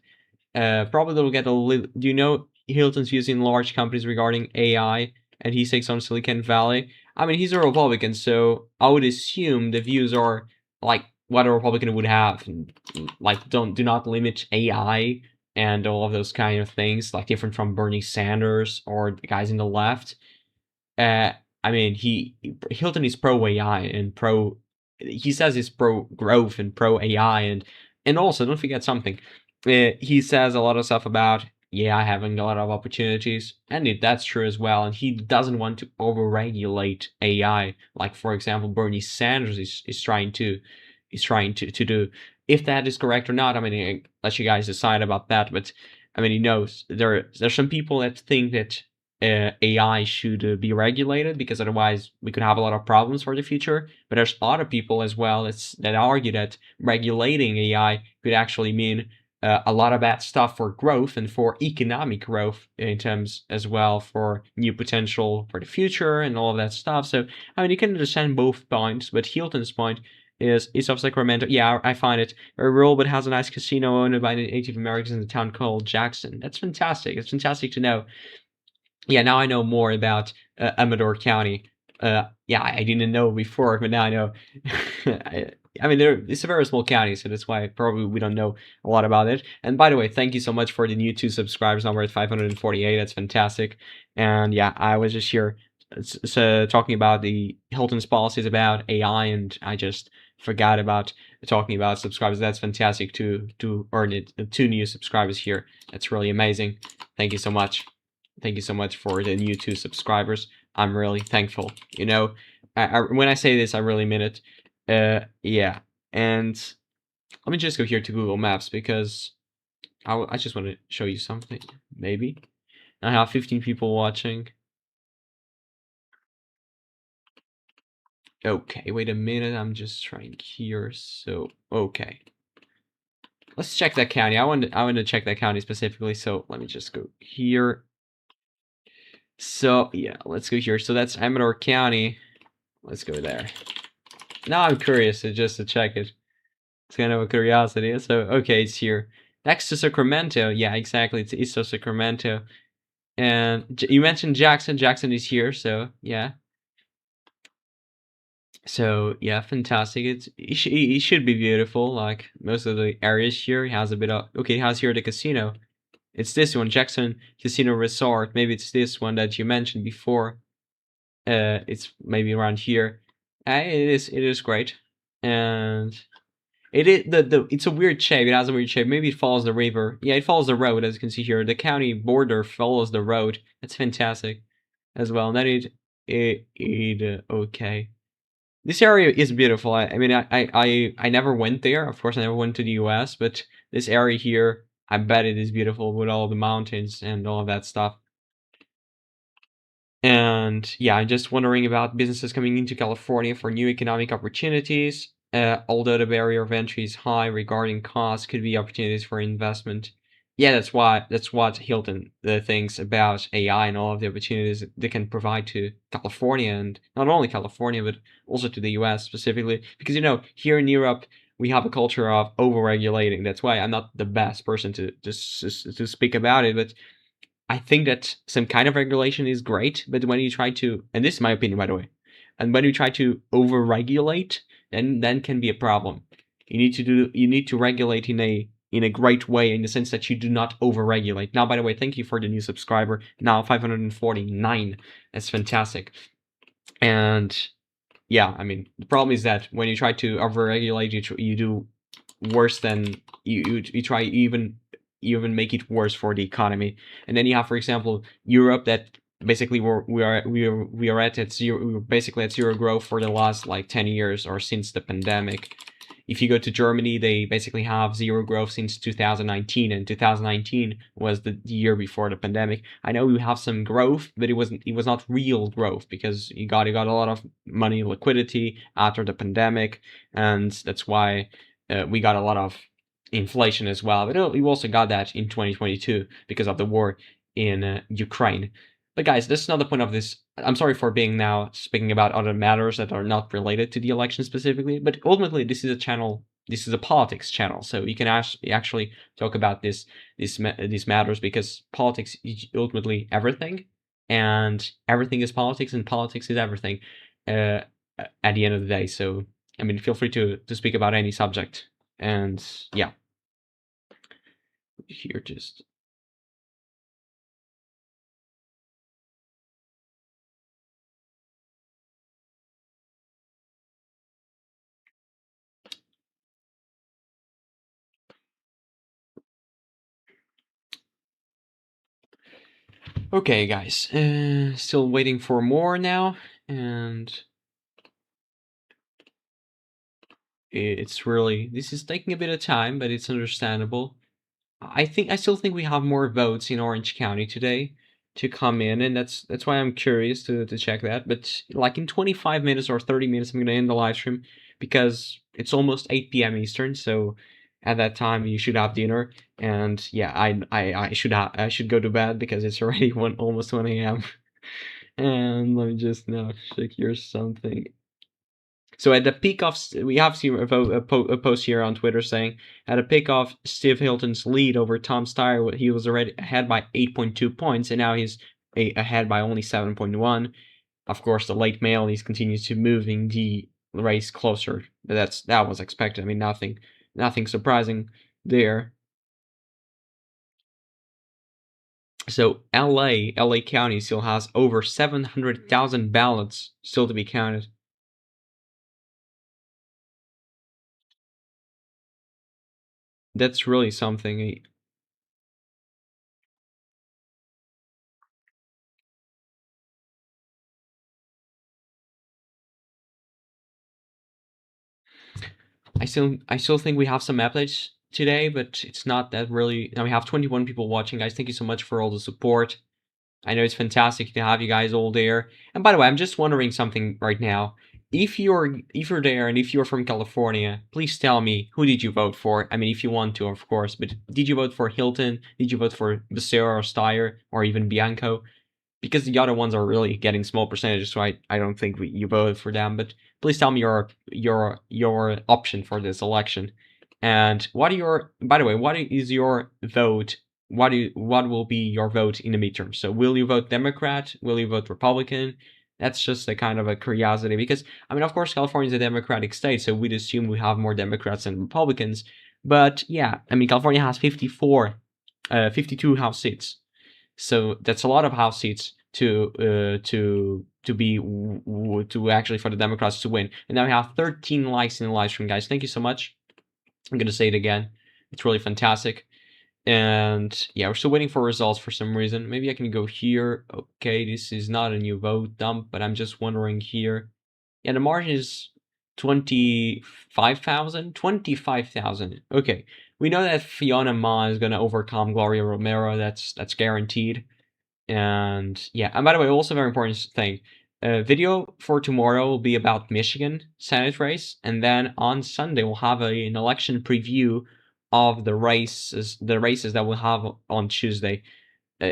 Probably they'll get a little. Do you know Hilton's using large companies regarding AI, and he takes on Silicon Valley? I mean, he's a Republican, so I would assume the views are like what a Republican would have, like do not limit AI and all of those kind of things, like different from Bernie Sanders or the guys in the left. Uh, I mean, Hilton is pro AI and pro. He says he's pro growth and pro AI, and also don't forget something. He says a lot of stuff about having a lot of opportunities, and that's true as well. And he doesn't want to overregulate AI, like for example, Bernie Sanders is trying to do. If that is correct or not, I mean, I'll let you guys decide about that. But I mean, he knows there's some people that think that AI should be regulated because otherwise we could have a lot of problems for the future. But there's other people as well that argue that regulating AI could actually mean a lot of bad stuff for growth and for economic growth in terms as well for new potential for the future and all of that stuff. So I mean, you can understand both points, but Hilton's point is East of Sacramento. Yeah, I find it very rural, but has a nice casino owned by the Native Americans in a town called Jackson. That's fantastic. It's fantastic to know. Yeah, now I know more about Amador County. Yeah, I didn't know before, but now I know. I mean, it's a very small county, so that's why probably we don't know a lot about it. And by the way, thank you so much for the new 2 subscribers. Now we're at 548. That's fantastic. And yeah, I was just here talking about the Hilton's policies about AI, and I just forgot about talking about subscribers. That's fantastic to earn it. 2 new subscribers here. That's really amazing. Thank you so much. Thank you so much for the new 2 subscribers. I'm really thankful. You know, when I say this, I really mean it. Yeah. And let me just go here to Google Maps because I just want to show you something. Maybe. I have 15 people watching. Okay, wait a minute. I'm just trying here. So, okay. Let's check that county. I want to check that county specifically. So let me just go here. So yeah, let's go here. So that's Amador County. Let's go there. Now I'm curious just to check it. It's kind of a curiosity. So okay, it's here next to Sacramento. Yeah, exactly. It's east of Sacramento. And you mentioned Jackson. Jackson is here. So yeah. So yeah, fantastic. It should be beautiful. Like most of the areas here, it has a bit of okay. It has here the casino. It's this one, Jackson Casino Resort. Maybe it's this one that you mentioned before. It's maybe around here. It is great, and it's a weird shape. It has a weird shape. Maybe it follows the river. Yeah, it follows the road, as you can see here. The county border follows the road. That's fantastic, as well. And then okay. This area is beautiful. I mean, I never went there. Of course, I never went to the U.S., but this area here, I bet it is beautiful with all the mountains and all of that stuff. And yeah, I'm just wondering about businesses coming into California for new economic opportunities. Although the barrier of entry is high regarding costs, could be opportunities for investment. Yeah, that's what Hilton thinks about AI and all of the opportunities they can provide to California, and not only California but also to the U.S. specifically. Because you know, here in Europe we have a culture of overregulating. That's why I'm not the best person to speak about it, but I think that some kind of regulation is great, but when you try to, and this is my opinion, by the way, and when you try to overregulate, then can be a problem. You need to regulate in a great way, in the sense that you do not overregulate. Now, by the way, thank you for the new subscriber. Now 549. That's fantastic. And yeah, I mean, the problem is that when you try to overregulate, you do worse than you try even make it worse for the economy. And then you have, for example, Europe, that basically we are at zero, basically at zero growth for the last like 10 years or since the pandemic. if you go to Germany, they basically have zero growth since 2019, and 2019 was the year before the pandemic. I know we have some growth, but it was not real growth because you got a lot of money liquidity after the pandemic, and that's why we got a lot of inflation as well. But we also got that in 2022 because of the war in Ukraine. But guys, this is not the point of this. I'm sorry for being now speaking about other matters that are not related to the election specifically, but ultimately this is a channel. This is a politics channel, so you can actually talk about these matters because politics is ultimately everything, and everything is politics, and politics is everything. Uh, at the end of the day, so I mean, feel free to speak about any subject, and yeah, here just okay, guys. Still waiting for more now, and it's really this is taking a bit of time, but it's understandable. I still think we have more votes in Orange County today to come in, and that's why I'm curious to check that. But like in 25 minutes or 30 minutes, I'm gonna end the live stream because it's almost 8 p.m. Eastern, so at that time you should have dinner. And yeah, I should go to bed because it's already almost 1 a.m. And let me just now check here something. So at the peak of, we have seen a post here on Twitter saying, at the peak of Steve Hilton's lead over Tom Steyer, he was already ahead by 8.2 points, and now he's ahead by only 7.1. Of course, the late mail, he continues to moving the race closer. That was expected. I mean, nothing surprising there. So LA County still has over 700,000 ballots still to be counted. That's really something. I still think we have some updates today, but it's not that really. Now we have 21 people watching, guys. Thank you so much for all the support. I know it's fantastic to have you guys all there. And by the way, I'm just wondering something right now. If you're there and if you're from California, please tell me, who did you vote for? I mean, if you want to, of course, but did you vote for Hilton? Did you vote for Becerra or Steyer or even Bianco? Because the other ones are really getting small percentages, so I don't think you voted for them. But please tell me your option for this election, and what are your, by the way, what is your vote? What will be your vote in the midterm? So will you vote Democrat? Will you vote Republican? That's just a kind of a curiosity because I mean, of course, California is a Democratic state, so we'd assume we have more Democrats than Republicans. But yeah, I mean, California has 52 House seats. So that's a lot of House seats to be to actually for the Democrats to win. And now we have 13 likes in the live stream, guys. Thank you so much. I'm gonna say it again. It's really fantastic. And yeah, we're still waiting for results for some reason. Maybe I can go here. Okay, this is not a new vote dump, but I'm just wondering here. Yeah, the margin is 25,000. 25,000. Okay, we know that Fiona Ma is gonna overcome Gloria Romero. That's guaranteed. And yeah, and by the way, also very important thing. Video for tomorrow will be about Michigan Senate race, and then on Sunday we'll have an election preview of the races that we'll have on Tuesday.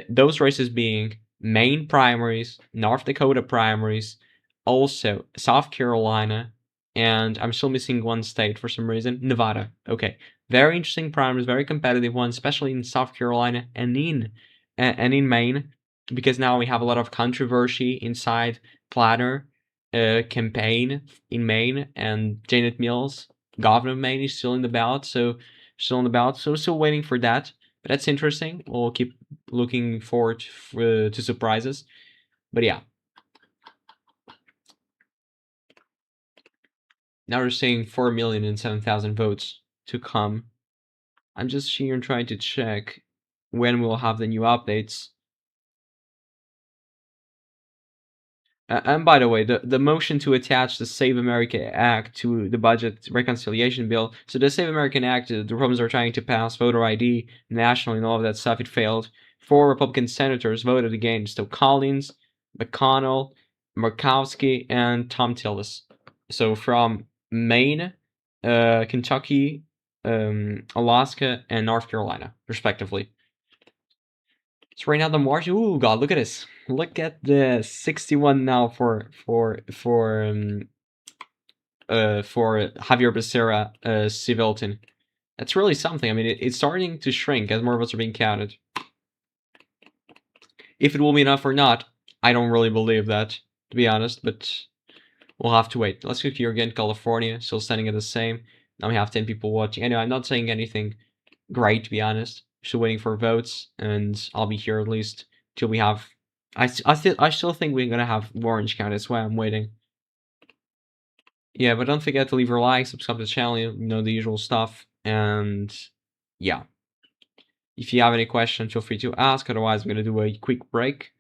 Those races being Maine primaries, North Dakota primaries, also South Carolina, and I'm still missing one state for some reason, Nevada. Okay, very interesting primaries, very competitive ones, especially in South Carolina and in Maine, because now we have a lot of controversy inside Platter campaign in Maine, and Janet Mills, governor of Maine, is still in the ballot, so still waiting for that. But that's interesting. We'll keep looking forward to surprises. But yeah, now we're saying 4,007,000 votes to come. I'm just here trying to check when we'll have the new updates. And by the way, the motion to attach the Save America Act to the budget reconciliation bill. So the Save American Act, the Republicans are trying to pass voter ID nationally and all of that stuff. It failed. 4 Republican senators voted against. So Collins, McConnell, Murkowski, and Tom Tillis. So from Maine, Kentucky, Alaska, and North Carolina, respectively. So right now the margin. Ooh, God, look at this. Look at this. 61 now for Javier Becerra, Civilton. That's really something. I mean, it's starting to shrink as more votes are being counted. If it will be enough or not, I don't really believe that, to be honest, but we'll have to wait. Let's click here again, California, still standing at the same. Now we have 10 people watching. Anyway, I'm not saying anything great, to be honest. Still waiting for votes, and I'll be here at least till we have. I still think we're gonna have orange count. That's why I'm waiting. Yeah, but don't forget to leave your like, subscribe to the channel, you know, the usual stuff, and yeah. If you have any questions, feel free to ask. Otherwise, I'm gonna do a quick break,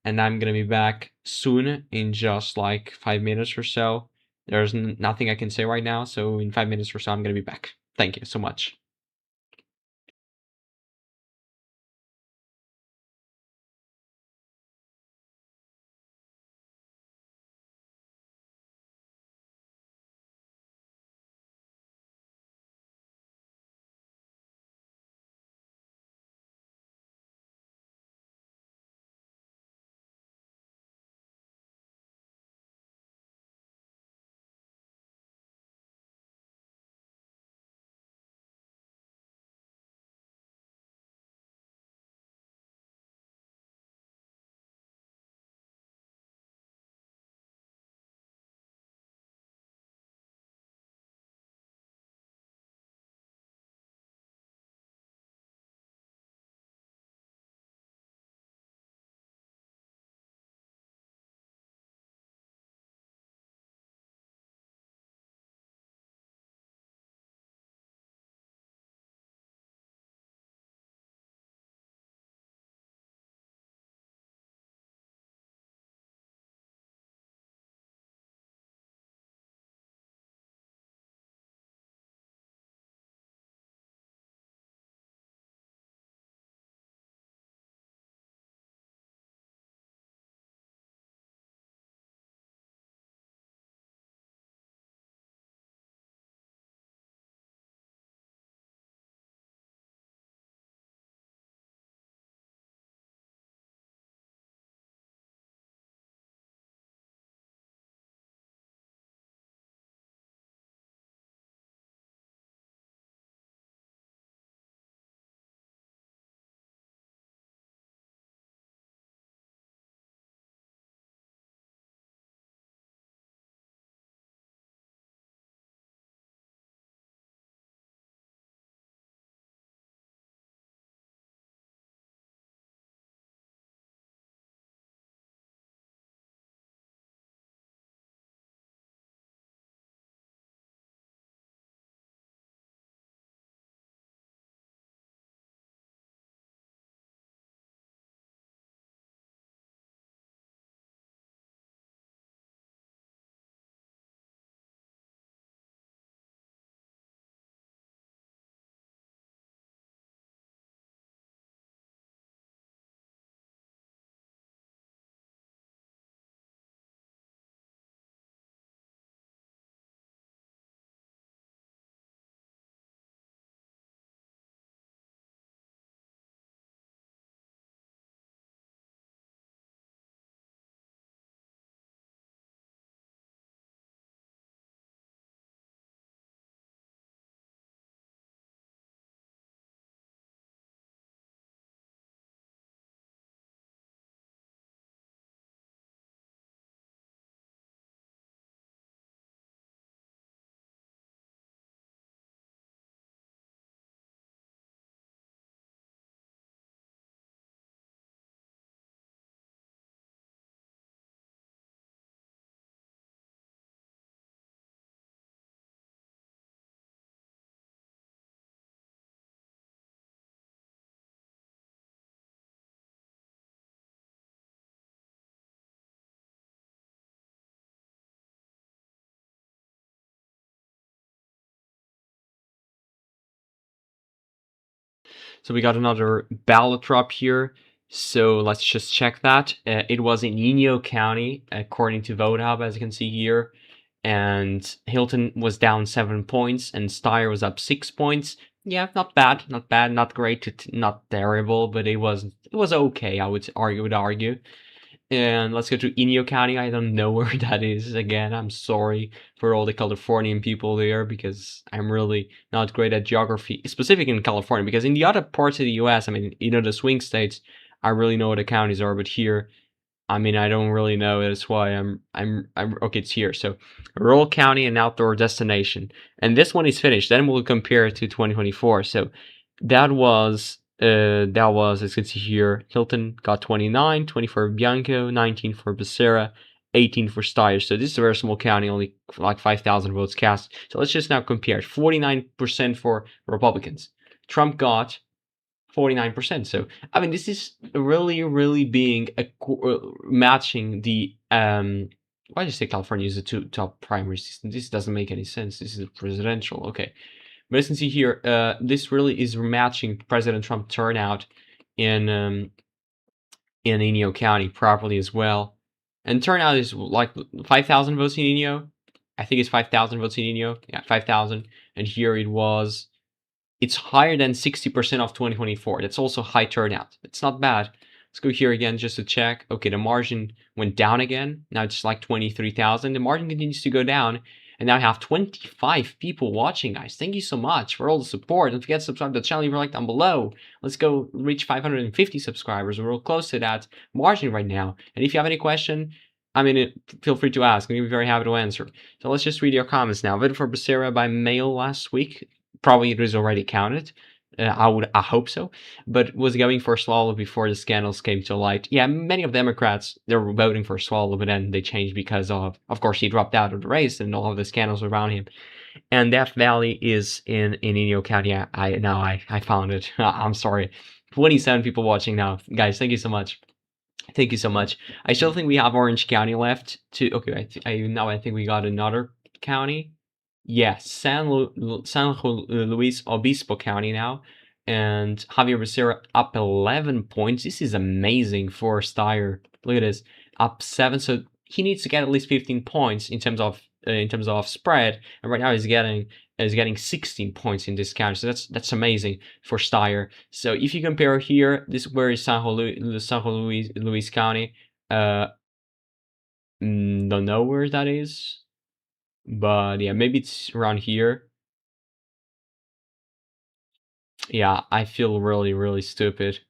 and I'm gonna be back soon in just like 5 minutes or so. There's nothing I can say right now, so in 5 minutes or so, I'm gonna be back. Thank you so much. So we got another ballot drop here. So let's just check that. It was in Inyo County, according to VoteHub, as you can see here. And Hilton was down 7 points, and Steyer was up 6 points. Yeah, not bad, not great, not terrible, but it was okay. I would argue. And let's go to Inyo County. I don't know where that is. Again, I'm sorry for all the Californian people there because I'm really not great at geography, specific in California. Because in the other parts of the U.S., I mean, the swing states, I really know what the counties are. But here, I mean, I don't really know. That's why I'm okay. It's here. So, rural county and outdoor destination, and this one is finished. Then we'll compare it to 2024. So, that was as you can see here, Hilton got 29, 20 for Bianco, 19 for Becerra, 18 for Steyer. So this is a very small county, only like 5,000 votes cast. So let's just now compare. 49% for Republicans. Trump got 49%. So I mean, this is really being matching the why did you say California is the two top primaries? This doesn't make any sense. This is presidential. Okay. But as you can see here, this really is matching President Trump turnout in Inyo County properly as well. And turnout is like 5,000 votes in Inyo. I think it's 5,000 votes in Inyo. Yeah, 5,000. And here it's higher than 60% of 2024. That's also high turnout. It's not bad. Let's go here again just to check. Okay, the margin went down again. Now it's like 23,000. The margin continues to go down. And now I have 25 people watching, guys. Thank you so much for all the support. Don't forget to subscribe to the channel, leave a like down below. Let's go reach 550 subscribers. We're real close to that margin right now. And if you have any question, I mean, feel free to ask. I'm going to be very happy to answer. So let's just read your comments now. Voted for Becerra by mail last week. Probably it was already counted. I hope so, but was going for Swallow before the scandals came to light. Yeah, many of Democrats, they were voting for Swallow, but then they changed because of course, he dropped out of the race and all of the scandals around him. And Death Valley is in Inyo County. I found it. I'm sorry. 27 people watching now, guys. Thank you so much. Thank you so much. I still think we have Orange County left to. Okay, I think we got another county. Yeah, San Luis Obispo County now, and Javier Becerra up 11 points. This is amazing for Steyer. Look at this, up 7. So he needs to get at least 15 points in terms of spread, and right now he's getting 16 points in this county. So that's amazing for Steyer. So if you compare here, this where is San Luis County. Don't know where that is. But yeah, maybe it's around here. Yeah, I feel really stupid.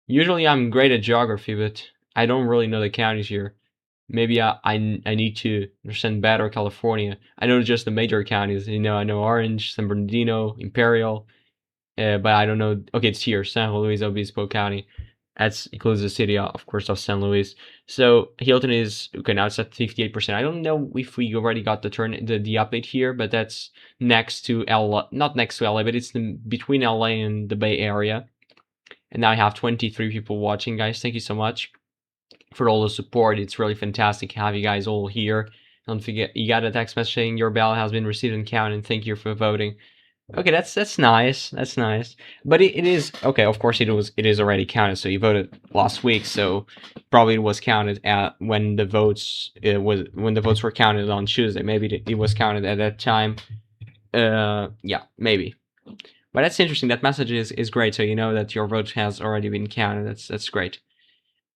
Usually I'm great at geography, but I don't really know the counties here. Maybe I need to understand better California. I know just the major counties. I know Orange, San Bernardino, Imperial, but I don't know. Okay, it's here, San Luis Obispo County. That includes the city, of course, of San Luis. So Hilton is okay now. It's at 58%. I don't know if we already got the update here, but that's next to LA, not next to LA, but it's between LA and the Bay Area. And now I have 23 people watching, guys. Thank you so much for all the support. It's really fantastic to have you guys all here. Don't forget, you got a text message saying your ballot has been received and counted, and thank you for voting. Okay, that's nice. That's nice. But it is okay. Of course, it is already counted. So you voted last week. So probably it was counted at when the votes were counted on Tuesday. Maybe it was counted at that time. Yeah, maybe. But that's interesting. That message is great. So you know that your vote has already been counted. That's great.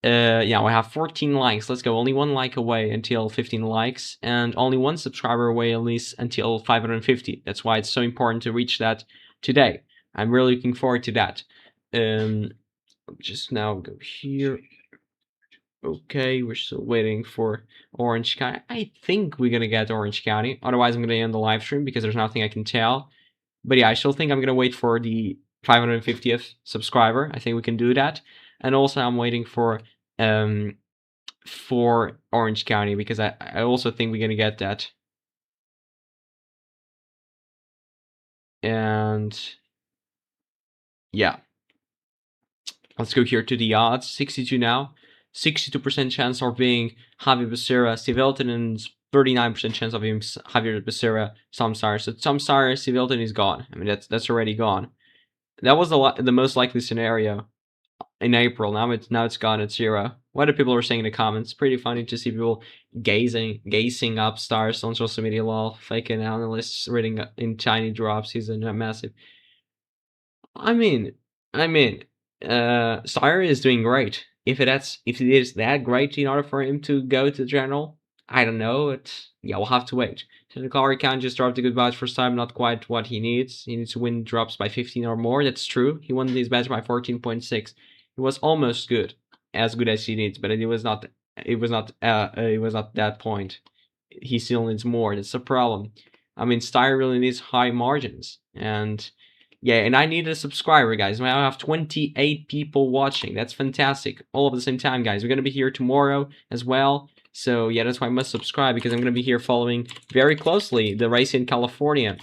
Yeah, we have 14 likes. Let's go. Only 1 like away until 15 likes, and only 1 subscriber away at least until 550. That's why it's so important to reach that today. I'm really looking forward to that. Just now go here. Okay, we're still waiting for Orange County. I think we're gonna get Orange County. Otherwise, I'm gonna end the live stream because there's nothing I can tell. But yeah, I still think I'm gonna wait for the 550th subscriber. I think we can do that. And also, I'm waiting for Orange County because I also think we're gonna get that. And yeah, let's go here to the odds. 62 now. 62% chance of being Javier Becerra, Steve Elton, and 39% chance of being Javier Becerra, Tom Steyer. So Tom Steyer, Steve Elton is gone. I mean, that's already gone. That was the most likely scenario in April. Now it's gone at 0. What do people are saying in the comments? Pretty funny to see people gazing up stars on social media. Lol, fake analysts reading in tiny drops. He's a massive. I mean, I mean, Sire is doing great. If it is that great in order for him to go to general, I don't know. Yeah, we'll have to wait. So the Calvary can just dropped a good badge first time, not quite what he needs. He needs to win drops by 15 or more. That's true. He won this badge by 14.6. It was almost good, as good as he needs, but it was not. It was not. It was not that point. He still needs more. That's the problem. I mean, Steyr really needs high margins, and yeah, and I need a subscriber, guys. I have 28 people watching. That's fantastic. All at the same time, guys. We're gonna be here tomorrow as well. So yeah, that's why I must subscribe, because I'm gonna be here following very closely the race in California.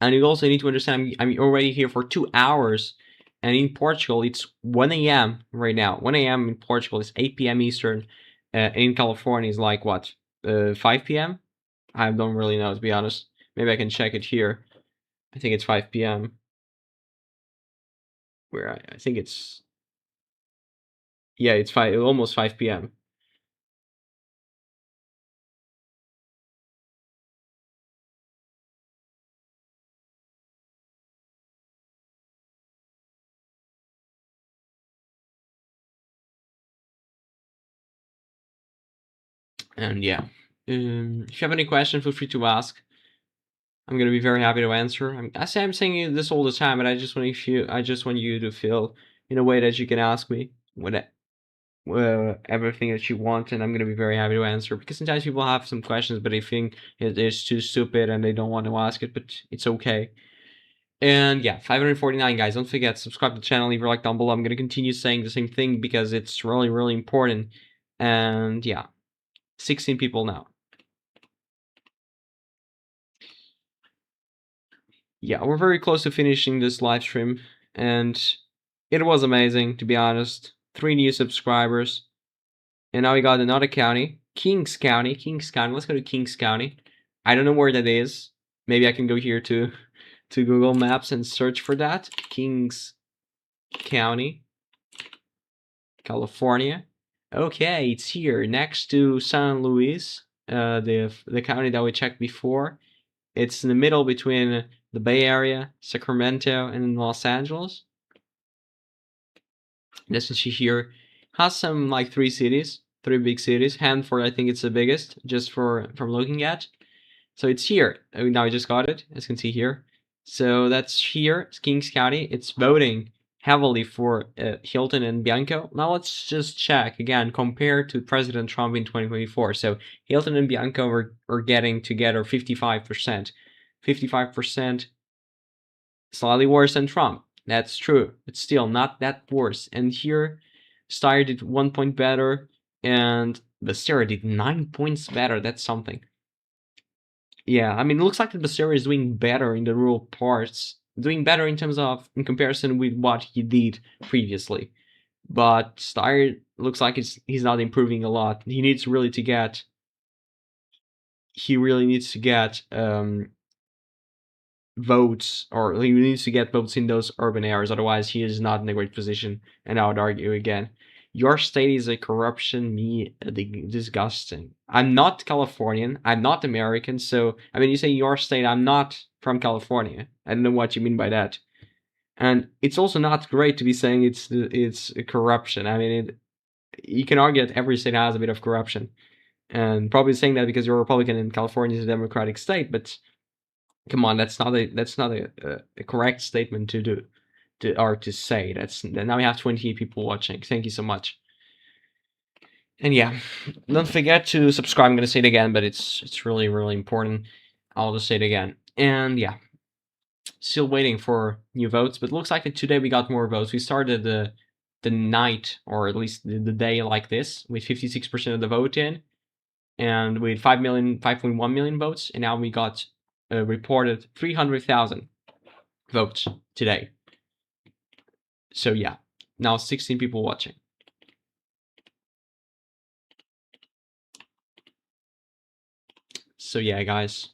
And you also need to understand I'm already here for 2 hours. And in Portugal, it's 1 a.m. right now. 1 a.m. in Portugal is 8 p.m. Eastern. In California is like what? 5 p.m.? I don't really know, to be honest. Maybe I can check it here. I think it's 5 p.m. Where I think it's, yeah, it's almost 5 p.m. And yeah, if you have any question, feel free to ask. I'm gonna be very happy to answer. I'm saying this all the time, but I just want you to feel in a way that you can ask me everything that you want, and I'm gonna be very happy to answer. Because sometimes people have some questions, but they think it is too stupid and they don't want to ask it, but it's okay. And yeah, 549 guys. Don't forget, subscribe to the channel, leave a like down below. I'm gonna continue saying the same thing because it's really, really important. And yeah, 16 people now. Yeah, we're very close to finishing this live stream, and it was amazing, to be honest. 3 new subscribers, and now we got another county, Kings County. Kings County. Let's go to Kings County. I don't know where that is. Maybe I can go here to Google Maps and search for that. Kings County, California. Okay, it's here next to San Luis, the county that we checked before. It's in the middle between the Bay Area, Sacramento, and Los Angeles. As you see here, has some like 3 big cities. Hanford, I think it's the biggest, just from looking at. So it's here. Now I just got it, as you can see here. So that's here, it's Kings County. It's voting heavily for Hilton and Bianco. Now let's just check again, compared to President Trump in 2024. So Hilton and Bianco are getting together 55%. 55%, slightly worse than Trump. That's true, but still not that worse. And here, Steyer did 1 point better, and Becerra did 9 points better. That's something. Yeah, I mean, it looks like the Becerra is doing better in the rural parts, doing better in terms of in comparison with what he did previously. But Steyer looks like he's not improving a lot. He needs really to get. He really needs to get votes, or he needs to get votes in those urban areas. Otherwise, he is not in a great position. And I would argue again, your state is a corruption, me disgusting. I'm not Californian. I'm not American. So I mean, you say your state. I'm not from California. I don't know what you mean by that. And it's also not great to be saying it's a corruption. I mean, you can argue that every state has a bit of corruption, and probably saying that because you're a Republican and California is a Democratic state, but come on, that's not a correct statement to do, or to say. Now we have 28 people watching. Thank you so much. And yeah, don't forget to subscribe. I'm gonna say it again, but it's really, really important. I'll just say it again. And yeah, still waiting for new votes, but it looks like today we got more votes. We started the night, or at least the day, like this, with 56% of the vote in, and with 5.1 million votes, and now we got reported 300,000 votes today. So yeah, now 16 people watching. So yeah, guys,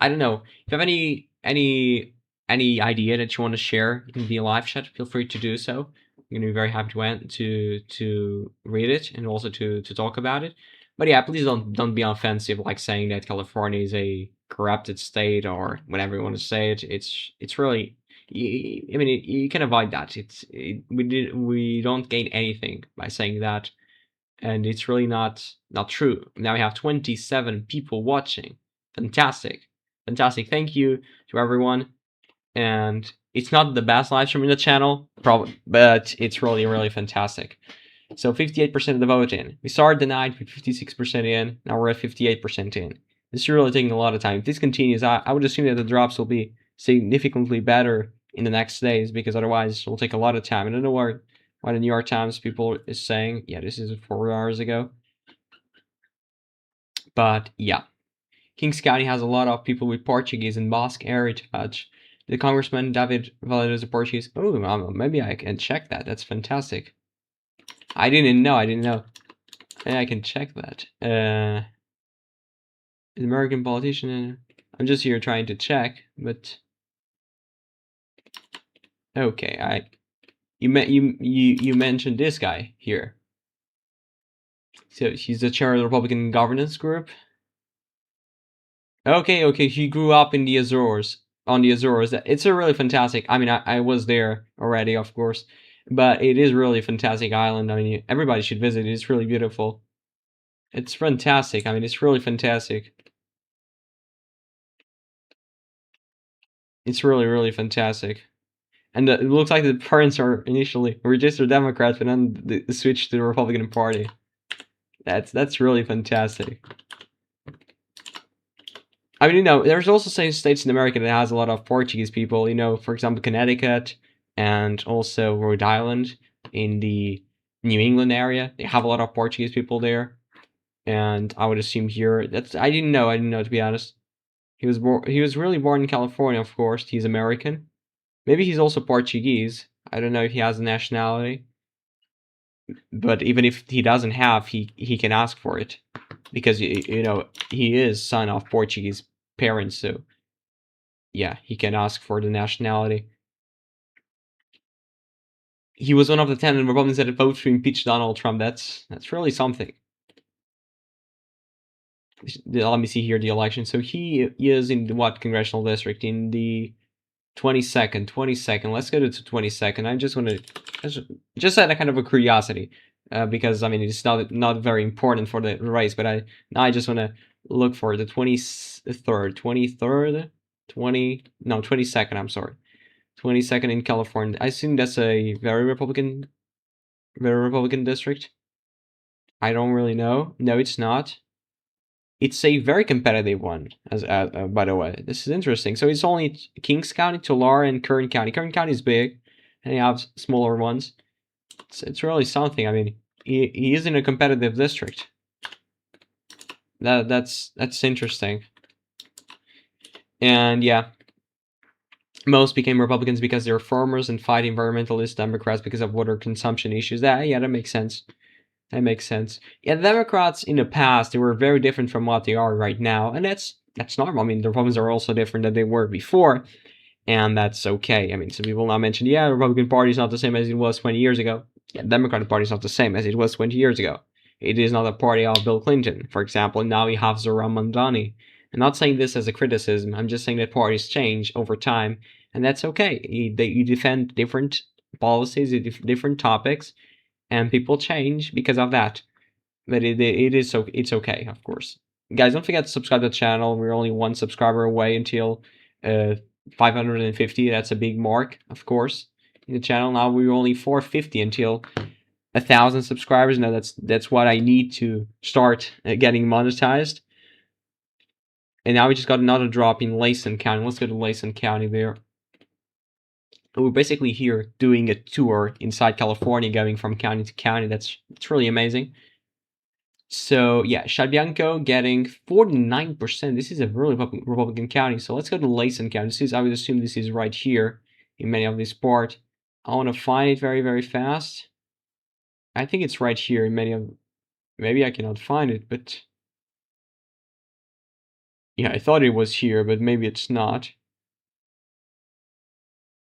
I don't know if you have any any idea that you want to share in the live chat, feel free to do so. I'm gonna be very happy to read it and also to talk about it. But yeah, please don't be offensive, like saying that California is a corrupted state or whatever you want to say it. It's really, I mean, you can avoid that. We don't gain anything by saying that, and it's really not true. Now we have 27 people watching. Fantastic, fantastic. Thank you to everyone. And it's not the best live stream in the channel, probably, but it's really fantastic. So 58% of the vote in. We started the night with 56% in. Now we're at 58% in. This is really taking a lot of time. If this continues, I would assume that the drops will be significantly better in the next days, because otherwise it will take a lot of time. I don't know why the New York Times people is saying, yeah, this is 4 hours ago. But yeah, Kings County has a lot of people with Portuguese and Basque heritage. The Congressman David Valado is a Portuguese. Oh, maybe I can check that. That's fantastic. I didn't know. Maybe I can check that. American politician. I'm just here trying to check, but okay. You mentioned this guy here. So he's the chair of the Republican governance group. Okay. He grew up in the Azores. On the Azores. It's a really fantastic. I mean, I was there already, of course, but it is really fantastic island. I mean, everybody should visit. It's really beautiful. It's fantastic. I mean, it's really fantastic. It's really fantastic. And it looks like the parents are initially registered Democrats, but then they switched to the Republican Party. That's really fantastic. I mean, there's also some states in America that has a lot of Portuguese people. For example, Connecticut and also Rhode Island in the New England area. They have a lot of Portuguese people there, and I would assume here I didn't know to be honest. He was really born in California, of course. He's American. Maybe he's also Portuguese. I don't know if he has a nationality, but even if he doesn't have, he can ask for it, because he is son of Portuguese parents, so yeah, he can ask for the nationality. He was one of the 10 Republicans that voted to impeach Donald Trump. That's really something. Let me see here the election. So he is in what congressional district? In the 22nd. Let's go to 22nd. I just want to just out of kind of a curiosity, because I mean it's not very important for the race, but I just want to look for the 22nd. I'm sorry, 22nd in California. I assume that's a very Republican district. I don't really know. No, it's not. It's a very competitive one, as by the way. This is interesting. So it's only Kings County, Tulare, and Kern County. Kern County is big, and you have smaller ones. It's really something. I mean, he is in a competitive district. That's interesting. And yeah, most became Republicans because they're farmers and fight environmentalist Democrats because of water consumption issues. That makes sense. That makes sense. Yeah, the Democrats in the past, they were very different from what they are right now, and that's normal. I mean, the Republicans are also different than they were before, and that's okay. I mean, some people now mention, yeah, the Republican Party is not the same as it was 20 years ago. Yeah, the Democratic Party is not the same as it was 20 years ago. It is not a party of Bill Clinton, for example, and now we have Zohran Mamdani. I'm not saying this as a criticism, I'm just saying that parties change over time, and that's okay. You defend different policies, different topics, and people change because of that. But it's okay, of course. Guys, don't forget to subscribe to the channel. We're only 1 subscriber away until 550. That's a big mark, of course, in the channel. Now we're only 450 until 1,000 subscribers. Now that's what I need to start getting monetized. And now we just got another drop in Layson County. Let's go to Layson County there. We're basically here doing a tour inside California, going from county to county. It's really amazing. So yeah, Shabianco getting 49%. This is a really Republican county. So let's go to Layson County. I would assume this is right here in many of these parts. I want to find it very fast. I think it's right here in many of. Maybe I cannot find it, but yeah, I thought it was here, but maybe it's not.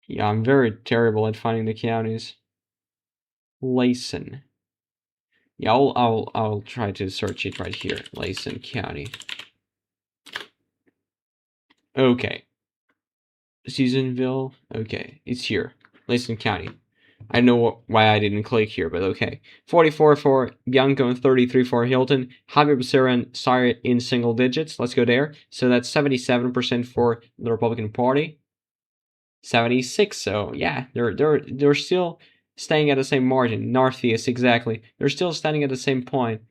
Yeah, I'm very terrible at finding the counties. Layson. Yeah, I'll try to search it right here. Layson County. Okay. Susanville. Okay, it's here. Layson County. I know why I didn't click here, but okay. 44 for Bianco and 33 for Hilton. Javier Becerra and Sire in single digits. Let's go there. So that's 77% for the Republican Party. 76. So yeah, they're still staying at the same margin. Northeast, exactly. They're still standing at the same point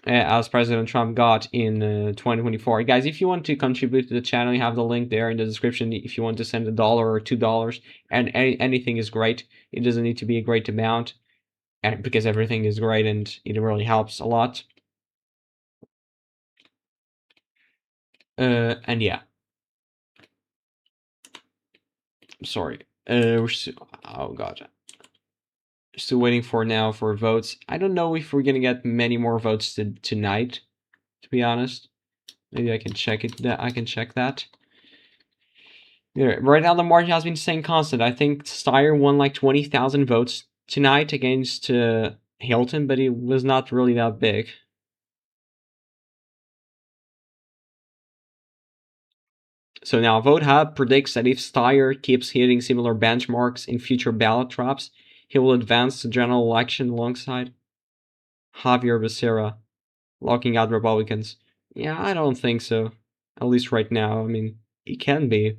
as President Trump got in 2024. Guys, if you want to contribute to the channel, you have the link there in the description. If you want to send $1 or $2, and anything is great. It doesn't need to be a great amount, because everything is great and it really helps a lot. And yeah, sorry. We're still, oh god, still waiting for now for votes. I don't know if we're gonna get many more votes tonight, to be honest. Maybe I can check it. I can check that. Yeah, right now the margin has been staying constant. I think Steyer won like 20,000 votes tonight against Hilton, but it was not really that big. So now VoteHub predicts that if Steyer keeps hitting similar benchmarks in future ballot drops, he will advance the general election alongside Javier Becerra, locking out Republicans. Yeah, I don't think so. At least right now. I mean, it can be,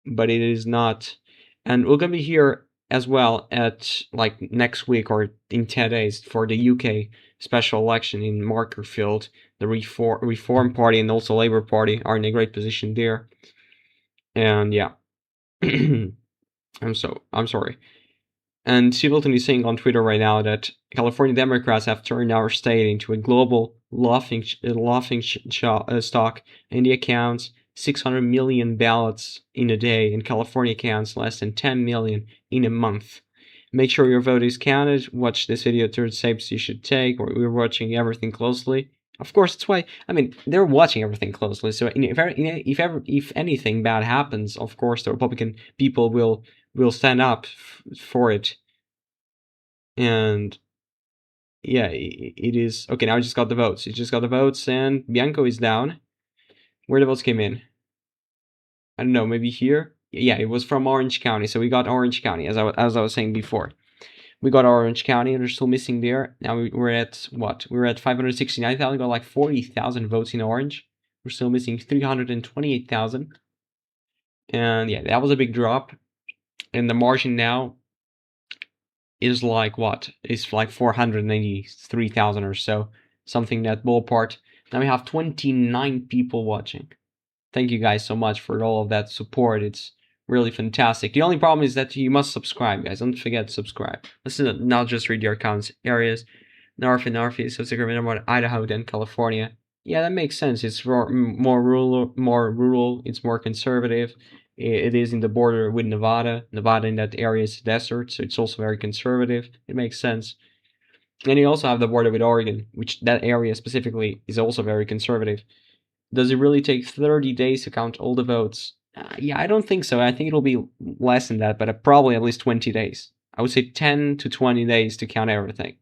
but it is not. And we're gonna be here as well at like next week or in 10 days for the UK special election in Markerfield. The Reform Party and also Labour Party are in a great position there. And yeah. I'm sorry. And Singleton is saying on Twitter right now that California Democrats have turned our state into a global laughing stock. India counts 600 million ballots in a day, and California counts less than 10 million in a month. Make sure your vote is counted. Watch this video 30 steps you should take, or we're watching everything closely. Of course, it's why. I mean, they're watching everything closely. So if anything bad happens, of course, the Republican people will stand up for it. And yeah, it is okay. Now I just got the votes. It just got the votes, and Bianco is down. Where the votes came in? I don't know. Maybe here. Yeah, it was from Orange County. So we got Orange County, as I was saying before. We got Orange County, and they're still missing there. Now we're at what? We're at 569,000. Got like 40,000 votes in Orange. We're still missing 328,000. And yeah, that was a big drop. And the margin now is like what? It's like 493,000 or so. Something that ballpark. Now we have 29 people watching. Thank you guys so much for all of that support. It's really fantastic. The only problem is that you must subscribe, guys. Don't forget to subscribe. Listen, not just read your accounts areas. Northeast, so Sacramento, more Idaho than California. Yeah, that makes sense. It's more rural. It's more conservative. It is in the border with Nevada. Nevada in that area is desert, so it's also very conservative. It makes sense. And you also have the border with Oregon, which that area specifically is also very conservative. Does it really take 30 days to count all the votes? Yeah, I don't think so. I think it'll be less than that, but probably at least 20 days. I would say 10 to 20 days to count everything.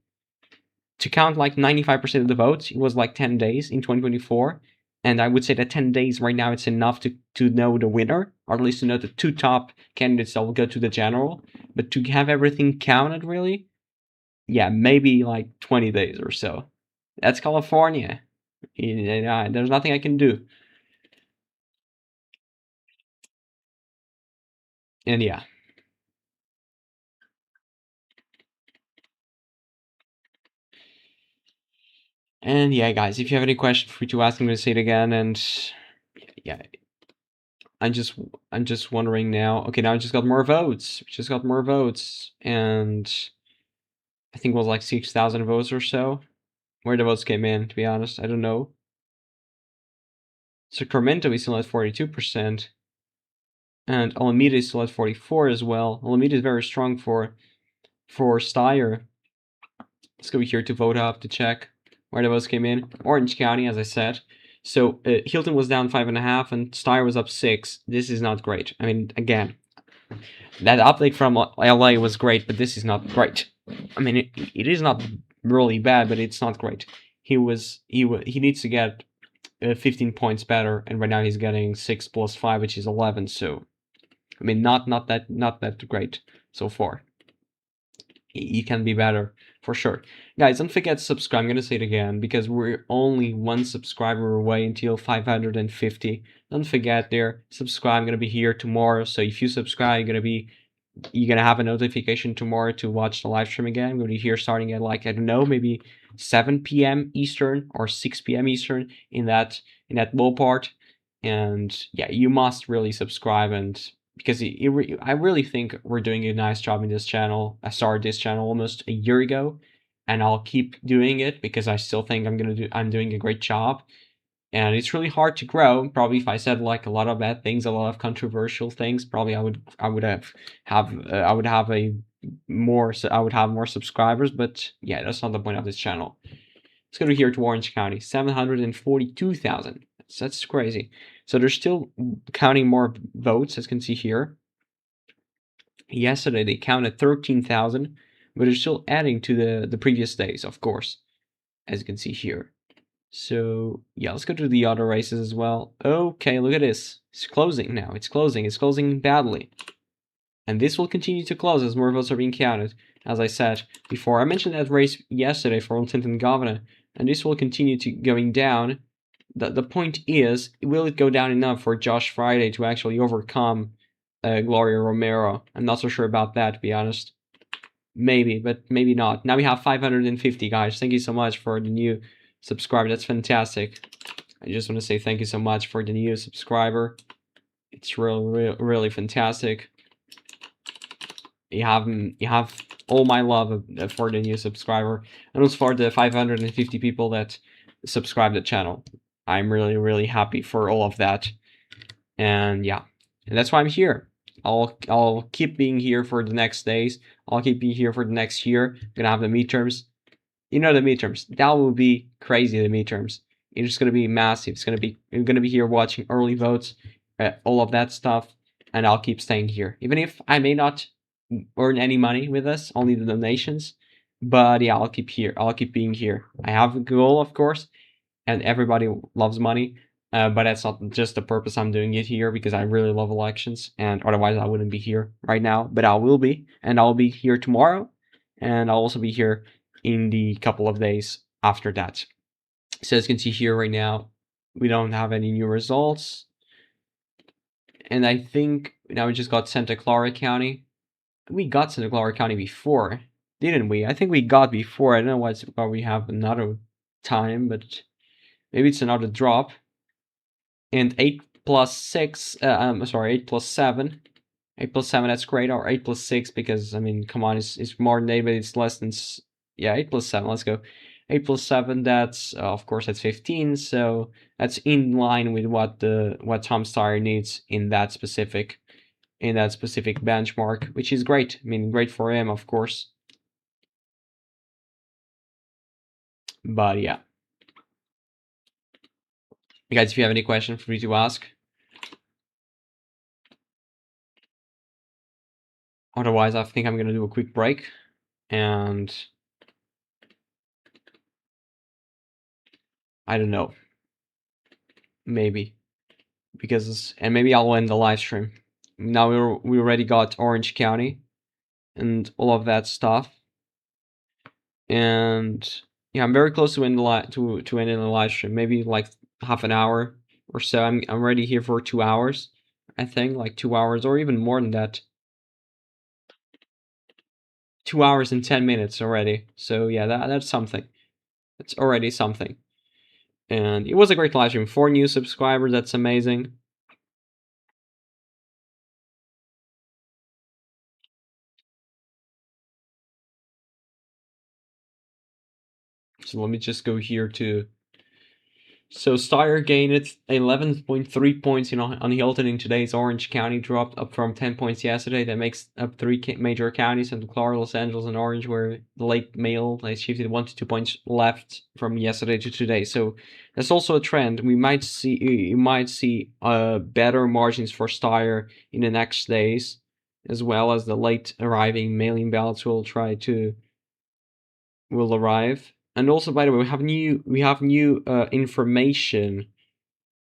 To count like 95% of the votes, it was like 10 days in 2024. And I would say that 10 days right now, it's enough to know the winner, or at least to know the two top candidates that will go to the general. But to have everything counted, really, yeah, maybe like 20 days or so. That's California. There's nothing I can do. And yeah. And yeah, guys, if you have any questions, free to ask. I'm gonna say it again. And yeah, I'm just wondering now. Okay, now I just got more votes. Just got more votes, and I think it was like 6,000 votes or so. Where the votes came in, to be honest, I don't know. Sacramento is still at 42%, and Alameda is still at 44 as well. Alameda is very strong for Steyer. Let's go here to VoteHub to check where the votes came in. Orange County, as I said. So Hilton was down 5.5 and Steyer was up 6. This is not great. I mean, again, That update from LA was great, but this is not great. I mean, it is not really bad, but it's not great. He needs to get 15 points better, and right now he's getting 6 plus 5, which is 11. So I mean, not that great so far. He can be better for sure. Guys, don't forget to subscribe. I'm gonna say it again because we're only one subscriber away until 550. Don't forget there, subscribe. I'm gonna be here tomorrow. So if you subscribe, you're gonna have a notification tomorrow to watch the live stream again. I'm gonna be here starting at like, I don't know, maybe 7 p.m. Eastern or 6 p.m. Eastern in that ballpark. And yeah, you must really subscribe, and because I really think we're doing a nice job in this channel. I started this channel almost a year ago, and I'll keep doing it because I still think I'm doing a great job. And it's really hard to grow. Probably if I said like a lot of bad things, a lot of controversial things, probably I would have more subscribers. But yeah, that's not the point of this channel. Let's go to here to Orange County, 742,000. That's crazy. So they're still counting more votes, as you can see here. Yesterday they counted 13,000, but they're still adding to the previous days, of course, as you can see here. So yeah, let's go to the other races as well. Okay, look at this. It's closing now. It's closing badly. And this will continue to close as more votes are being counted. As I said before, I mentioned that race yesterday for Lieutenant Governor, and this will continue to going down. The point is, will it go down enough for Josh Friday to actually overcome Gloria Romero? I'm not so sure about that, to be honest. Maybe, but maybe not. Now we have 550, guys. Thank you so much for the new subscriber. That's fantastic. I just want to say thank you so much for the new subscriber. It's really fantastic. You have all my love for the new subscriber, and also for the 550 people that subscribe to the channel. I'm really happy for all of that. And yeah, and that's why I'm here. I'll keep being here for the next days. I'll keep being here for the next year. I'm gonna have the midterms. You know, the midterms. That will be crazy, the midterms. It's just gonna be massive. I'm gonna be here watching early votes, all of that stuff, and I'll keep staying here. Even if I may not earn any money with this, only the donations. But yeah, I'll keep here. I'll keep being here. I have a goal, of course, and everybody loves money. But that's not just the purpose I'm doing it here, because I really love elections, and otherwise I wouldn't be here right now. But I will be, and I'll be here tomorrow, and I'll also be here in the couple of days after that. So as you can see here right now, we don't have any new results. And I think now we just got Santa Clara County. We got Santa Clara County before, didn't we? I think we got before. I don't know why we have another time, but maybe it's another drop. And 8 plus 6, sorry, 8 plus 7. 8 plus 7, that's great. Or 8 plus 6, because, I mean, come on, it's more than 8, but it's less than, yeah, 8 plus 7, let's go. 8 plus 7, that's, of course, that's 15, so that's in line with what Tom Steyer needs in that specific benchmark, which is great. I mean, great for him, of course. But yeah. Guys, if you have any questions, feel free to ask. Otherwise, I think I'm gonna do a quick break, and I don't know, maybe, because, and maybe I'll end the live stream. Now we already got Orange County and all of that stuff, and yeah, I'm very close to end ending the live stream. Maybe like half an hour or so. I'm already here for 2 hours. I think like 2 hours or even more than that. 2 hours and 10 minutes already. So yeah, that's something. It's already something. And it was a great live stream. 4 new subscribers. That's amazing. So let me just go here to. So Steyer gained 11.3 points on Hilton in today's Orange County, dropped up from 10 points yesterday. That makes up 3 major counties, Santa Clara, Los Angeles, and Orange, where the late mail they shifted 1 to 2 points left from yesterday to today. So that's also a trend. You might see better margins for Steyer in the next days. as well as the late arriving mail-in ballots will arrive. And also, by the way, we have new information.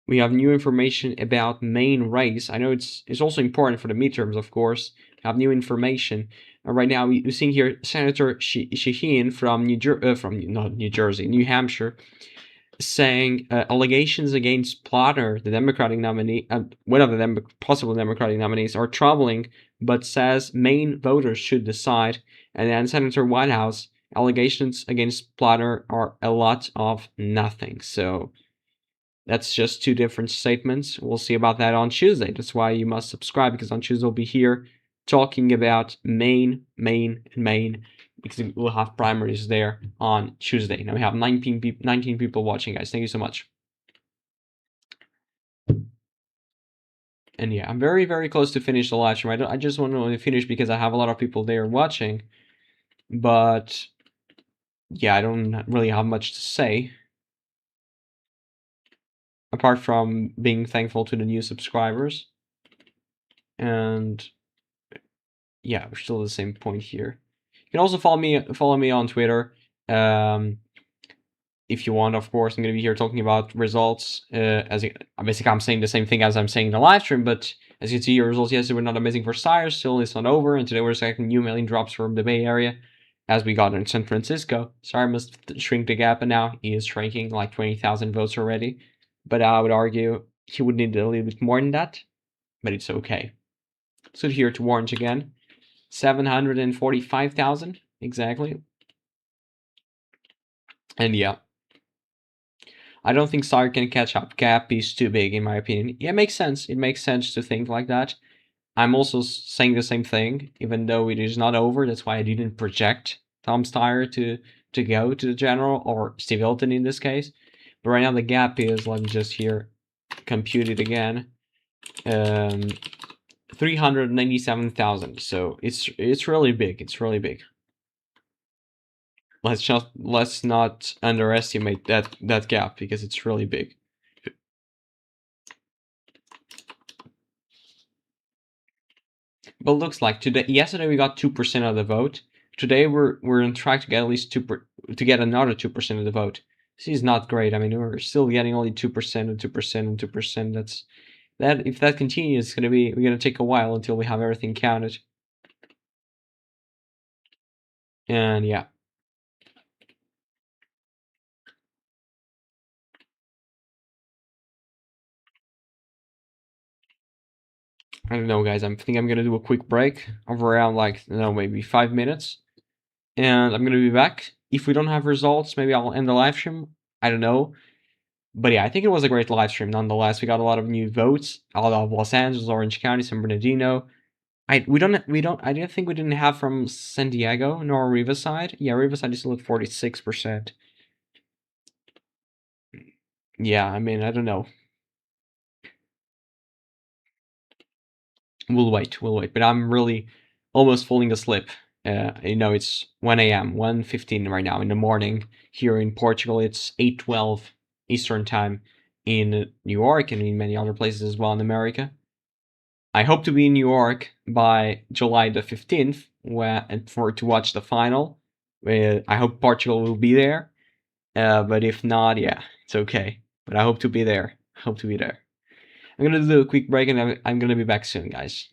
We have new information about main race. I know it's also important for the midterms, of course. We have new information. Right now, we're seeing here Senator Shaheen from New Hampshire, saying allegations against Plotter, the Democratic nominee, one of the possible Democratic nominees, are troubling, but says Maine voters should decide. And then Senator Whitehouse, allegations against Plotter are a lot of nothing. So that's just two different statements. We'll see about that on Tuesday. That's why you must subscribe, because on Tuesday we'll be here talking about Maine, because we'll have primaries there on Tuesday. Now we have 19 people watching, guys. Thank you so much. And yeah, I'm very, very close to finish the live stream. I just want to finish because I have a lot of people there watching. But yeah, I don't really have much to say, apart from being thankful to the new subscribers. And yeah, we're still at the same point here. You can also follow me on Twitter. If you want, of course. I'm going to be here talking about results. Basically, I'm saying the same thing as I'm saying in the live stream, but as you can see, your results yesterday were not amazing for Sires. Still, it's not over, and today we're expecting new mailing drops from the Bay Area, as we got in San Francisco. Sire must shrink the gap, and now he is shrinking like 20,000 votes already. But I would argue he would need a little bit more than that, but it's okay. So here to Orange again. 745,000 exactly. And yeah, I don't think Sire can catch up. Gap is too big, in my opinion. Yeah, it makes sense. It makes sense to think like that. I'm also saying the same thing, even though it is not over. That's why I didn't project Tom Steyer to go to the general, or Steve Hilton in this case. But right now the gap is, let me just here compute it again, 397,000. So it's really big. It's really big. Let's not underestimate that gap, because it's really big. But looks like yesterday we got 2% of the vote. Today we're on track to get at least to get another 2% of the vote. This is not great. I mean, we're still getting only 2% and 2% and 2%. If that continues, we're gonna take a while until we have everything counted. And yeah. I don't know, guys. I think I'm gonna do a quick break of around, like, I don't know, maybe 5 minutes, and I'm gonna be back. If we don't have results, maybe I'll end the live stream. I don't know. But yeah, I think it was a great live stream nonetheless. We got a lot of new votes out of Los Angeles, Orange County, San Bernardino. I didn't think we didn't have from San Diego nor Riverside. Yeah, Riverside is still at 46%. Yeah, I mean, I don't know. We'll wait. But I'm really almost falling asleep. It's 1 a.m., 1:15 right now in the morning. Here in Portugal, it's 8:12 Eastern time in New York, and in many other places as well in America. I hope to be in New York by July the 15th to watch the final. I hope Portugal will be there. But if not, yeah, it's okay. But I hope to be there. I'm gonna do a quick break, and I'm gonna be back soon, guys.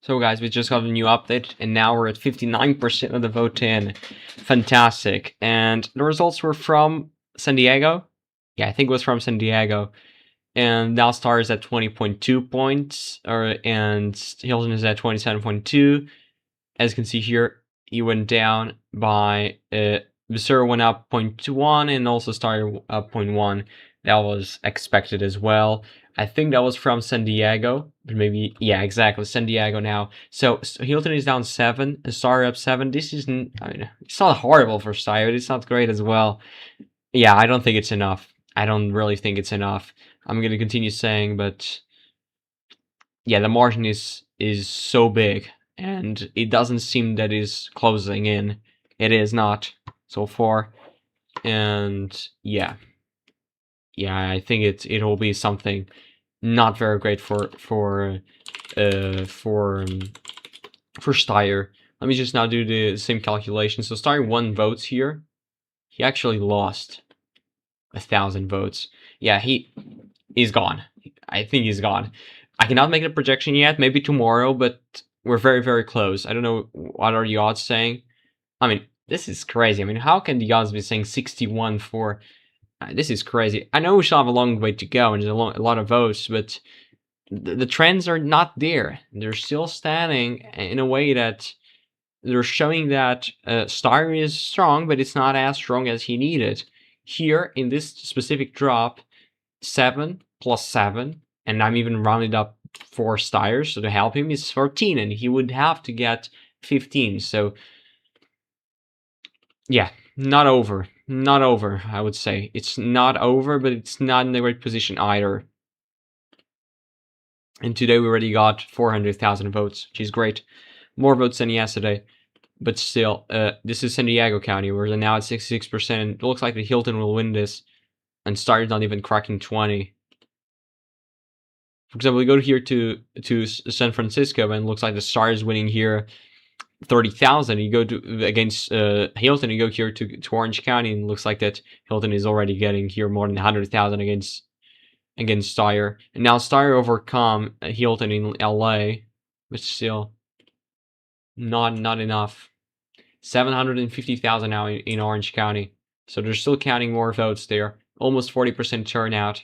So guys, we just got a new update, and now we're at 59% of the vote in. Fantastic. And the results were from San Diego. Yeah, I think it was from San Diego. And now Star is at 20.2 points, and Hilton is at 27.2. As you can see here, he went down by Visera went up 0.1 and also Star up 0.1. That was expected as well. I think that was from San Diego, but maybe, yeah, exactly, San Diego now. So Hilton is down 7, and Star up 7. This isn't, I mean, it's not horrible for Star, but it's not great as well. Yeah, I don't think it's enough. I don't really think it's enough. I'm gonna continue saying, but yeah, the margin is so big, and it doesn't seem that is closing in. It is not so far, and yeah, I think it will be something not very great for Steyer. Let me just now do the same calculation. So Steyer won votes here. He actually lost 1,000 votes. Yeah, he's gone. I think he's gone. I cannot make a projection yet. Maybe tomorrow, but we're very, very close. I don't know what are the odds saying. I mean, this is crazy. I mean, how can the odds be saying 61 for? This is crazy. I know we still have a long way to go and there's a lot of votes, but the trends are not there. They're still standing in a way that they're showing that Star is strong, but it's not as strong as he needed. Here, in this specific drop, 7 plus 7, and I'm even rounded up 4 Styers, so to help him is 14, and he would have to get 15, so yeah, not over. Not over, I would say. It's not over, but it's not in the great position either. And today we already got 400,000 votes, which is great. More votes than yesterday. But still, this is San Diego County. We're now at 66%. It looks like the Hilton will win this. And Star's not even cracking 20. For example, we go here to San Francisco, and it looks like the Star is winning here 30,000. You go to against Hilton, you go here to Orange County, and it looks like that Hilton is already getting here more than 100,000 against Steyer. And now Steyer overcome Hilton in LA, but still not enough. 750,000 now in Orange County. So they're still counting more votes there. Almost 40% turnout.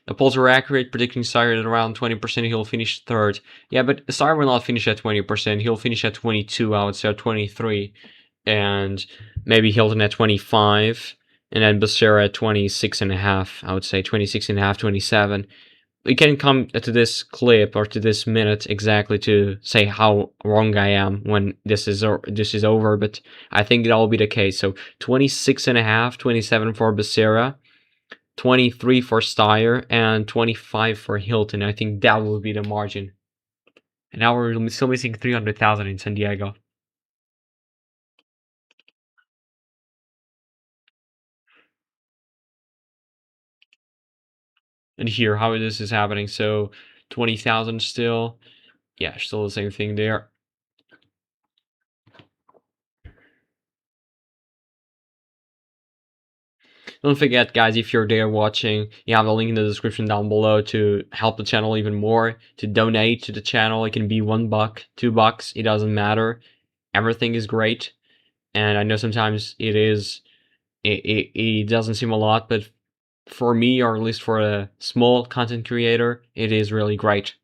The polls were accurate, predicting Steyer at around 20%. He'll finish third. Yeah, but Steyer will not finish at 20%. He'll finish at 22, I would say, or 23. And maybe Hilton at 25. And then Becerra at 26.5. I would say 26.5, 27. We can come to this clip or to this minute exactly to say how wrong I am when this is over, but I think that will be the case. So 26.5, 27 for Becerra, 23 for Steyer, and 25 for Hilton. I think that will be the margin. And now we're still missing 300,000 in San Diego. And here, how this is happening. So 20,000 still. Yeah, still the same thing there. Don't forget, guys, if you're there watching, you have a link in the description down below to help the channel even more, to donate to the channel. It can be $1, $2, it doesn't matter. Everything is great. And I know sometimes it doesn't seem a lot, but for me, or at least for a small content creator, it is really great.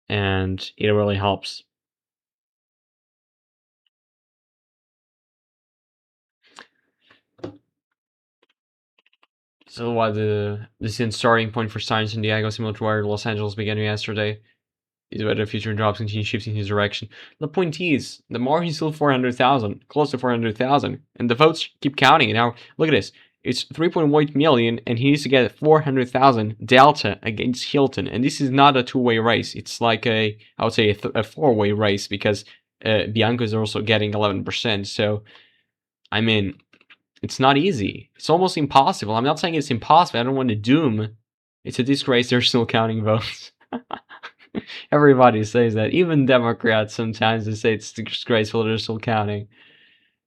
And it really helps. So what the starting point for Science San Diego, similar to where Los Angeles began yesterday, is whether future drops continue shifting his direction. The point is, the margin is still 400,000, close to 400,000, and the votes keep counting. And now, look at this. It's 3.8 million, and he needs to get 400,000 delta against Hilton. And this is not a two-way race. It's like I would say, a four-way race, because Bianco is also getting 11%. So, I mean, it's not easy. It's almost impossible. I'm not saying it's impossible. I don't want to doom. It's a disgrace they're still counting votes. Everybody says that. Even Democrats sometimes they say it's disgraceful they're still counting.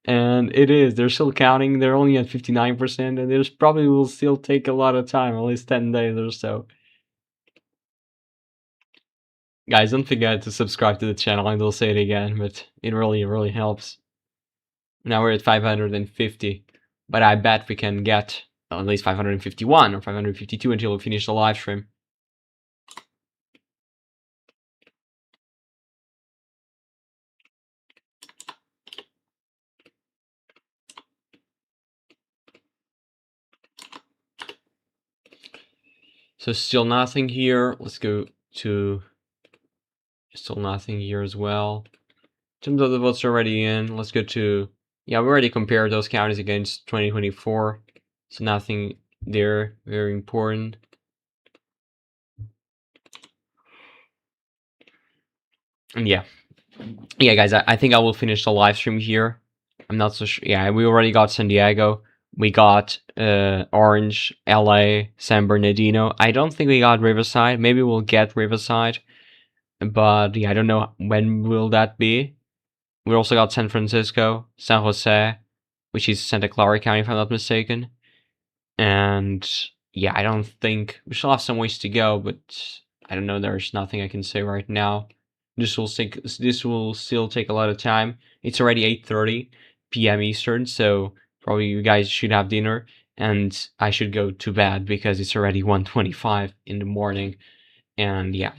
And it is. They're still counting. They're only at 59%, and there's probably will still take a lot of time, at least 10 days or so. Guys, don't forget to subscribe to the channel, and I'll say it again, but it really helps. Now we're at 550, but I bet we can get at least 551 or 552 until we finish the live stream. So still nothing here. Let's go to still nothing here as well. In terms of the votes already in, let's go to, yeah, we already compared those counties against 2024. So nothing there, very important. And yeah, guys, I think I will finish the live stream here. I'm not so sure. Yeah, we already got San Diego. We got Orange, LA, San Bernardino. I don't think we got Riverside. Maybe we'll get Riverside. But yeah, I don't know when will that be. We also got San Francisco, San Jose, which is Santa Clara County if I'm not mistaken. And yeah, I don't think we still have some ways to go, but I don't know, there's nothing I can say right now. This will still take a lot of time. It's already 8:30 p.m. Eastern, so probably you guys should have dinner, and I should go to bed because it's already 1:25 in the morning. And yeah,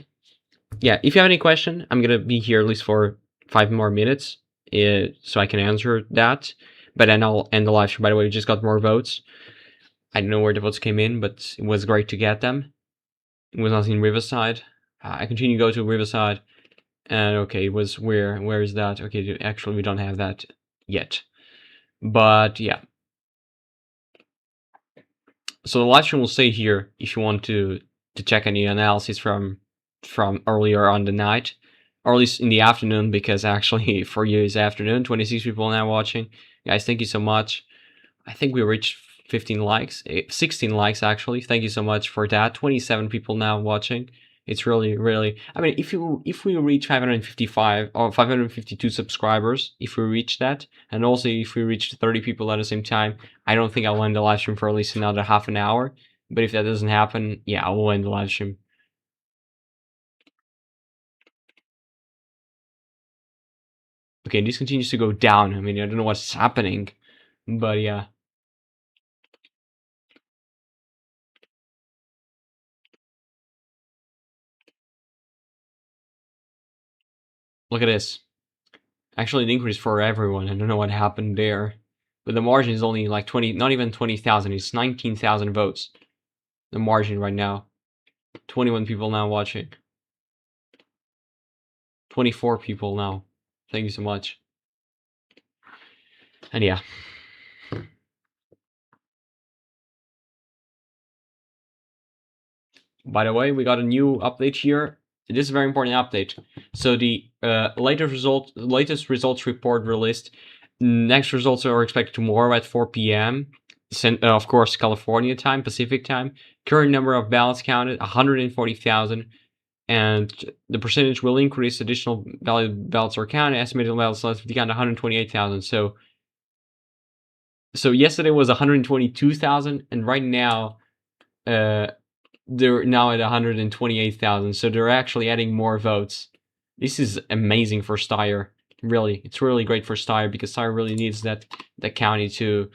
if you have any question, I'm gonna be here at least for 5 more minutes, so I can answer that. But then I'll end the live stream. By the way, we just got more votes. I don't know where the votes came in, but it was great to get them. It was not in Riverside. I continue to go to Riverside. And okay, it was where is that? Okay, actually we don't have that yet. But yeah. So the live stream will stay here if you want to check any analysis from earlier on the night, or at least in the afternoon, because actually for you it's afternoon. 26 people now watching. Guys, thank you so much. I think we reached 15 likes, 16 likes actually. Thank you so much for that. 27 people now watching. It's really, I mean, if we reach 555 or 552 subscribers, if we reach that, and also if we reach 30 people at the same time, I don't think I'll end the live stream for at least another half an hour. But if that doesn't happen, yeah, I will end the live stream. Okay, this continues to go down. I mean, I don't know what's happening, but yeah. Look at this. Actually, the increase for everyone. I don't know what happened there. But the margin is only like 20, not even 20,000. It's 19,000 votes. The margin right now. 21 people now watching. 24 people now. Thank you so much. And yeah. By the way, we got a new update here. This is a very important update. So the latest results report released. Next results are expected tomorrow at 4 p.m. Of course, California time, Pacific time. Current number of ballots counted, 140,000. And the percentage will increase. Additional ballots are counted. Estimated ballots left to be counted 128,000. So yesterday was 122,000, and right now, they're now at 128,000. So they're actually adding more votes. This is amazing for Steyr. Really, it's really great for Steyr because Steyr really needs that county to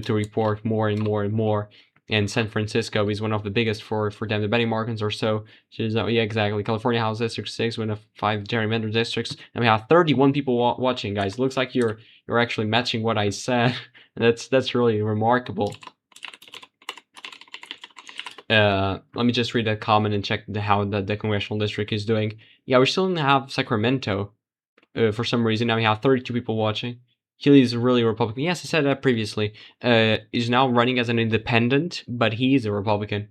report more and more and more. And San Francisco is one of the biggest for them. The betting markets or so. Yeah, exactly. California House District 6, one of 5 gerrymandered districts, and we have 31 people watching, guys. It looks like you're actually matching what I said. That's really remarkable. Let me just read that comment and check how the congressional district is doing. Yeah, we still don't have Sacramento for some reason. Now we have 32 people watching. Healy is really Republican. Yes, I said that previously. Is now running as an independent, but he is a Republican.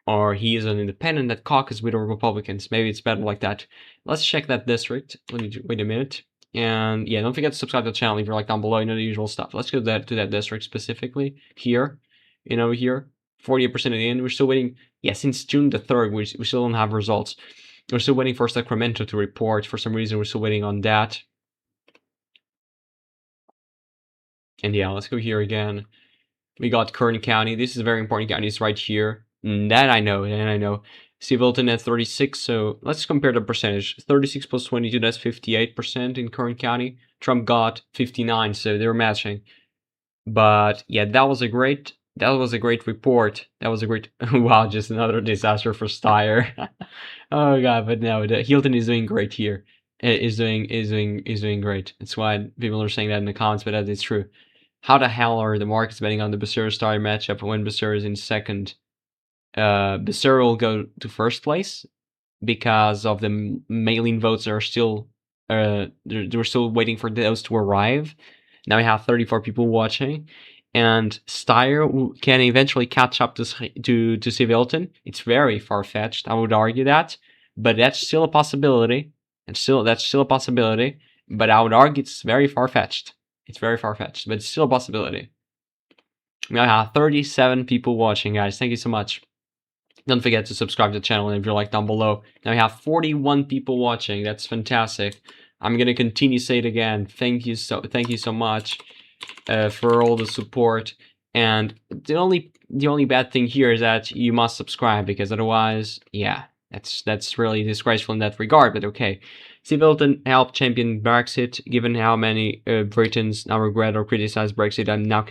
Or he is an independent that caucus with the Republicans. Maybe it's better like that. Let's check that district. Let me wait a minute. And yeah, don't forget to subscribe to the channel if you're like down below, you know, the usual stuff. Let's go to that district specifically. Here. Here. 48% of the end. We're still waiting. Yeah, since June the 3rd, we still don't have results. We're still waiting for Sacramento to report. For some reason, we're still waiting on that. And yeah, let's go here again. We got Kern County. This is a very important county. It's right here. That I know. And I know. Civilton at 36. So let's compare the percentage. 36 plus 22. That's 58% in Kern County. Trump got 59. So they're matching. But yeah, that was a great report. That was a great wow, just another disaster for Steyer. Oh god, but no, the Hilton is doing great here. Is doing great. That's why people are saying that in the comments, but that is true. How the hell are the markets betting on the Becerra Steyer matchup when Becerra is in second? Becerra will go to first place because of the mail-in votes are still they're still waiting for those to arrive. Now we have 34 people watching, and Steyer can eventually catch up to Civilton. It's very far-fetched, I would argue that, but that's still a possibility. That's still a possibility, but I would argue it's very far-fetched. It's very far-fetched, but it's still a possibility. Now I have 37 people watching, guys. Thank you so much. Don't forget to subscribe to the channel if you're like down below. Now we have 41 people watching. That's fantastic. I'm gonna continue to say it again. Thank you so much for all the support. And the only bad thing here is that you must subscribe, because otherwise, yeah, that's really disgraceful in that regard. But okay. Civilton helped champion Brexit. Given how many Britons now regret or criticize Brexit, I'm not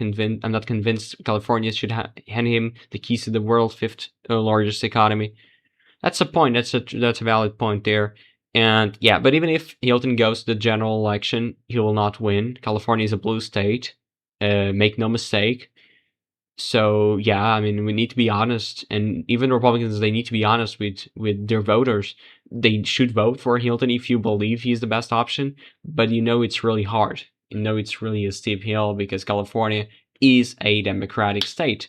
convinced California should hand him the keys to the world's fifth largest economy. That's a point. That's a valid point there. And yeah, but even if Hilton goes to the general election, he will not win. California is a blue state. Make no mistake. So yeah, I mean, we need to be honest, and even Republicans, they need to be honest with their voters. They should vote for Hilton if you believe he's the best option, but you know it's really hard. You know it's really a steep hill because California is a democratic state.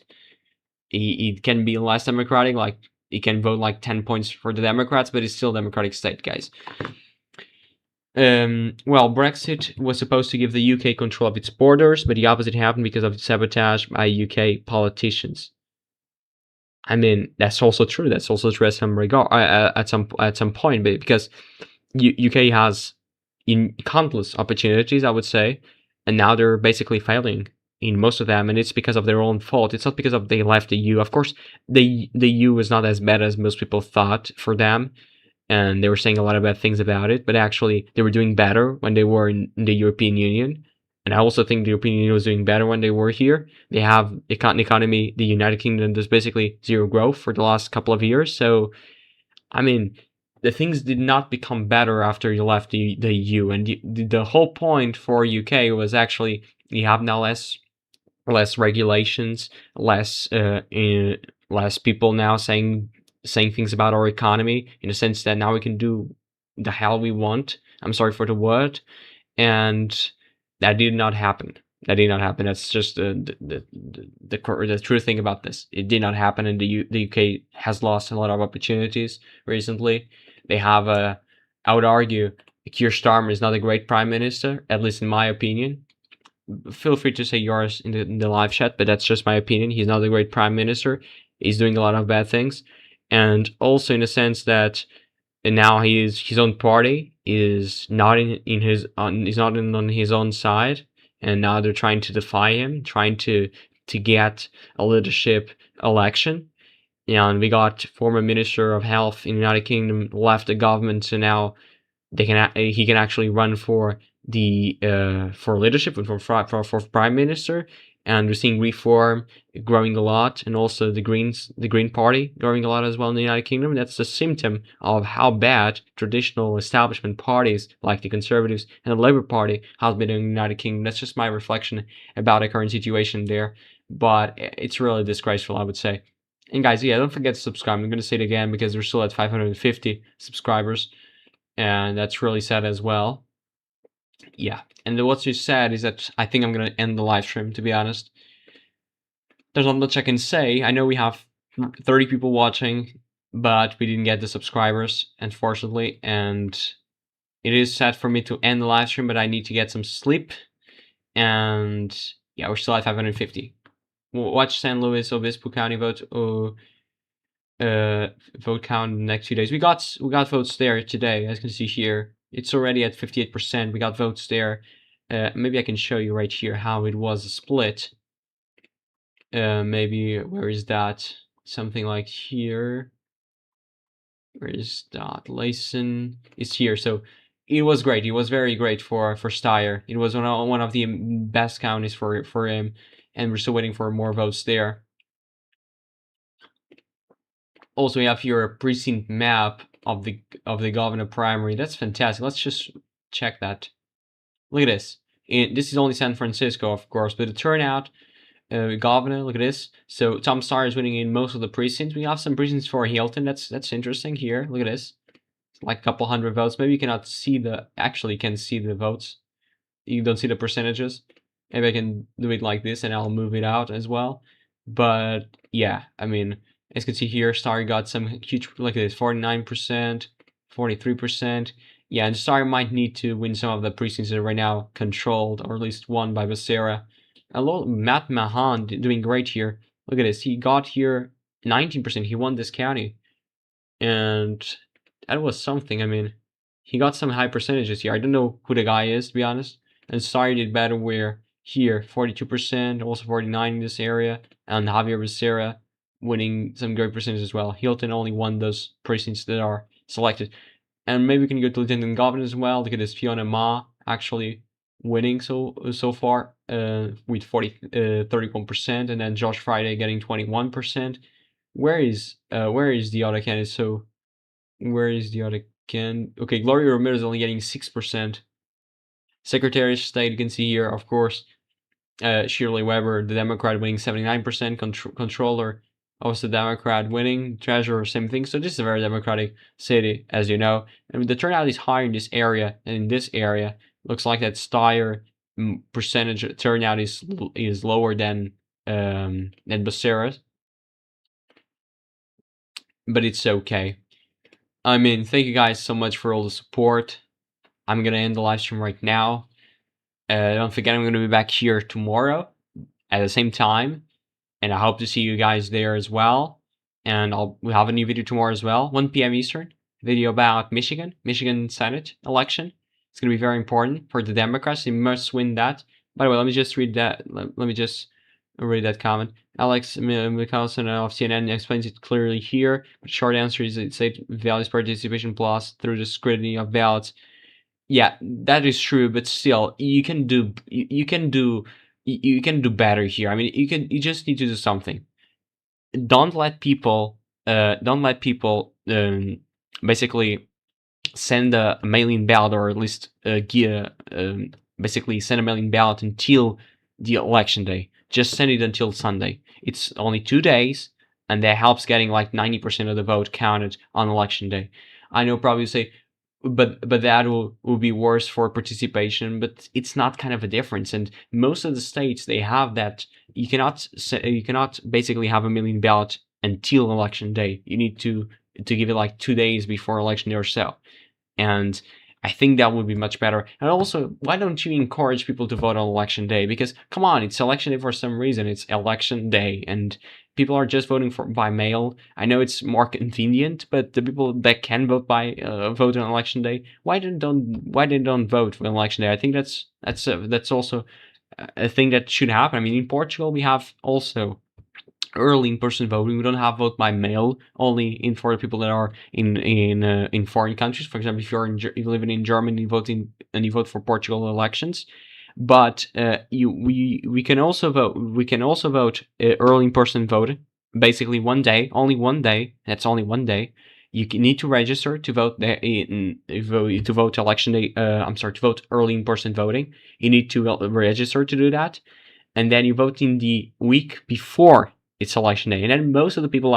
It can be less democratic, like it can vote like 10 points for the Democrats, but it's still a democratic state, guys. Well, Brexit was supposed to give the UK control of its borders, but the opposite happened because of sabotage by UK politicians. I mean, that's also true. That's also true at some regard, at some point, but because UK has in countless opportunities, I would say, and now they're basically failing in most of them, and it's because of their own fault. It's not because of they left the EU. Of course, the EU is not as bad as most people thought for them, and they were saying a lot of bad things about it, but actually they were doing better when they were in the European Union. And I also think the European Union was doing better when they were here. They have an economy, the United Kingdom, there's basically zero growth for the last couple of years. So, I mean, the things did not become better after you left the EU. And the whole point for UK was actually you have now less regulations, less people now saying things about our economy, in the sense that now we can do the hell we want. I'm sorry for the word, and that did not happen. That did not happen. That's just the true thing about this. It did not happen, and the UK has lost a lot of opportunities recently. They have I would argue, Keir Starmer is not a great prime minister, at least in my opinion. Feel free to say yours in the live chat, but that's just my opinion. He's not a great prime minister. He's doing a lot of bad things, and also in the sense that now his own party is not in his on his own side, and now they're trying to defy him, trying to get a leadership election. And we got former Minister of Health in the United Kingdom left the government, so now he can actually run for the for leadership and for prime minister. And we're seeing Reform growing a lot, and also the Green Party growing a lot as well in the United Kingdom. That's a symptom of how bad traditional establishment parties like the Conservatives and the Labour Party has been in the United Kingdom. That's just my reflection about the current situation there. But it's really disgraceful, I would say. And guys, yeah, don't forget to subscribe. I'm going to say it again because we're still at 550 subscribers, and that's really sad as well. Yeah, and what's just sad is that I think I'm gonna end the live stream, to be honest. There's not much I can say. I know we have 30 people watching, but we didn't get the subscribers, unfortunately, and it is sad for me to end the live stream, but I need to get some sleep. And yeah, we're still at 550. Watch San Luis Obispo County vote vote count in the next few days. We got votes there today, as you can see here. It's already at 58%. We got votes there. maybe I can show you right here how it was split. Maybe, where is that? Something like here. Where is that? Layson is here. So it was great. It was very great for Steyr. It was one of the best counties for him, and we're still waiting for more votes there. Also, we have here a precinct map of the governor primary. That's fantastic. Let's just check that. Look at this. This is only San Francisco, of course, but the turnout, governor, look at this. So Tom Steyer is winning in most of the precincts. We have some precincts for Hilton. That's interesting here. Look at this. It's like a couple hundred votes. Maybe you cannot see actually can see the votes. You don't see the percentages. Maybe I can do it like this and I'll move it out as well. But yeah, I mean, as you can see here, Star got some huge, like this, 49%, 43%. Yeah, and Star might need to win some of the precincts that are right now controlled, or at least won by Becerra. Matt Mahan doing great here. Look at this. He got here 19%. He won this county. And that was something. I mean, he got some high percentages here. I don't know who the guy is, to be honest. And Sari did better where here, 42%, also 49% in this area. And Javier Becerra winning some great percentages as well. Hilton only won those precincts that are selected. And maybe we can go to Lieutenant Governor as well. Look at this, Fiona Ma actually winning so far with 31%, and then Josh Friday getting 21%. Where is the other candidate? So where is the other candidate? Okay, Gloria Romero is only getting 6%. Secretary of State, you can see here, of course, Shirley Weber, the Democrat, winning 79%. Controller, also Democrat, winning. Treasurer, same thing. So this is a very democratic city, as you know. And the turnout is higher in this area, and in this area, looks like that Steyr percentage turnout is lower than Becerra's. But it's okay. I mean, thank you guys so much for all the support. I'm gonna end the live stream right now. Don't forget, I'm gonna be back here tomorrow at the same time, and I hope to see you guys there as well. And we'll have a new video tomorrow as well, 1 p.m. Eastern. Video about Michigan Senate election. It's gonna be very important for the Democrats. They must win that. By the way, let me just read that. Let me just read that comment. Alex Michelson of CNN explains it clearly here. But short answer is it state values participation plus through the scrutiny of ballots. Yeah, that is true, but still, you can do better here. I mean, you just need to do something. Don't let people basically send a mail-in ballot, or at least basically send a mail-in ballot until the election day. Just send it until Sunday. It's only 2 days, and that helps getting like 90% of the vote counted on election day. I know probably you say, but that will be worse for participation, but it's not kind of a difference. And most of the states, they have that. You cannot basically have a mail-in ballot until election day. You need to give it like 2 days before election day or so. And I think that would be much better. And also, why don't you encourage people to vote on election day? Because come on, it's election day for some reason. It's election day, and people are just voting by mail. I know it's more convenient, but the people that can vote vote on election day, why they don't vote on election day? I think that's also a thing that should happen. I mean, in Portugal, we have also early in-person voting. We don't have vote by mail, only for the people that are in foreign countries. For example, if you're living in Germany, you vote for Portugal elections. But we can also vote. We can also vote early in-person voting. Basically, only one day. That's only 1 day. You need to register to vote to vote election day. To vote early in-person voting. You need to register to do that, and then you vote in the week before it's election day. And then most of the people,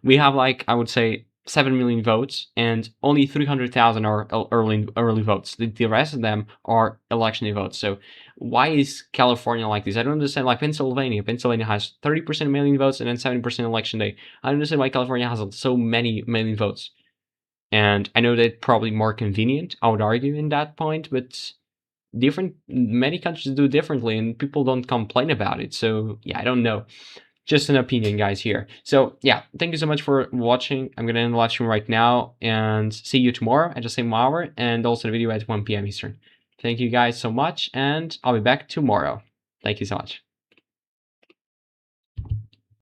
we have I would say 7 million votes, and only 300,000 are early votes. The rest of them are election day votes. So why is California like this? I don't understand. Like Pennsylvania has 30% mail-in votes and then 70% election day. I don't understand why California has so many mail-in votes. And I know that probably more convenient, I would argue, in that point, but many countries do differently, and people don't complain about it. So yeah, I don't know. Just an opinion, guys, here. So yeah, thank you so much for watching. I'm gonna end the live stream right now, and see you tomorrow at the same hour, and also the video at 1 p.m. Eastern. Thank you guys so much, and I'll be back tomorrow. Thank you so much.